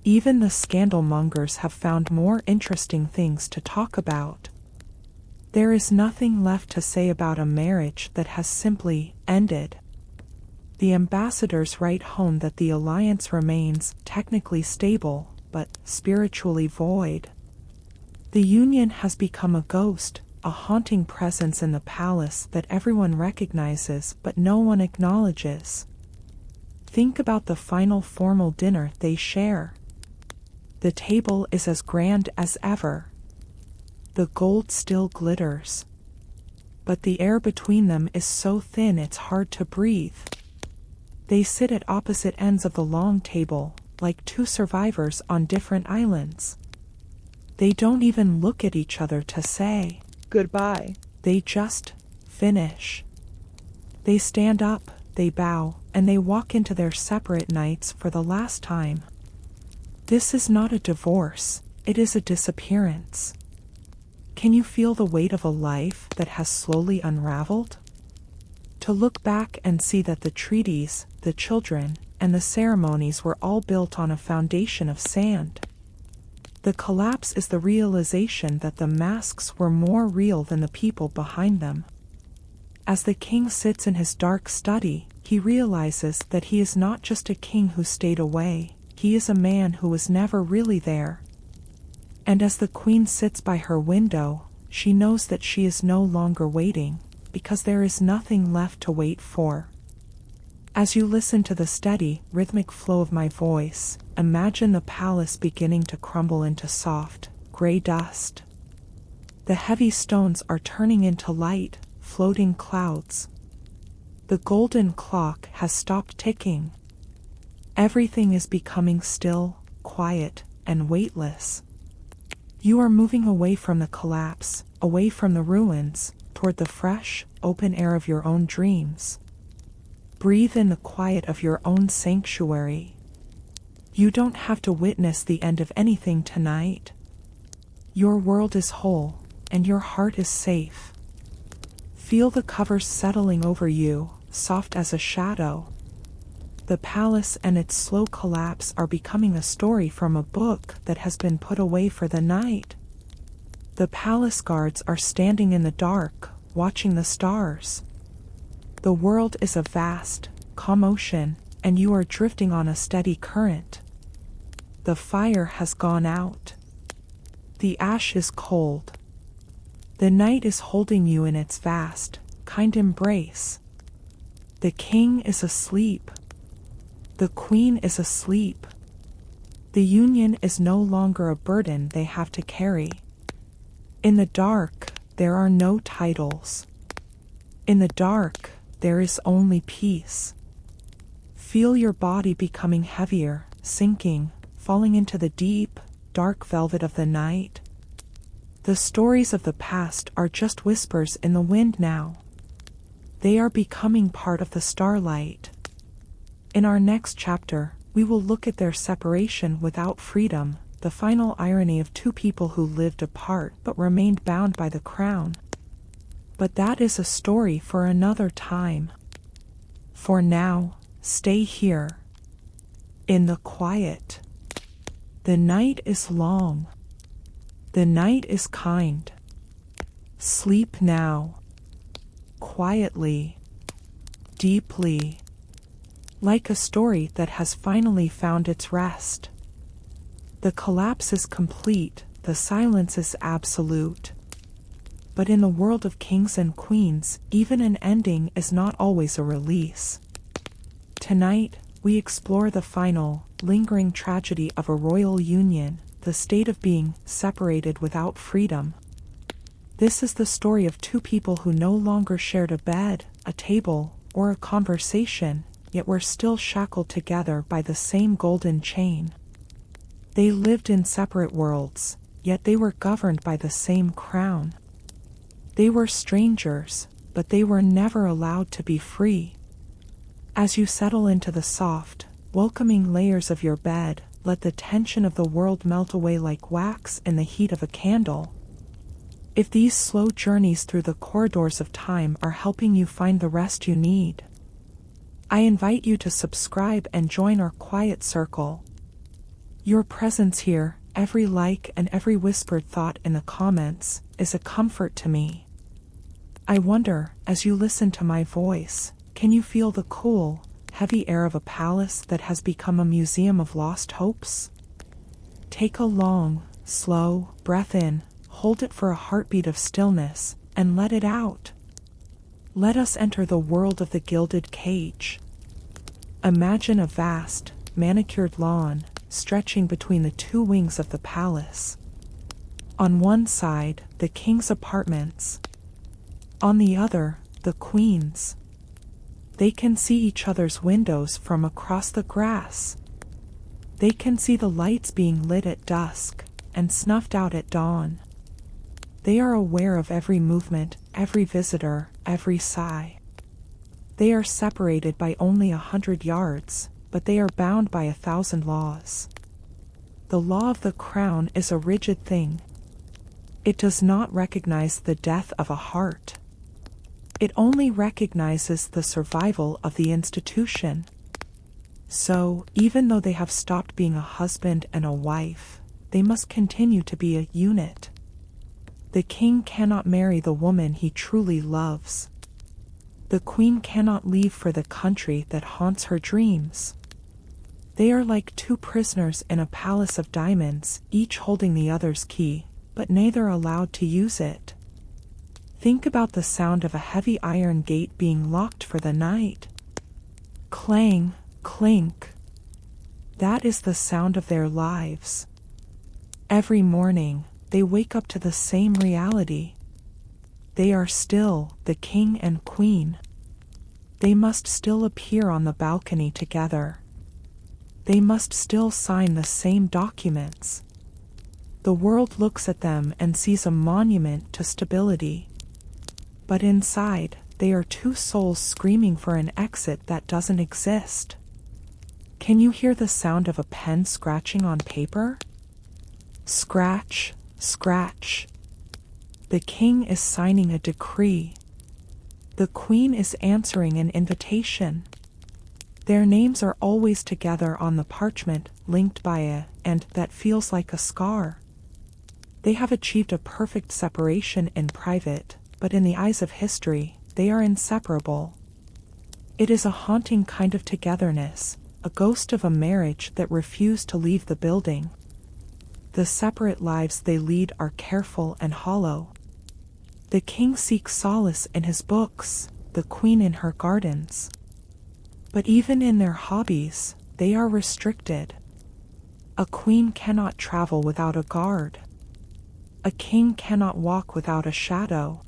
Even the scandalmongers have found more interesting things to talk about. There is nothing left to say about a marriage that has simply ended. The ambassadors write home that the alliance remains technically stable, but spiritually void. The union has become a ghost, a haunting presence in the palace that everyone recognizes but no one acknowledges. Think about the final formal dinner they share. The table is as grand as ever. The gold still glitters. But the air between them is so thin it's hard to breathe. They sit at opposite ends of the long table, like two survivors on different islands. They don't even look at each other to say goodbye. They just finish. They stand up, they bow, and they walk into their separate nights for the last time. This is not a divorce, it is a disappearance. Can you feel the weight of a life that has slowly unraveled? To look back and see that the treaties, the children, and the ceremonies were all built on a foundation of sand. The collapse is the realization that the masks were more real than the people behind them. As the king sits in his dark study, he realizes that he is not just a king who stayed away, he is a man who was never really there. And as the queen sits by her window, she knows that she is no longer waiting, because there is nothing left to wait for. As you listen to the steady, rhythmic flow of my voice, imagine the palace beginning to crumble into soft, gray dust. The heavy stones are turning into light, floating clouds. The golden clock has stopped ticking. Everything is becoming still, quiet, and weightless. You are moving away from the collapse, away from the ruins, toward the fresh, open air of your own dreams. Breathe in the quiet of your own sanctuary. You don't have to witness the end of anything tonight. Your world is whole, and your heart is safe. Feel the covers settling over you, soft as a shadow. The palace and its slow collapse are becoming a story from a book that has been put away for the night. The palace guards are standing in the dark, watching the stars. The world is a vast, calm ocean, and you are drifting on a steady current. The fire has gone out. The ash is cold. The night is holding you in its vast, kind embrace. The king is asleep. The queen is asleep. The union is no longer a burden they have to carry. In the dark, there are no titles. In the dark, there is only peace. Feel your body becoming heavier, sinking, falling into the deep, dark velvet of the night. The stories of the past are just whispers in the wind now. They are becoming part of the starlight. In our next chapter, we will look at their separation without freedom, the final irony of two people who lived apart but remained bound by the crown. But that is a story for another time. For now, stay here. In the quiet. The night is long. The night is kind. Sleep now. Quietly. Deeply. Like a story that has finally found its rest. The collapse is complete, the silence is absolute. But in the world of kings and queens, even an ending is not always a release. Tonight, we explore the final, lingering tragedy of a royal union, the state of being separated without freedom. This is the story of two people who no longer shared a bed, a table, or a conversation, yet were still shackled together by the same golden chain. They lived in separate worlds, yet they were governed by the same crown. They were strangers, but they were never allowed to be free. As you settle into the soft, welcoming layers of your bed, let the tension of the world melt away like wax in the heat of a candle. If these slow journeys through the corridors of time are helping you find the rest you need, I invite you to subscribe and join our quiet circle. Your presence here, every like and every whispered thought in the comments, is a comfort to me. I wonder, as you listen to my voice, can you feel the cool, heavy air of a palace that has become a museum of lost hopes? Take a long, slow breath in, hold it for a heartbeat of stillness, and let it out. Let us enter the world of the gilded cage. Imagine a vast, manicured lawn stretching between the two wings of the palace. On one side, the king's apartments. On the other, the queen's. They can see each other's windows from across the grass. They can see the lights being lit at dusk and snuffed out at dawn. They are aware of every movement, every visitor, every sigh. They are separated by only 100 yards, but they are bound by 1,000 laws. The law of the crown is a rigid thing. It does not recognize the death of a heart. It only recognizes the survival of the institution. So, even though they have stopped being a husband and a wife, they must continue to be a unit. The king cannot marry the woman he truly loves. The queen cannot leave for the country that haunts her dreams. They are like two prisoners in a palace of diamonds, each holding the other's key, but neither allowed to use it. Think about the sound of a heavy iron gate being locked for the night. Clang, clink. That is the sound of their lives. Every morning, they wake up to the same reality. They are still the king and queen. They must still appear on the balcony together. They must still sign the same documents. The world looks at them and sees a monument to stability. But inside, they are two souls screaming for an exit that doesn't exist. Can you hear the sound of a pen scratching on paper? Scratch, scratch. The king is signing a decree. The queen is answering an invitation. Their names are always together on the parchment, linked by a "and" that feels like a scar. They have achieved a perfect separation in private, but in the eyes of history, they are inseparable. It is a haunting kind of togetherness, a ghost of a marriage that refused to leave the building. The separate lives they lead are careful and hollow. The king seeks solace in his books, the queen in her gardens. But even in their hobbies, they are restricted. A queen cannot travel without a guard. A king cannot walk without a shadow.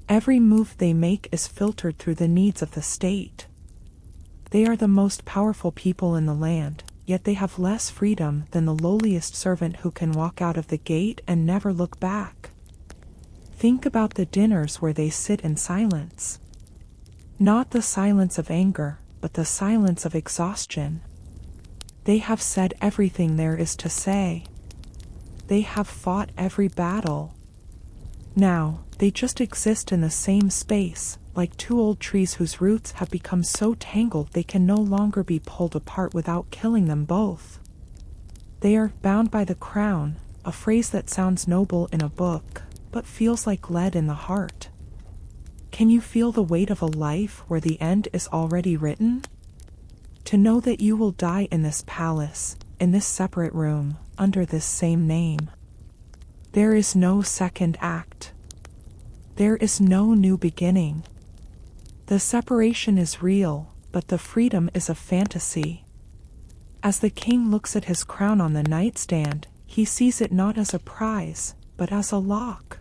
Every move they make is filtered through the needs of the state. They are the most powerful people in the land, yet they have less freedom than the lowliest servant who can walk out of the gate and never look back. Think about the dinners where they sit in silence. Not the silence of anger, but the silence of exhaustion. They have said everything there is to say. They have fought every battle. Now, they just exist in the same space, like two old trees whose roots have become so tangled they can no longer be pulled apart without killing them both. They are bound by the crown, a phrase that sounds noble in a book, but feels like lead in the heart. Can you feel the weight of a life where the end is already written? To know that you will die in this palace, in this separate room, under this same name. There is no second act. There is no new beginning. The separation is real, but the freedom is a fantasy. As the king looks at his crown on the nightstand, he sees it not as a prize, but as a lock.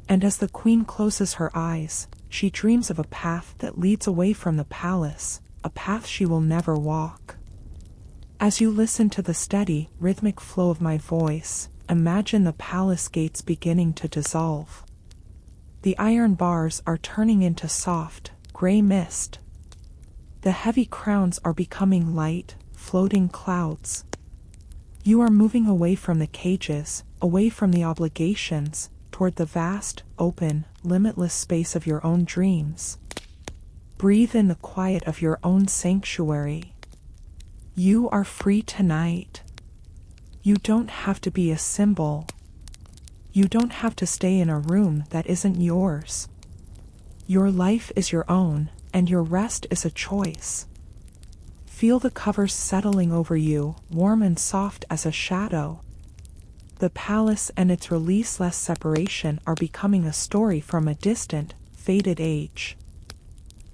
And as the queen closes her eyes, she dreams of a path that leads away from the palace, a path she will never walk. As you listen to the steady, rhythmic flow of my voice, imagine the palace gates beginning to dissolve. The iron bars are turning into soft, gray mist. The heavy crowns are becoming light, floating clouds. You are moving away from the cages, away from the obligations, toward the vast, open, limitless space of your own dreams. Breathe in the quiet of your own sanctuary. You are free tonight. You don't have to be a symbol. You don't have to stay in a room that isn't yours. Your life is your own, and your rest is a choice. Feel the covers settling over you, warm and soft as a shadow. The palace and its releaseless separation are becoming a story from a distant, faded age.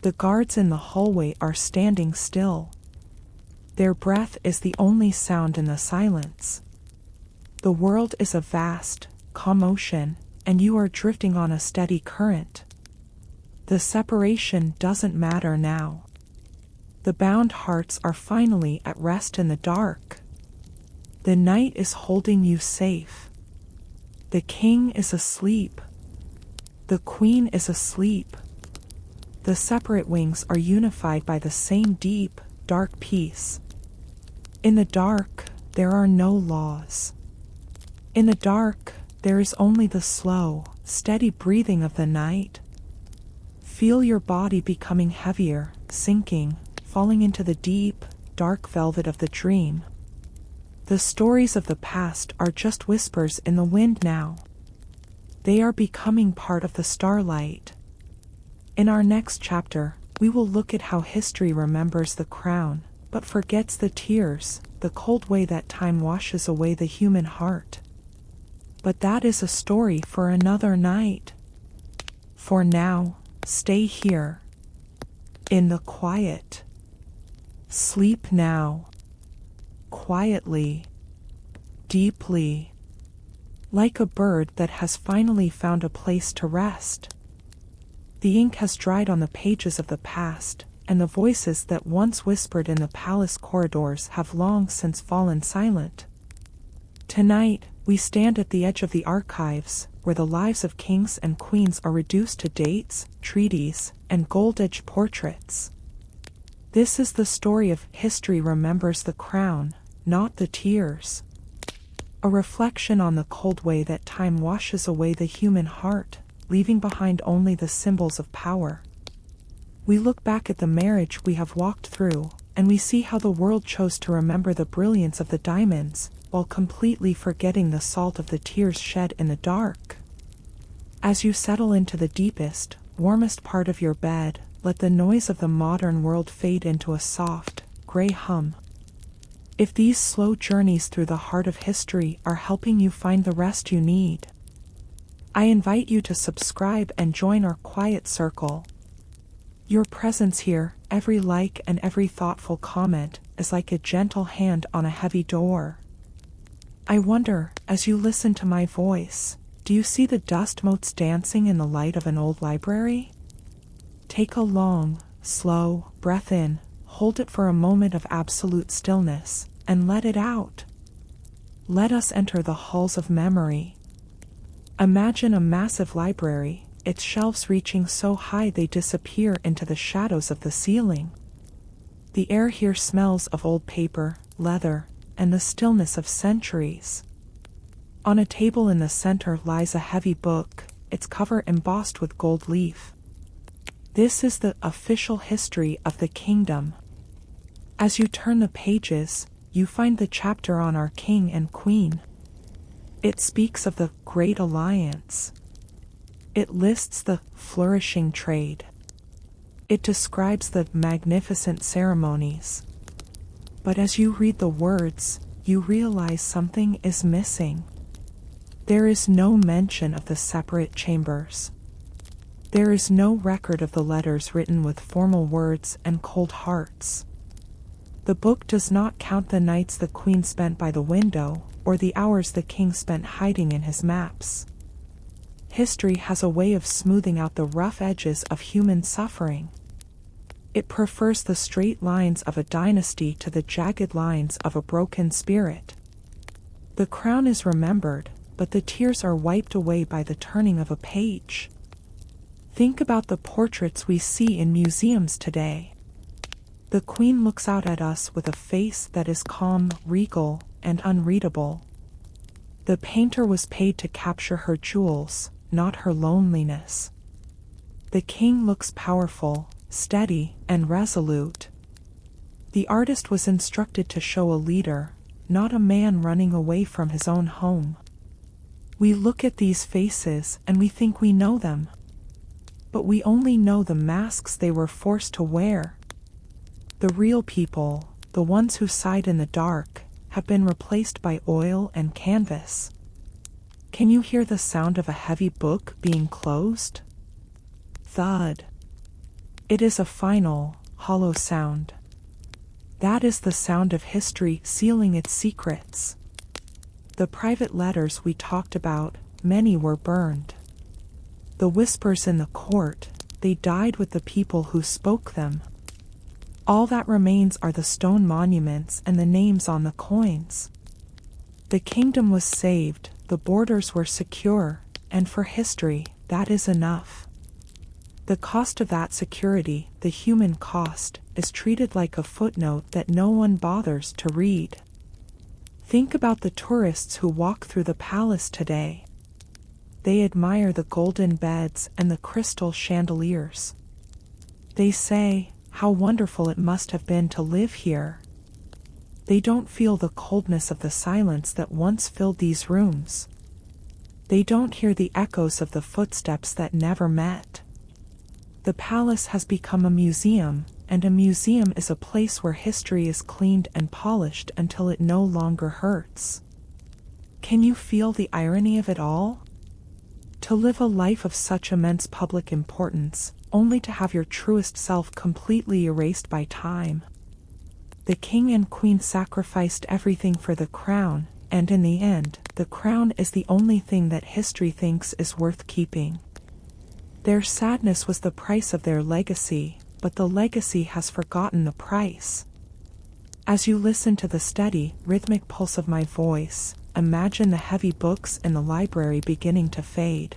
The guards in the hallway are standing still. Their breath is the only sound in the silence. The world is a vast, calm ocean, and you are drifting on a steady current. The separation doesn't matter now. The bound hearts are finally at rest in the dark. The night is holding you safe. The king is asleep. The queen is asleep. The separate wings are unified by the same deep, dark peace. In the dark, there are no laws. In the dark, there is only the slow, steady breathing of the night. Feel your body becoming heavier, sinking, falling into the deep, dark velvet of the dream. The stories of the past are just whispers in the wind now. They are becoming part of the starlight. In our next chapter, we will look at how history remembers the crown, but forgets the tears, the cold way that time washes away the human heart. But that is a story for another night. For now, stay here. In the quiet. Sleep now. Quietly. Deeply. Like a bird that has finally found a place to rest. The ink has dried on the pages of the past, and the voices that once whispered in the palace corridors have long since fallen silent. Tonight, we stand at the edge of the archives, where the lives of kings and queens are reduced to dates, treaties, and gold-edged portraits. This is the story of History Remembers the Crown, not the tears. A reflection on the cold way that time washes away the human heart, leaving behind only the symbols of power. We look back at the marriage we have walked through, and we see how the world chose to remember the brilliance of the diamonds, while completely forgetting the salt of the tears shed in the dark. As you settle into the deepest, warmest part of your bed, let the noise of the modern world fade into a soft, gray hum. If these slow journeys through the heart of history are helping you find the rest you need, I invite you to subscribe and join our quiet circle. Your presence here, every like and every thoughtful comment, is like a gentle hand on a heavy door. I wonder, as you listen to my voice, do you see the dust motes dancing in the light of an old library? Take a long, slow breath in, hold it for a moment of absolute stillness, and let it out. Let us enter the halls of memory. Imagine a massive library, its shelves reaching so high they disappear into the shadows of the ceiling. The air here smells of old paper, leather, and the stillness of centuries. On a table in the center lies a heavy book, its cover embossed with gold leaf. This is the official history of the kingdom. As you turn the pages, you find the chapter on our king and queen. It speaks of the Great Alliance. It lists the flourishing trade. It describes the magnificent ceremonies. But as you read the words, you realize something is missing. There is no mention of the separate chambers. There is no record of the letters written with formal words and cold hearts. The book does not count the nights the queen spent by the window, or the hours the king spent hiding in his maps. History has a way of smoothing out the rough edges of human suffering. It prefers the straight lines of a dynasty to the jagged lines of a broken spirit. The crown is remembered, but the tears are wiped away by the turning of a page. Think about the portraits we see in museums today. The queen looks out at us with a face that is calm, regal, and unreadable. The painter was paid to capture her jewels, not her loneliness. The king looks powerful, steady, and resolute. The artist was instructed to show a leader, not a man running away from his own home. We look at these faces and we think we know them. But we only know the masks they were forced to wear. The real people, the ones who sighed in the dark, have been replaced by oil and canvas. Can you hear the sound of a heavy book being closed? Thud. It is a final, hollow sound. That is the sound of history sealing its secrets. The private letters we talked about, many were burned. The whispers in the court, they died with the people who spoke them. All that remains are the stone monuments and the names on the coins. The kingdom was saved, the borders were secure, and for history, that is enough. The cost of that security, the human cost, is treated like a footnote that no one bothers to read. Think about the tourists who walk through the palace today. They admire the golden beds and the crystal chandeliers. They say, "How wonderful it must have been to live here." They don't feel the coldness of the silence that once filled these rooms. They don't hear the echoes of the footsteps that never met. The palace has become a museum, and a museum is a place where history is cleaned and polished until it no longer hurts. Can you feel the irony of it all? To live a life of such immense public importance, only to have your truest self completely erased by time. The king and queen sacrificed everything for the crown, and in the end, the crown is the only thing that history thinks is worth keeping. Their sadness was the price of their legacy, but the legacy has forgotten the price. As you listen to the steady, rhythmic pulse of my voice, imagine the heavy books in the library beginning to fade.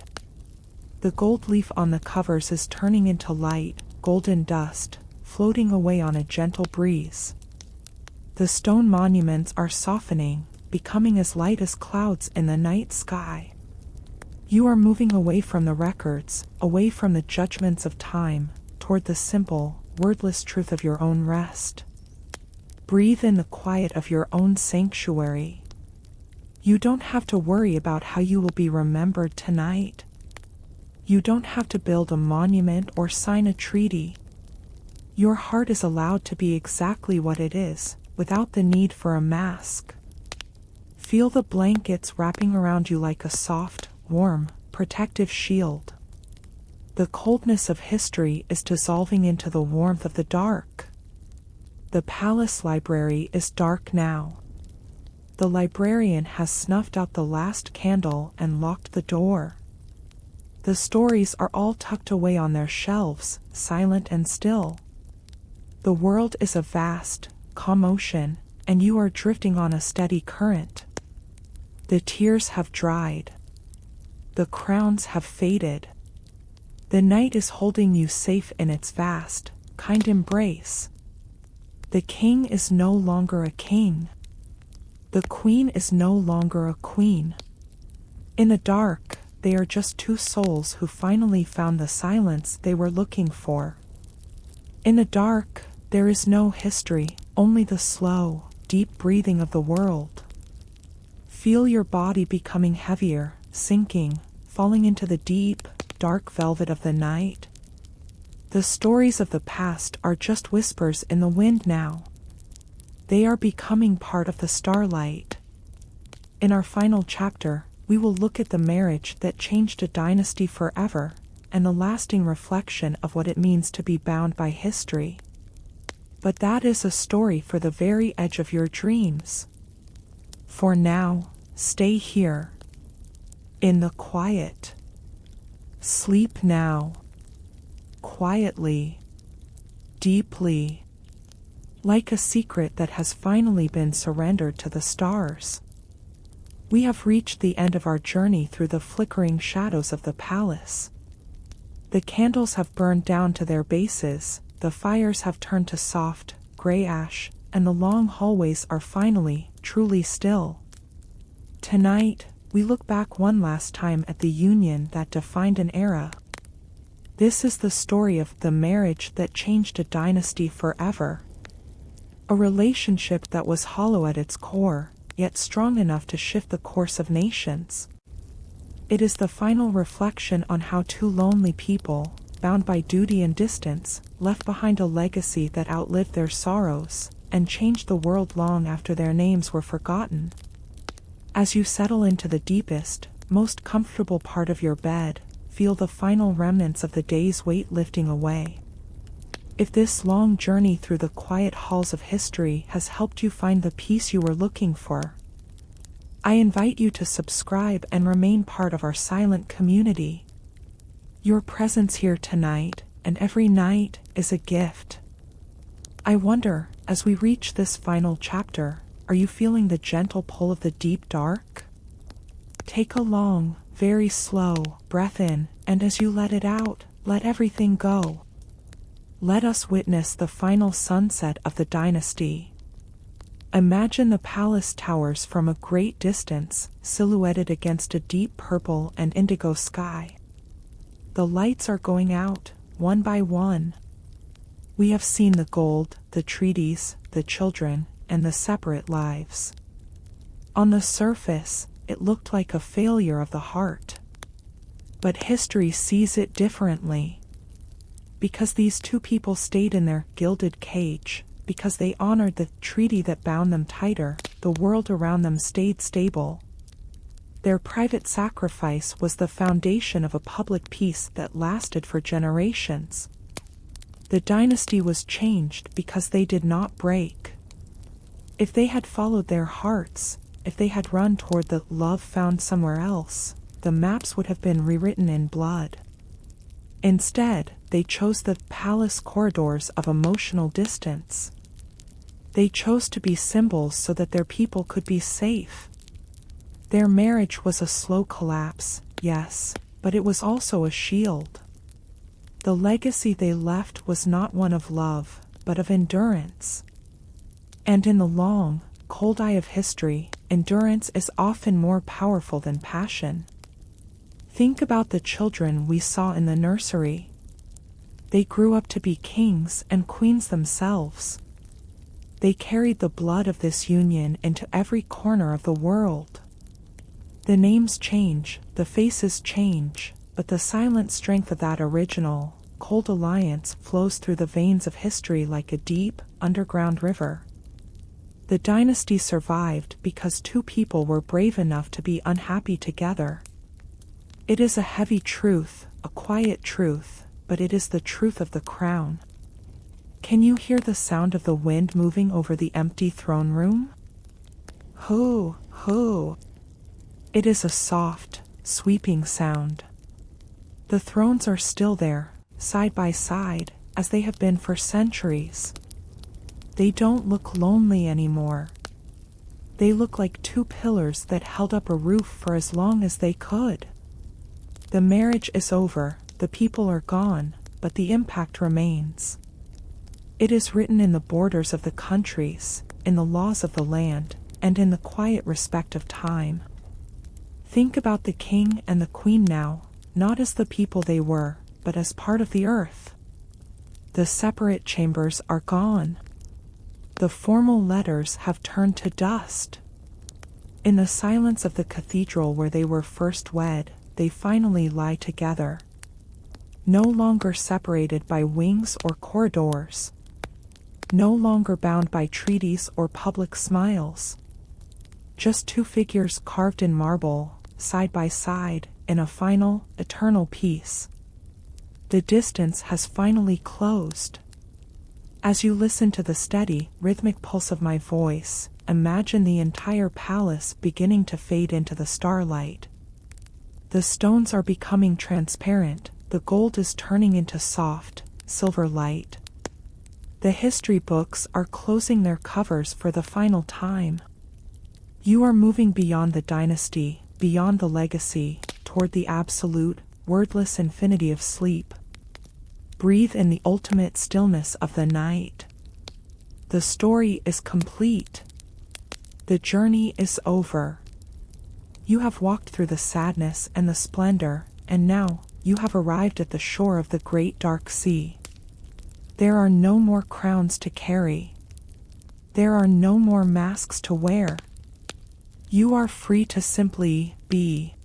The gold leaf on the covers is turning into light, golden dust, floating away on a gentle breeze. The stone monuments are softening, becoming as light as clouds in the night sky. You are moving away from the records, away from the judgments of time, toward the simple, wordless truth of your own rest. Breathe in the quiet of your own sanctuary. You don't have to worry about how you will be remembered tonight. You don't have to build a monument or sign a treaty. Your heart is allowed to be exactly what it is, without the need for a mask. Feel the blankets wrapping around you like a soft, warm, protective shield. The coldness of history is dissolving into the warmth of the dark. The palace library is dark now. The librarian has snuffed out the last candle and locked the door. The stories are all tucked away on their shelves, silent and still. The world is a vast, calm ocean, and you are drifting on a steady current. The tears have dried. The crowns have faded. The night is holding you safe in its vast, kind embrace. The king is no longer a king. The queen is no longer a queen. In the dark, they are just two souls who finally found the silence they were looking for. In the dark, there is no history, only the slow, deep breathing of the world. Feel your body becoming heavier, sinking, falling into the deep, dark velvet of the night. The stories of the past are just whispers in the wind now. They are becoming part of the starlight. In our final chapter, we will look at the marriage that changed a dynasty forever, and the lasting reflection of what it means to be bound by history. But that is a story for the very edge of your dreams. For now, stay here. In the quiet. Sleep now. Quietly. Deeply. Like a secret that has finally been surrendered to the stars. We have reached the end of our journey through the flickering shadows of the palace. The candles have burned down to their bases, the fires have turned to soft, gray ash, and the long hallways are finally, truly still. Tonight, we look back one last time at the union that defined an era. This is the story of the marriage that changed a dynasty forever. A relationship that was hollow at its core, yet strong enough to shift the course of nations. It is the final reflection on how two lonely people, bound by duty and distance, left behind a legacy that outlived their sorrows, and changed the world long after their names were forgotten. As you settle into the deepest, most comfortable part of your bed, feel the final remnants of the day's weight lifting away. If this long journey through the quiet halls of history has helped you find the peace you were looking for, I invite you to subscribe and remain part of our silent community. Your presence here tonight, and every night, is a gift. I wonder, as we reach this final chapter, are you feeling the gentle pull of the deep dark? Take a long, very slow breath in, and as you let it out, let everything go. Let us witness the final sunset of the dynasty. Imagine the palace towers from a great distance, silhouetted against a deep purple and indigo sky. The lights are going out, one by one. We have seen the gold, the treaties, the children, and the separate lives. On the surface, it looked like a failure of the heart. But history sees it differently. Because these two people stayed in their gilded cage, because they honored the treaty that bound them tighter, the world around them stayed stable. Their private sacrifice was the foundation of a public peace that lasted for generations. The dynasty was changed because they did not break. If they had followed their hearts, if they had run toward the love found somewhere else, the maps would have been rewritten in blood. Instead, they chose the palace corridors of emotional distance. They chose to be symbols so that their people could be safe. Their marriage was a slow collapse, yes, but it was also a shield. The legacy they left was not one of love, but of endurance. And in the long, cold eye of history, endurance is often more powerful than passion. Think about the children we saw in the nursery. They grew up to be kings and queens themselves. They carried the blood of this union into every corner of the world. The names change, the faces change, but the silent strength of that original, cold alliance flows through the veins of history like a deep, underground river. The dynasty survived because two people were brave enough to be unhappy together. It is a heavy truth, a quiet truth, but it is the truth of the crown. Can you hear the sound of the wind moving over the empty throne room? Hoo, hoo. It is a soft, sweeping sound. The thrones are still there, side by side, as they have been for centuries. They don't look lonely anymore. They look like two pillars that held up a roof for as long as they could. The marriage is over, the people are gone, but the impact remains. It is written in the borders of the countries, in the laws of the land, and in the quiet respect of time. Think about the king and the queen now, not as the people they were, but as part of the earth. The separate chambers are gone. The formal letters have turned to dust. In the silence of the cathedral where they were first wed, they finally lie together. No longer separated by wings or corridors. No longer bound by treaties or public smiles. Just two figures carved in marble, side by side, in a final, eternal peace. The distance has finally closed. As you listen to the steady, rhythmic pulse of my voice, imagine the entire palace beginning to fade into the starlight. The stones are becoming transparent, the gold is turning into soft, silver light. The history books are closing their covers for the final time. You are moving beyond the dynasty, beyond the legacy, toward the absolute, wordless infinity of sleep. Breathe in the ultimate stillness of the night. The story is complete. The journey is over. You have walked through the sadness and the splendor, and now, you have arrived at the shore of the great dark sea. There are no more crowns to carry. There are no more masks to wear. You are free to simply be.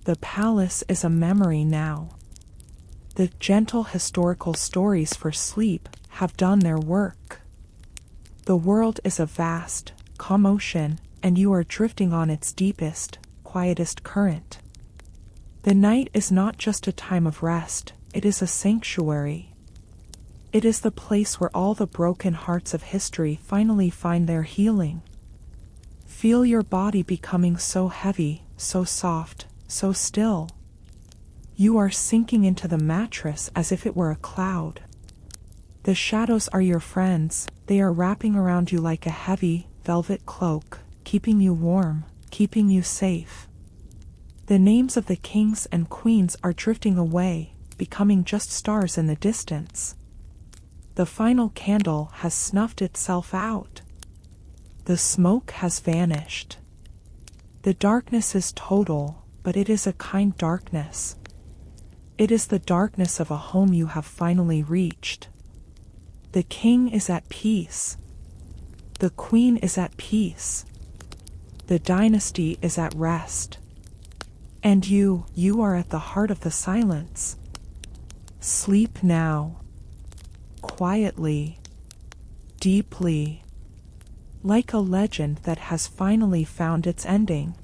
The palace is a memory now. The gentle historical stories for sleep have done their work. The world is a vast, calm ocean, and you are drifting on its deepest, quiet quietest current. The night is not just a time of rest, it is a sanctuary. It is the place where all the broken hearts of history finally find their healing. Feel your body becoming so heavy, so soft, so still. You are sinking into the mattress as if it were a cloud. The shadows are your friends, they are wrapping around you like a heavy, velvet cloak, keeping you warm, keeping you safe. The names of the kings and queens are drifting away, becoming just stars in the distance. The final candle has snuffed itself out. The smoke has vanished. The darkness is total, but it is a kind darkness. It is the darkness of a home you have finally reached. The king is at peace. The queen is at peace. The dynasty is at rest. And you are at the heart of the silence. Sleep now. Quietly. Deeply. Like a legend that has finally found its ending.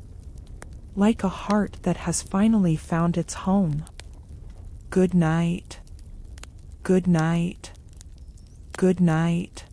Like a heart that has finally found its home. Good night. Good night. Good night.